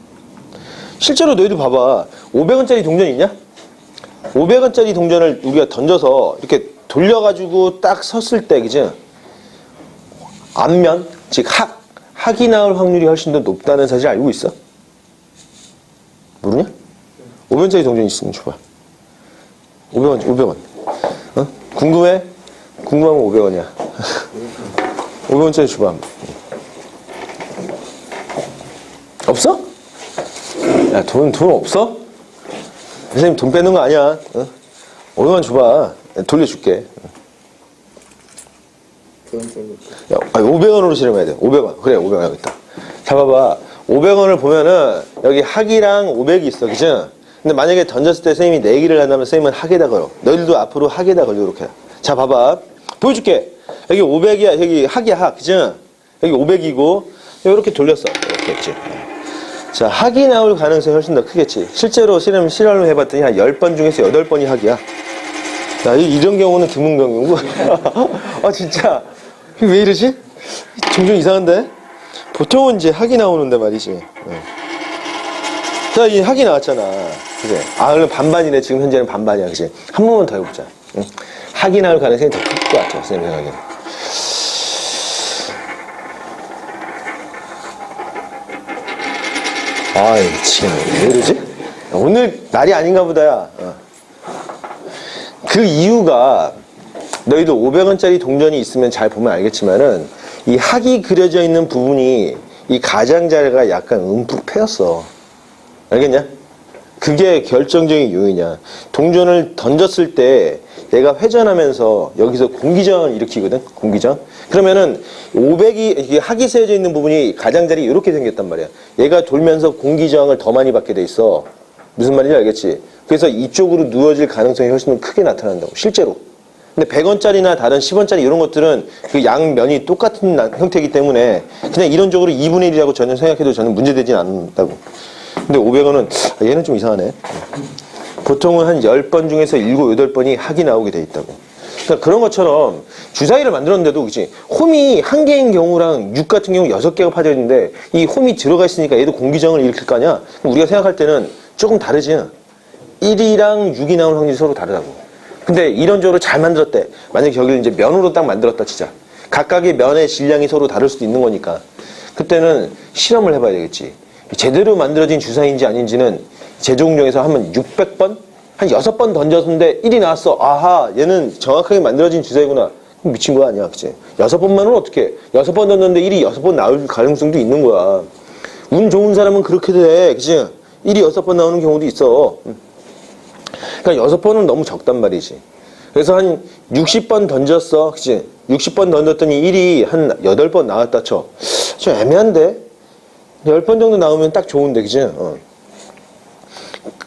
실제로 너희도 봐봐. 500원짜리 동전 있냐? 500원짜리 동전을 우리가 던져서 이렇게 돌려가지고 딱 섰을 때, 그죠? 앞면, 즉 학이 나올 확률이 훨씬 더 높다는 사실 알고 있어? 모르냐? 500원짜리 동전 있으면 줘봐. 500원. 어? 궁금해? 궁금하면 500원이야. 500원짜리 줘봐. 없어? 야, 돈 없어? 선생님 돈 뺏는 거 아니야. 어? 500원 줘봐. 돌려줄게. 야, 500원으로 실험해야 돼. 500원. 그래, 500원 여기 있다. 자, 봐봐. 500원을 보면은 여기 학이랑 500이 있어. 그죠? 근데 만약에 던졌을 때 선생님이 내기를 한다면 선생님은 학에다 걸어. 너희들도 앞으로 학에다 걸려, 이렇게. 자, 봐봐. 보여줄게. 여기 500이야. 여기 학이야, 학. 그죠? 여기 500이고, 이렇게 돌렸어. 이렇게 했지. 자, 학이 나올 가능성이 훨씬 더 크겠지. 실제로 실험을 해봤더니 한 10번 중에서 8번이 학이야. 야, 이런 경우는 드문 경우고. 아, 진짜. 왜 이러지? 종종 이상한데? 보통은 이제 학이 나오는데 말이지. 자, 이 학이 나왔잖아. 그지? 아, 그럼 반반이네. 지금 현재는 반반이야. 그지? 한 번만 더 해보자. 응? 학이 나올 가능성이 더 클 것 같아. 선생님 생각에는. 아이, 미치겠네. 왜 이러지? 오늘 날이 아닌가 보다야. 그 이유가 너희도 500원짜리 동전이 있으면 잘 보면 알겠지만은 이 학이 그려져 있는 부분이 이 가장자리가 약간 움푹 패였어. 알겠냐? 그게 결정적인 요인이야. 동전을 던졌을 때 얘가 회전하면서 여기서 공기저항을 일으키거든. 공기저항. 그러면은 500이 학이 세워져 있는 부분이 가장자리 이렇게 생겼단 말이야. 얘가 돌면서 공기저항을 더 많이 받게 돼 있어. 무슨 말인지 알겠지? 그래서 이쪽으로 누워질 가능성이 훨씬 더 크게 나타난다고. 실제로. 근데 100원짜리나 다른 10원짜리 이런 것들은 그 양면이 똑같은 형태이기 때문에 그냥 이론적으로 2분의 1이라고 저는 생각해도 저는 문제되진 않는다고. 근데 500원은 얘는 좀 이상하네. 보통은 한 10번 중에서 7, 8번이 학이 나오게 돼 있다고. 그러니까 그런 것처럼 주사위를 만들었는데도 그치? 홈이 한 개인 경우랑 6 같은 경우 6개가 파져 있는데 이 홈이 들어가 있으니까 얘도 공기저항을 일으킬 거 아니야? 그럼 우리가 생각할 때는 조금 다르지? 1이랑 6이 나오는 확률이 서로 다르다고. 근데 이론적으로 잘 만들었대. 만약에 저기를 이제 면으로 딱 만들었다 치자. 각각의 면의 질량이 서로 다를 수도 있는 거니까. 그때는 실험을 해봐야 되겠지. 제대로 만들어진 주사위인지 아닌지는 제조공정에서 하면 600번? 한 6번 던졌는데 1이 나왔어. 아하, 얘는 정확하게 만들어진 주사위구나. 미친 거 아니야, 그치? 6번만은 어떻게 해? 6번 던졌는데 1이 6번 나올 가능성도 있는 거야. 운 좋은 사람은 그렇게 돼, 그치? 1이 6번 나오는 경우도 있어. 그러니까 6번은 너무 적단 말이지. 그래서 한 60번 던졌어, 그치? 60번 던졌더니 1이 한 8번 나왔다 쳐. 좀 애매한데? 10번 정도 나오면 딱 좋은데, 그치?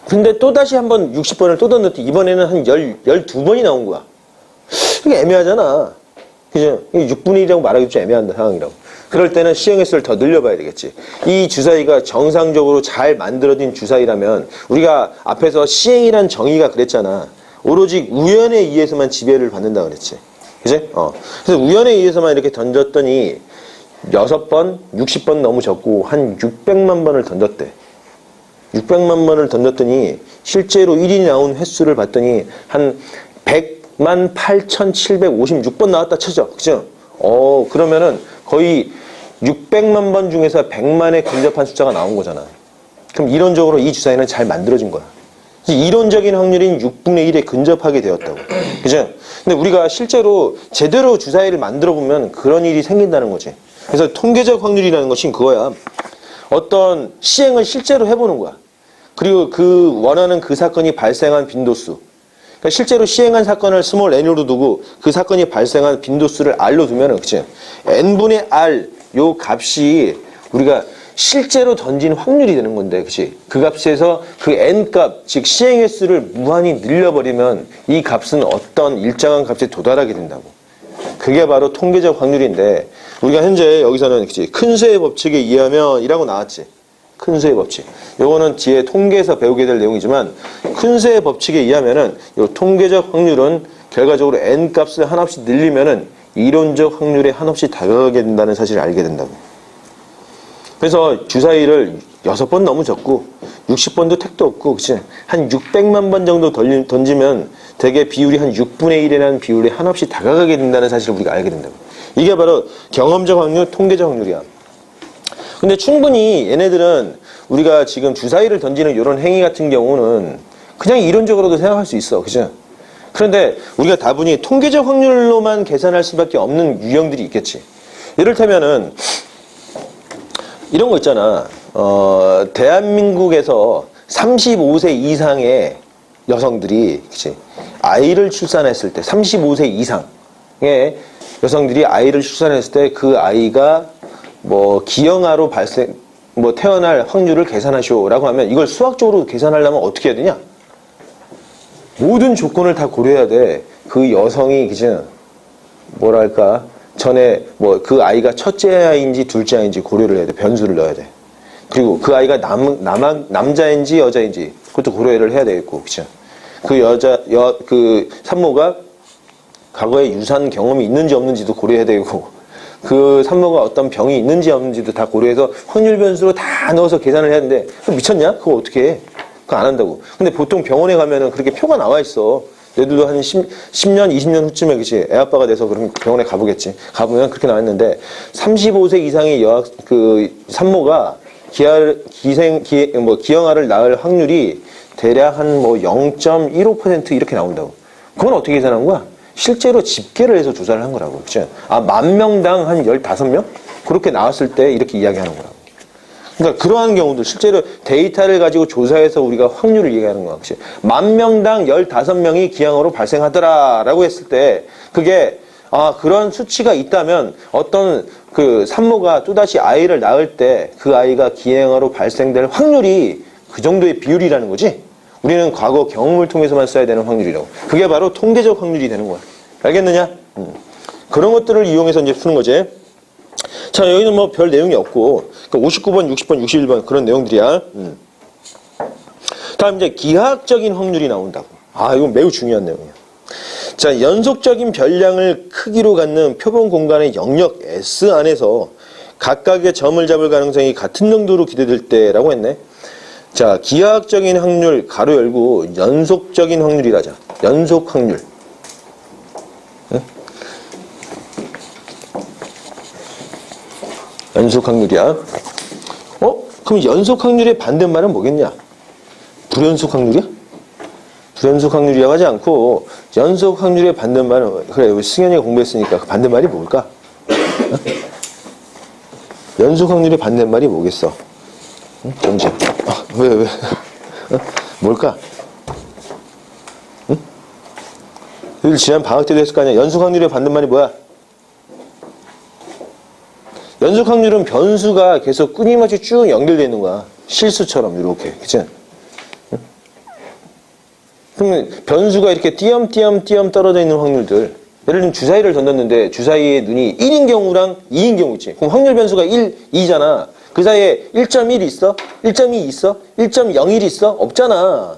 근데 또다시 한번 60번을 또 던졌더니 이번에는 한 12번이 나온 거야. 그게 애매하잖아. 그죠? 6분의 1이라고 말하기 좀 애매한 상황이라고. 그럴 때는 시행 횟수를 더 늘려봐야 되겠지. 이 주사위가 정상적으로 잘 만들어진 주사위라면 우리가 앞에서 시행이란 정의가 그랬잖아. 오로지 우연에 의해서만 지배를 받는다 그랬지. 그지? 그래서 우연에 의해서만 이렇게 던졌더니 6번, 60번 너무 적고 한 600만 번을 던졌대. 600만 번을 던졌더니 실제로 1이 나온 횟수를 봤더니 한 100만 8,756번 나왔다 쳐져. 그죠? 그러면은 거의 600만 번 중에서 100만에 근접한 숫자가 나온 거잖아. 그럼 이론적으로 이 주사위는 잘 만들어진 거야. 이론적인 확률인 6분의 1에 근접하게 되었다고. 그죠? 근데 우리가 실제로 제대로 주사위를 만들어 보면 그런 일이 생긴다는 거지. 그래서 통계적 확률이라는 것이 그거야. 어떤 시행을 실제로 해보는 거야. 그리고 그 원하는 그 사건이 발생한 빈도수. 그러니까 실제로 시행한 사건을 스몰 n으로 두고 그 사건이 발생한 빈도수를 r로 두면은, 그치? n분의 r 요 값이 우리가 실제로 던진 확률이 되는 건데, 그치? 그 값에서 그 n 값, 즉 시행 횟수를 무한히 늘려버리면 이 값은 어떤 일정한 값에 도달하게 된다고. 그게 바로 통계적 확률인데, 우리가 현재 여기서는, 그치? 큰 수의 법칙에 의하면 이라고 나왔지. 큰 수의 법칙. 요거는 뒤에 통계에서 배우게 될 내용이지만, 큰 수의 법칙에 의하면은 요 통계적 확률은 결과적으로 n 값을 한없이 늘리면은 이론적 확률에 한없이 다가가게 된다는 사실을 알게 된다고. 그래서 주사위를 6번 너무 적고 60번도 택도 없고, 그치? 한 600만 번 정도 던지면 대개 비율이 한 6분의 1이라는 비율에 한없이 다가가게 된다는 사실을 우리가 알게 된다고. 이게 바로 경험적 확률, 통계적 확률이야. 근데 충분히 얘네들은 우리가 지금 주사위를 던지는 이런 행위 같은 경우는 그냥 이론적으로도 생각할 수 있어. 그죠? 그런데 우리가 다분히 통계적 확률로만 계산할 수밖에 없는 유형들이 있겠지. 이를테면은 이런 거 있잖아. 대한민국에서 35세 이상의 여성들이, 그치? 아이를 출산했을 때, 35세 이상의 여성들이 아이를 출산했을 때 그 아이가 기형아로 태어날 확률을 계산하시오라고 하면 이걸 수학적으로 계산하려면 어떻게 해야 되냐? 모든 조건을 다 고려해야 돼. 그 여성이, 그치? 뭐랄까? 전에 그 아이가 첫째 아이인지 둘째 아이인지 고려를 해야 돼. 변수를 넣어야 돼. 그리고 그 아이가 남자인지 여자인지 그것도 고려를 해야 되겠고, 그쵸? 그 산모가 과거에 유산 경험이 있는지 없는지도 고려해야 되고, 그 산모가 어떤 병이 있는지 없는지도 다 고려해서 확률 변수로 다 넣어서 계산을 해야 되는데, 미쳤냐? 그거 어떻게 해? 그거 안 한다고. 근데 보통 병원에 가면은 그렇게 표가 나와 있어. 얘들도 한 10년, 20년 후쯤에, 그치? 애아빠가 돼서 그럼 병원에 가보겠지. 가보면 그렇게 나왔는데, 35세 이상의 산모가 기형아를 낳을 확률이 대략 한 0.15% 이렇게 나온다고. 그건 어떻게 계산한 거야? 실제로 집계를 해서 조사를 한 거라고. 그치? 10,000명당 한 15명? 그렇게 나왔을 때 이렇게 이야기하는 거라고. 그러니까 그러한 경우도 실제로 데이터를 가지고 조사해서 우리가 확률을 얘기하는 거야. 그치? 10,000명당 15명이 기형아로 발생하더라라고 했을 때 그게 그런 수치가 있다면 어떤 그 산모가 또다시 아이를 낳을 때 그 아이가 기형아로 발생될 확률이 그 정도의 비율이라는 거지. 우리는 과거 경험을 통해서만 써야 되는 확률이라고. 그게 바로 통계적 확률이 되는 거야. 알겠느냐? 그런 것들을 이용해서 이제 푸는 거지. 자, 여기는 별 내용이 없고, 59번, 60번, 61번 그런 내용들이야. 다음 이제 기하학적인 확률이 나온다고. 이건 매우 중요한 내용이야. 자, 연속적인 별량을 크기로 갖는 표본 공간의 영역 S 안에서 각각의 점을 잡을 가능성이 같은 정도로 기대될 때라고 했네. 자, 기하학적인 확률 가로 열고 연속적인 확률이라자. 연속 확률. 응? 연속 확률이야. 그럼 연속 확률의 반대말은 뭐겠냐? 불연속 확률이야? 불연속 확률이라고 하지 않고 연속 확률의 반대말은, 그래, 우리 승현이가 공부했으니까 그 반대말이 뭘까? 어? 연속 확률의 반대말이 뭐겠어? 응? 정재. 왜? 어? 뭘까? 응? 늘 지난 방학 때도 했을 거 아니야? 연속 확률의 반대말이 뭐야? 연속 확률은 변수가 계속 끊임없이 쭉 연결되어 있는 거야. 실수처럼, 이렇게. 그치? 응? 그러면 변수가 이렇게 띄엄띄엄 떨어져 있는 확률들. 예를 들면 주사위를 던졌는데 주사위의 눈이 1인 경우랑 2인 경우 있지. 그럼 확률 변수가 1, 2잖아. 그 사이에 1.1 있어? 1.2 있어? 1.01 있어? 없잖아.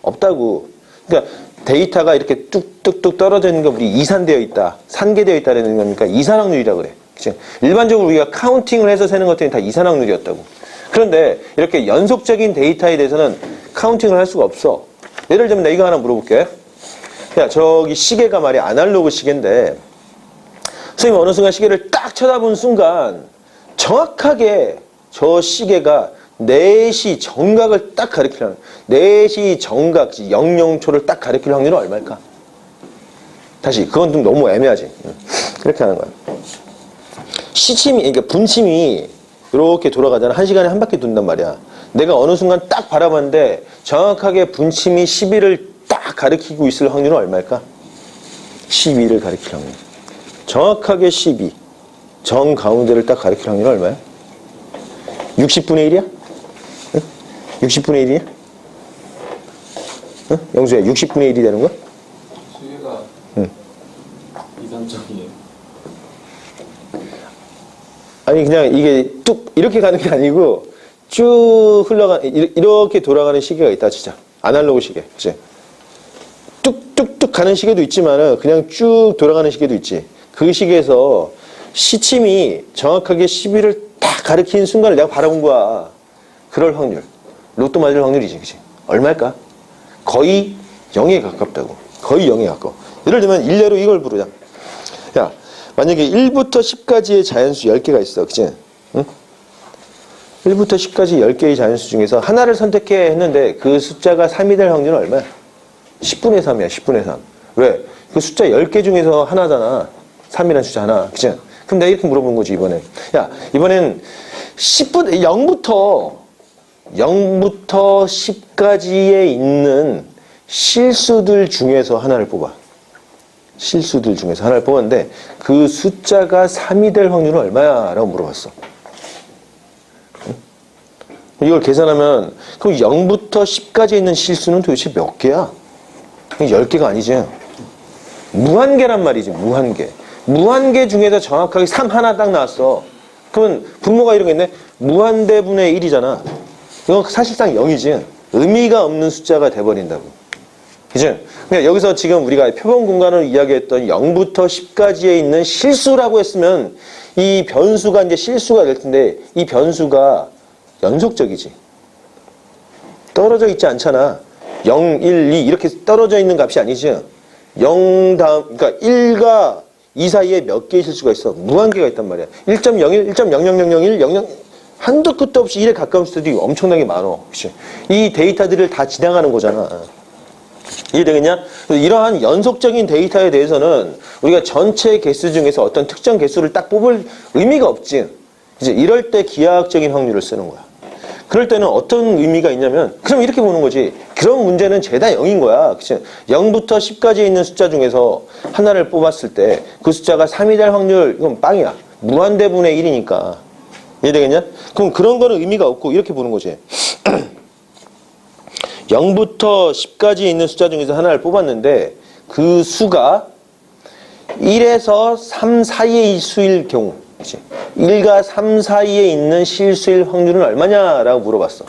없다고. 그러니까 데이터가 이렇게 뚝뚝뚝 떨어져 있는 거 우리 이산되어 있다. 산계되어 있다는 거니까 이산 확률이라고 그래. 그치? 일반적으로 우리가 카운팅을 해서 세는 것들이 다 이산 확률이었다고. 그런데 이렇게 연속적인 데이터에 대해서는 카운팅을 할 수가 없어. 예를 들면 내가 이거 하나 물어볼게. 야, 저기 시계가 말이야. 아날로그 시계인데 선생님이 어느 순간 시계를 딱 쳐다본 순간 정확하게 저 시계가 4시 정각을 딱 가리키는 4시 정각 00초를 딱 가리킬 확률은 얼마일까? 다시 그건 좀 너무 애매하지. 이렇게 하는 거야. 시침이 그러니까 분침이 이렇게 돌아가잖아. 1시간에 한 바퀴 돈단 말이야. 내가 어느 순간 딱 바라봤는데 정확하게 분침이 12를 딱 가리키고 있을 확률은 얼마일까? 12를 가리킬 확률. 정확하게 12. 정 가운데를 딱 가리킬 확률은 얼마야? 60분의 1이야? 응? 60분의 1이야? 응? 영수야, 60분의 1이 되는 거야? 수위가 응. 이상적이에요. 아니, 그냥 이게 뚝 이렇게 가는 게 아니고 쭉 이렇게 돌아가는 시계가 있다, 진짜. 아날로그 시계. 그치? 뚝뚝뚝 가는 시계도 있지만은 그냥 쭉 돌아가는 시계도 있지. 그 시계에서 시침이 정확하게 12를 딱 가리키는 순간을 내가 바라본 거야. 그럴 확률. 로또 맞을 확률이지. 그치? 얼마일까? 거의 0에 가깝다고. 거의 0에 가까워. 예를 들면 일례로 이걸 부르자. 야, 만약에 1부터 10까지의 자연수 10개가 있어. 그치? 응? 1부터 10까지 10개의 자연수 중에서 하나를 선택해 했는데 그 숫자가 3이 될 확률은 얼마야? 10분의 3이야. 10분의 3. 왜? 그 숫자 10개 중에서 하나잖아. 3이라는 숫자 하나. 그치? 그럼 내가 이렇게 물어보는 거지, 이번엔. 야, 이번엔 0부터 10까지에 있는 실수들 중에서 하나를 뽑아. 실수들 중에서 하나를 뽑았는데 그 숫자가 3이 될 확률은 얼마야? 라고 물어봤어. 응? 이걸 계산하면 그럼 0부터 10까지 있는 실수는 도대체 몇 개야? 10개가 아니지. 무한계란 말이지. 무한계. 무한계 중에서 정확하게 3 하나 딱 나왔어. 그러면 분모가 이런 게 있네. 무한대분의 1이잖아. 이건 사실상 0이지. 의미가 없는 숫자가 돼버린다고. 그치? 그러니까 여기서 지금 우리가 표본 공간을 이야기했던 0부터 10까지에 있는 실수라고 했으면 이 변수가 이제 실수가 될 텐데 이 변수가 연속적이지. 떨어져 있지 않잖아. 0, 1, 2 이렇게 떨어져 있는 값이 아니지. 0 다음, 그러니까 1과 2 사이에 몇 개의 실수가 있어. 무한계가 있단 말이야. 1.01, 1.00001, 00 한도 끝도 없이 1에 가까운 수들이 엄청나게 많어. 그치? 이 데이터들을 다 지나가는 거잖아. 이해되겠냐? 이러한 연속적인 데이터에 대해서는 우리가 전체 개수 중에서 어떤 특정 개수를 딱 뽑을 의미가 없지. 이제 이럴 때 기하학적인 확률을 쓰는 거야. 그럴 때는 어떤 의미가 있냐면 그럼 이렇게 보는 거지. 그런 문제는 죄다 0인 거야. 그치? 0부터 10까지 있는 숫자 중에서 하나를 뽑았을 때 그 숫자가 3이 될 확률 이건 빵이야. 무한대분의 1이니까. 이해되겠냐? 그럼 그런 거는 의미가 없고 이렇게 보는 거지. 0부터 10까지 있는 숫자 중에서 하나를 뽑았는데 그 수가 1에서 3 사이의 수일 경우, 그치? 1과 3 사이에 있는 실수일 확률은 얼마냐라고 물어봤어.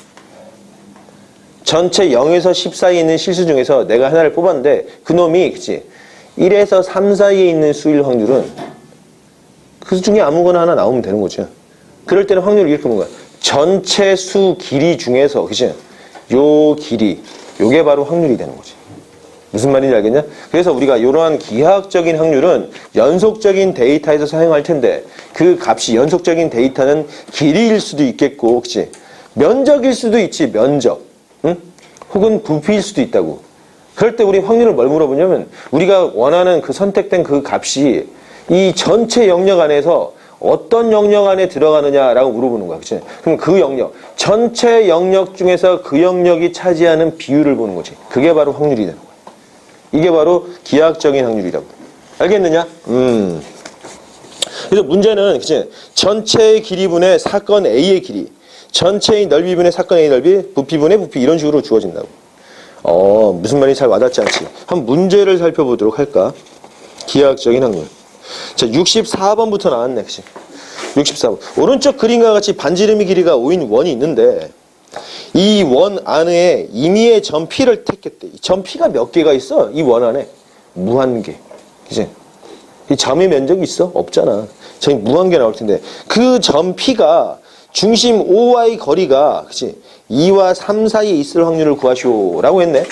전체 0에서 10 사이에 있는 실수 중에서 내가 하나를 뽑았는데 그놈이, 그치? 1에서 3 사이에 있는 수일 확률은 그 중에 아무거나 하나 나오면 되는 거죠. 그럴 때는 확률을 이렇게 보는 거야. 전체 수 길이 중에서, 그치? 요 길이, 요게 바로 확률이 되는 거지. 무슨 말인지 알겠냐? 그래서 우리가 이러한 기하학적인 확률은 연속적인 데이터에서 사용할 텐데 그 값이 연속적인 데이터는 길이일 수도 있겠고, 그치? 면적일 수도 있지, 면적. 응? 혹은 부피일 수도 있다고. 그럴 때 우리 확률을 뭘 물어보냐면 우리가 원하는 그 선택된 그 값이 이 전체 영역 안에서 어떤 영역 안에 들어가느냐라고 물어보는 거야. 그치? 그럼 그 영역, 전체 영역 중에서 그 영역이 차지하는 비율을 보는 거지. 그게 바로 확률이 되는 거야. 이게 바로 기하학적인 확률이라고. 알겠느냐? 그래서 문제는 그치? 전체의 길이분의 사건 A의 길이, 전체의 넓이분의 사건 A 넓이, 부피분의 부피 이런 식으로 주어진다고. 무슨 말인지 잘 와닿지 않지? 한 문제를 살펴보도록 할까? 기하학적인 확률. 자, 64번부터 나왔네, 그치? 64번. 오른쪽 그림과 같이 반지름이 길이가 5인 원이 있는데 이 원 안에 임의의 점 P를 택했대. 이 점 P가 몇 개가 있어? 이 원 안에 무한개. 그치? 이 점의 면적이 있어? 없잖아. 저기 무한개 나올 텐데 그 점 P가 중심 O와의 거리가 그치? 2와 3 사이에 있을 확률을 구하시오라고 했네.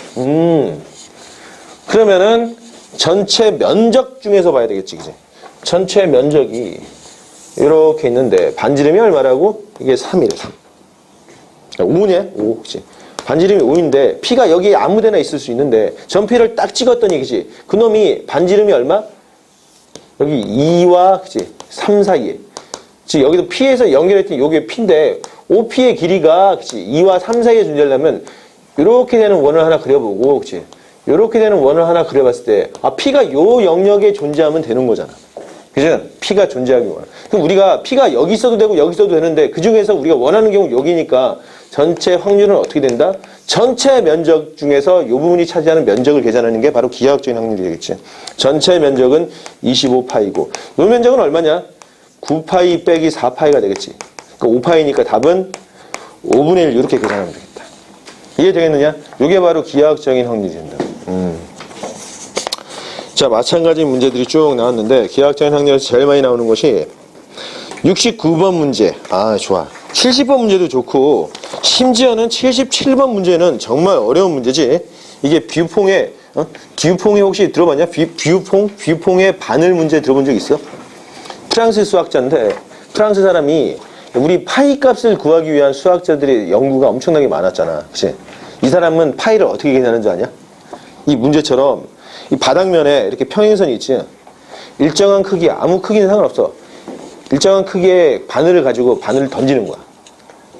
그러면은 전체 면적 중에서 봐야 되겠지, 그치? 전체 면적이 이렇게 있는데 반지름이 얼마라고? 이게 3이래, 3. 5냐? 5, 그치? 반지름이 5인데 P가 여기 아무데나 있을 수 있는데 점 P를 딱 찍었더니, 그치? 그놈이 반지름이 얼마? 여기 2와 그치? 3 사이에. 즉 여기도 P에서 연결했더니 요게 P인데 OP의 길이가 그치? 2와 3 사이에 존재하려면 이렇게 되는 원을 하나 그려보고, 그치? 이렇게 되는 원을 하나 그려봤을 때 P가 요 영역에 존재하면 되는 거잖아. 그죠? P가 존재하기 원해. 그럼 우리가 P가 여기 있어도 되고 여기 있어도 되는데 그 중에서 우리가 원하는 경우 여기니까 전체 확률은 어떻게 된다? 전체 면적 중에서 이 부분이 차지하는 면적을 계산하는 게 바로 기하학적인 확률이 되겠지. 전체 면적은 25파이고 이 면적은 얼마냐? 9파이 빼기 4파이가 되겠지. 그러니까 5파이니까 답은 5분의 1 이렇게 계산하면 되겠다. 이해되겠느냐? 이게 바로 기하학적인 확률이 된다. 자, 마찬가지 문제들이 쭉 나왔는데 기하학적인 확률에서 제일 많이 나오는 것이 69번 문제. 아, 좋아. 70번 문제도 좋고 심지어는 77번 문제는 정말 어려운 문제지. 이게 뷰퐁의 듀퐁이 혹시 들어봤냐? 뷰퐁의 바늘 문제 들어본 적 있어? 프랑스 수학자인데 프랑스 사람이 우리 파이 값을 구하기 위한 수학자들의 연구가 엄청나게 많았잖아. 그치? 이 사람은 파이를 어떻게 계산하는 줄 아냐? 이 문제처럼 이 바닥면에 이렇게 평행선이 있지. 일정한 크기, 아무 크기는 상관없어. 일정한 크기의 바늘을 가지고 바늘을 던지는 거야.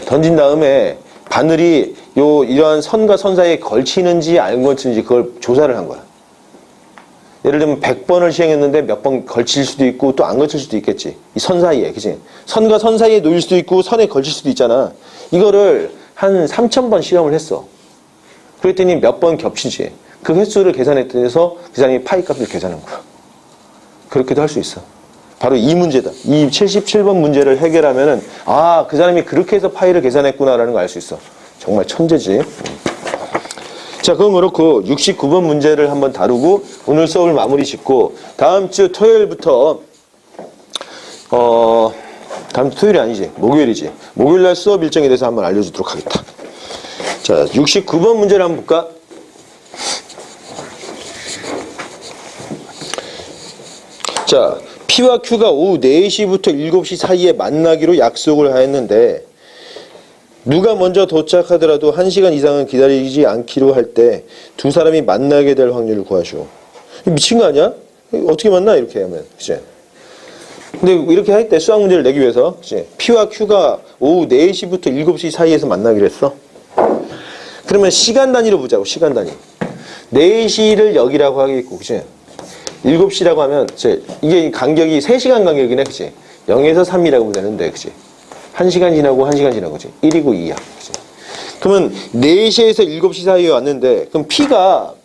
던진 다음에 바늘이 이러한 선과 선 사이에 걸치는지 안 걸치는지 그걸 조사를 한 거야. 예를 들면 100번을 시행했는데 몇 번 걸칠 수도 있고 또 안 걸칠 수도 있겠지. 이 선 사이에, 그치? 선과 선 사이에 놓일 수도 있고 선에 걸칠 수도 있잖아. 이거를 한 3000번 시험을 했어. 그랬더니 몇 번 겹치지. 그 횟수를 계산했더니 그 사람이 파이 값을 계산한 거야. 그렇게도 할 수 있어. 바로 이 문제다. 이 77번 문제를 해결하면은 그 사람이 그렇게 해서 파이를 계산했구나라는 걸 알 수 있어. 정말 천재지. 자, 그건 그렇고 69번 문제를 한번 다루고 오늘 수업을 마무리 짓고 다음 주 토요일부터 다음 주 토요일이 아니지. 목요일이지. 목요일날 수업 일정에 대해서 한번 알려주도록 하겠다. 자, 69번 문제를 한번 볼까? 자, P와 Q가 오후 4시부터 7시 사이에 만나기로 약속을 하였는데 누가 먼저 도착하더라도 1시간 이상은 기다리지 않기로 할 때 두 사람이 만나게 될 확률을 구하시오. 미친 거 아니야? 어떻게 만나? 이렇게 하면. 그치? 근데 이렇게 할 때 수학 문제를 내기 위해서 그치? P와 Q가 오후 4시부터 7시 사이에서 만나기로 했어. 그러면 시간 단위로 보자고. 시간 단위. 4시를 여기라고 하겠고, 그치? 7시라고 하면 이게 간격이 3시간 간격이네. 그치? 0에서 3이라고 보면 되는데, 그치? 1시간 지나고 1시간 지나고, 그치? 1이고 2야. 그치? 그러면 4시에서 7시 사이에 왔는데, 그럼 P가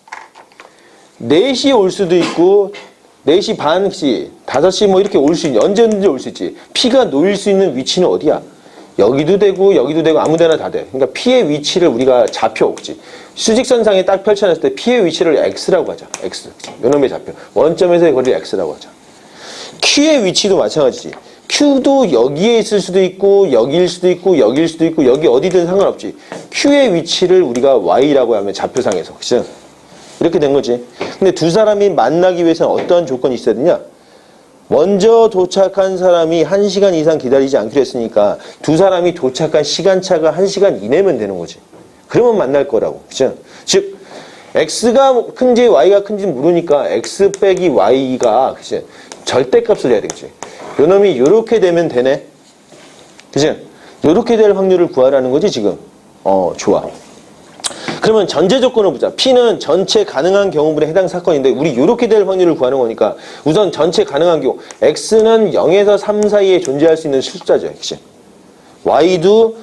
4시에 올 수도 있고, 4시 반, 그치? 5시 뭐 이렇게 올 수 있지. 언제든지 올 수 있지. P가 놓일 수 있는 위치는 어디야? 여기도 되고, 아무 데나 다 돼. 그러니까 P의 위치를 우리가 좌표, 그치? 수직선상에 딱 펼쳐놨을 때 P의 위치를 X라고 하자. X. 요놈의 좌표. 원점에서의 거리를 X라고 하자. Q의 위치도 마찬가지지. Q도 여기에 있을 수도 있고, 여기일 수도 있고, 여기일 수도 있고, 여기 어디든 상관없지. Q의 위치를 우리가 Y라고 하면 좌표상에서. 그치? 이렇게 된 거지. 근데 두 사람이 만나기 위해서는 어떠한 조건이 있어야 되냐? 먼저 도착한 사람이 1시간 이상 기다리지 않기로 했으니까 두 사람이 도착한 시간차가 1시간 이내면 되는 거지. 그러면 만날 거라고. 그죠? 즉, x가 큰지 y가 큰지 모르니까 x 빼기 y가 그치? 절대값을 해야 되겠지. 요 놈이 요렇게 되면 되네. 그치? 요렇게 될 확률을 구하라는 거지 지금. 좋아. 그러면 전제 조건을 보자. P는 전체 가능한 경우분에 해당 사건인데 우리 요렇게 될 확률을 구하는 거니까 우선 전체 가능한 경우 X는 0에서 3 사이에 존재할 수 있는 숫자죠. 그치? Y도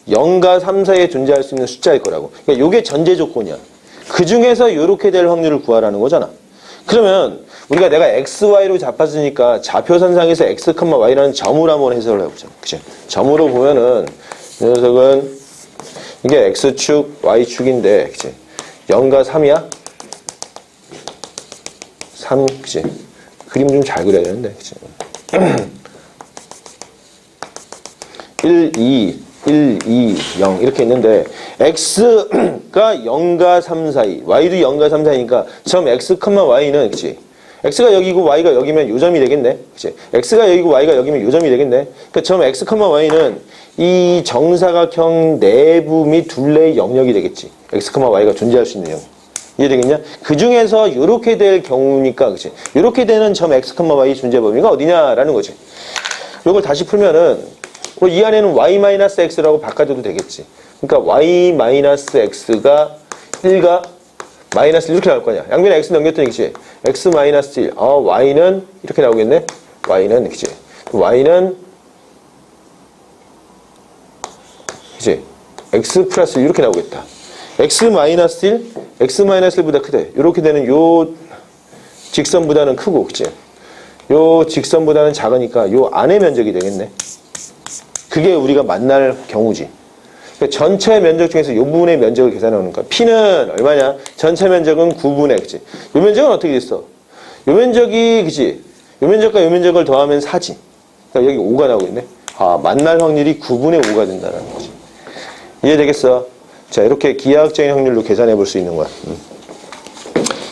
0과 3 사이에 존재할 수 있는 숫자일 거라고. 그러니까 요게 전제 조건이야. 그 중에서 요렇게 될 확률을 구하라는 거잖아. 그러면 우리가 내가 x, y로 잡았으니까 좌표선상에서 x, y라는 점을 한번 해석을 해보자. 그치? 점으로 보면은 이 녀석은 이게 x축, y축인데 그치? 0과 3이야? 3, 그치? 그림 좀 잘 그려야 되는데 그치? 1, 2, 1, 2, 0 이렇게 있는데 x가 0과 3 사이, y도 0과 3 사이니까 점 x, y는 그치? x가 여기고 y가 여기면 요점이 되겠네. 그치? x가 여기고 y가 여기면 요점이 되겠네. 그러니까 점 x, y는 이 정사각형 내부 및 둘레의 영역이 되겠지. x, y가 존재할 수 있는 영역. 이해되겠냐? 그 중에서 요렇게 될 경우니까 그치? 요렇게 되는 점 x, y 존재 범위가 어디냐라는 거지. 요걸 다시 풀면은 이 안에는 y-x라고 바꿔줘도 되겠지. 그러니까 y-x가 1가 마이너스 이렇게 나올 거냐. 양변에 x 넘겼더니 그치? x-1. y는 이렇게 나오겠네. y는 그치? y는 그치? x 플러스 이렇게 나오겠다. x-1, x-1보다 크대. 이렇게 되는 요 직선보다는 크고 그치? 요 직선보다는 작으니까 요 안의 면적이 되겠네. 그게 우리가 만날 경우지. 그러니까 전체 면적 중에서 이 부분의 면적을 계산해 놓으니까 P는 얼마냐? 전체 면적은 9분의 그치? 이 면적은 어떻게 됐어? 이 면적이 그치? 이 면적과 이 면적을 더하면 4지. 그러니까 여기 5가 나오겠네. 만날 확률이 9분의 5가 된다는 거지. 이해되겠어? 자, 이렇게 기하학적인 확률로 계산해 볼 수 있는 거야.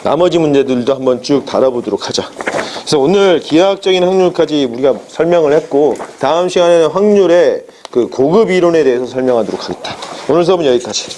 나머지 문제들도 한번 쭉 다뤄보도록 하자. 그래서 오늘 기하학적인 확률까지 우리가 설명을 했고 다음 시간에는 확률의 그 고급 이론에 대해서 설명하도록 하겠다. 오늘 수업은 여기까지.